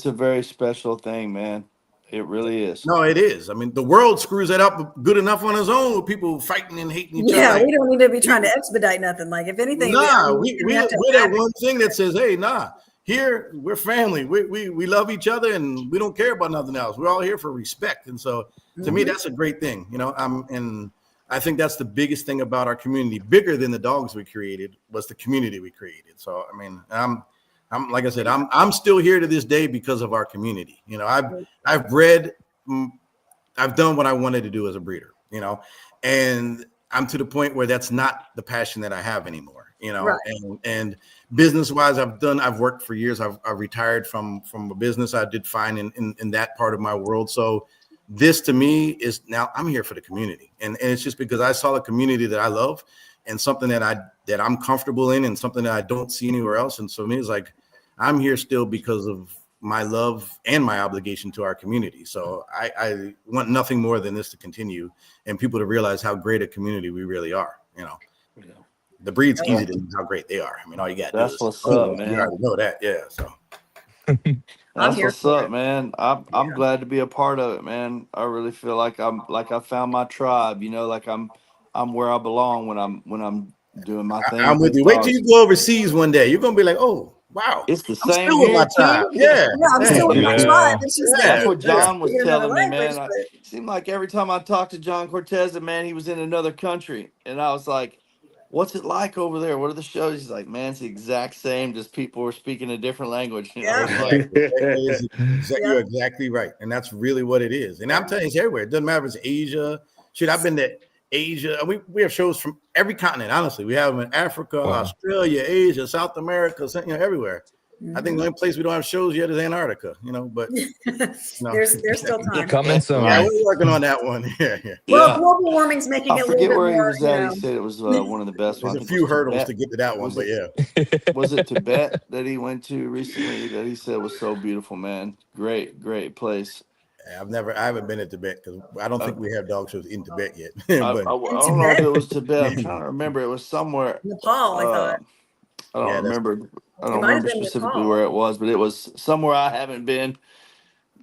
a very special thing, man. It really is. No, it is. I mean, the world screws that up good enough on its own with people fighting and hating each other. Yeah, we don't need to be trying to expedite nothing. Like, if anything, we're that one thing that says, hey, here we're family. We love each other and we don't care about nothing else. We're all here for respect. And so to me, that's a great thing. And I think that's the biggest thing about our community, bigger than the dogs we created, was the community we created. So, I mean, I'm like I said, I'm still here to this day because of our community. I've bred, I've done what I wanted to do as a breeder, and I'm to the point where that's not the passion that I have anymore, right. And business wise, I've worked for years. I've retired from a business. I did fine in that part of my world. So this to me is now I'm here for the community. And it's just because I saw a community that I love and something that I'm comfortable in and something that I don't see anywhere else. And so me, it's like, I'm here still because of my love and my obligation to our community. So I want nothing more than this to continue and people to realize how great a community we really are. The breed's easy to know how great they are. I mean, all you got to do is what's up, man. You already know that. Yeah. So that's what's up, man. I'm glad to be a part of it, man. I really feel like I found my tribe, like I'm where I belong when I'm doing my thing. I'm with you. Wait till you go overseas one day. You're going to be like, oh, wow, it's the I'm same still here with my tribe. Yeah, I'm still with my tribe. It's just that's what John was telling me, language, man. It seemed like every time I talked to John Cortez, man, he was in another country, and I was like, "What's it like over there? What are the shows?" He's like, "Man, it's the exact same. Just people were speaking a different language." Yeah. You're exactly right, and that's really what it is. And I'm telling you, it's everywhere. It doesn't matter if it's Asia. Shit, I've been to Asia. We have shows from every continent. Honestly, we have them in Africa, Australia, Asia, South America, everywhere. I think the only place we don't have shows yet is Antarctica. But there's still time. Coming soon. Yeah, we're working on that one. Yeah. Well, global warming's making it a little bit more. I forget where he was at. He said it was one of the best ones. There's a few hurdles to get to that one, but yeah. Was it Tibet that he went to recently that he said was so beautiful, man? Great place. I haven't been to Tibet because I don't think we have dog shows in Tibet yet. I don't know if it was Tibet. I'm trying to remember. It was somewhere. Nepal, I thought. I don't remember specifically where it was, but it was somewhere I haven't been.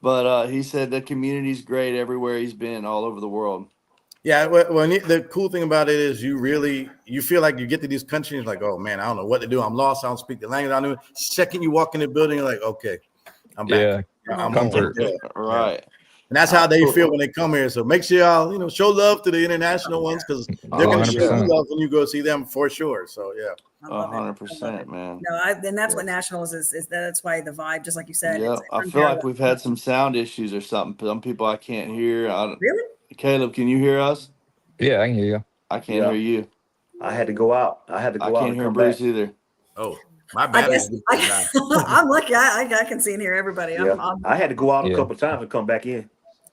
But he said the community's great everywhere he's been, all over the world. Yeah, well, the cool thing about it is you feel like you get to these countries like, oh man, I don't know what to do. I'm lost. I don't speak the language. I know. Second you walk in the building, you're like, okay, I'm back. Yeah, I'm comfort. Right. And that's how they feel when they come here. So make sure y'all, show love to the international ones because they're going to show you love when you go see them for sure. So yeah. 100%, man. No, and that's what Nationals is. That's why the vibe, just like you said. Yeah, I feel like we've had some sound issues or something. Some people I can't hear. Really? Caleb, can you hear us? Yeah, I can hear you. I can't hear you. I had to go out. I can't hear Bruce either. Oh, my bad. I'm lucky. I can see and hear everybody. Yeah. I had to go out a couple of times and come back in.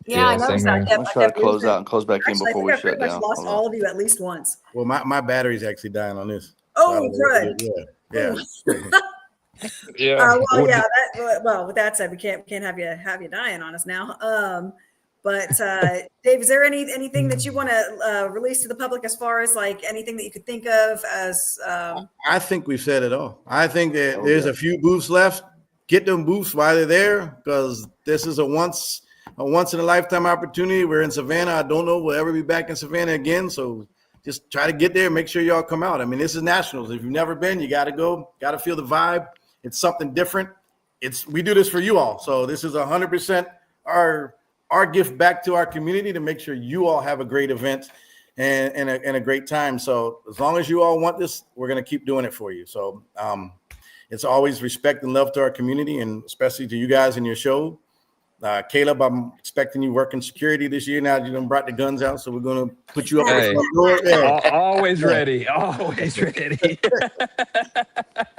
Yeah, I noticed that. Let's try to close out and close back in before we shut down. I've lost all of you at least once. Well, my battery's actually dying on this. Oh, good. Yeah. Yeah. Well, with that said, we can't have you dying on us now. But Dave, is there anything that you want to release to the public as far as like anything that you could think of as? I think we've said it all. I think that there's a few booths left. Get them booths while they're there because this is a once in a lifetime opportunity. We're in Savannah. I don't know we'll ever be back in Savannah again. So just try to get there. Make sure y'all come out. I mean, this is Nationals. If you've never been, you got to go. Got to feel the vibe. It's something different. We do this for you all. So this is 100% our gift back to our community to make sure you all have a great event and a great time. So as long as you all want this, we're going to keep doing it for you. So it's always respect and love to our community and especially to you guys in your show. Caleb, I'm expecting you working security this year. Now you done brought the guns out, so we're going to put you up at the front door. Yeah. Always ready. Always ready.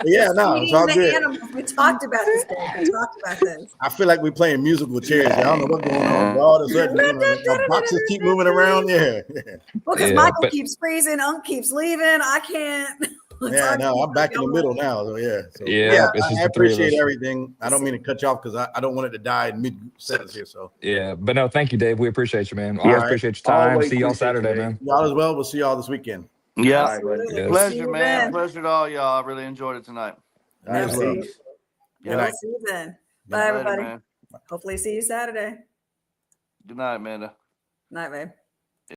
Yeah, no, it's all good. Animals. We talked about this. I feel like we're playing musical chairs. I don't know what's going on. All of a sudden, the boxes keep moving around. Yeah. Well, because Michael keeps freezing, Unc keeps leaving. I can't. Yeah, no, I'm back in the middle now. So yeah. So Yeah, it's I just the three of appreciate us. everything. I don't mean to cut you off because I don't want it to die in mid sentence here. So Yeah, but no, thank you, Dave. We appreciate you, man. All Always right. appreciate your time. Always See y'all appreciate you, Saturday, Dave. man. y'all as well. We'll see y'all this weekend. Yeah. All right, buddy. Absolutely. Yes. We'll see Pleasure, you man. then. Pleasure to all y'all. I really enjoyed it tonight. All right, as well. Absolutely. Peace. Good We'll night. see you then. Good Bye, night. Later, everybody. man. Hopefully see you Saturday. Good night, Amanda. Night, babe.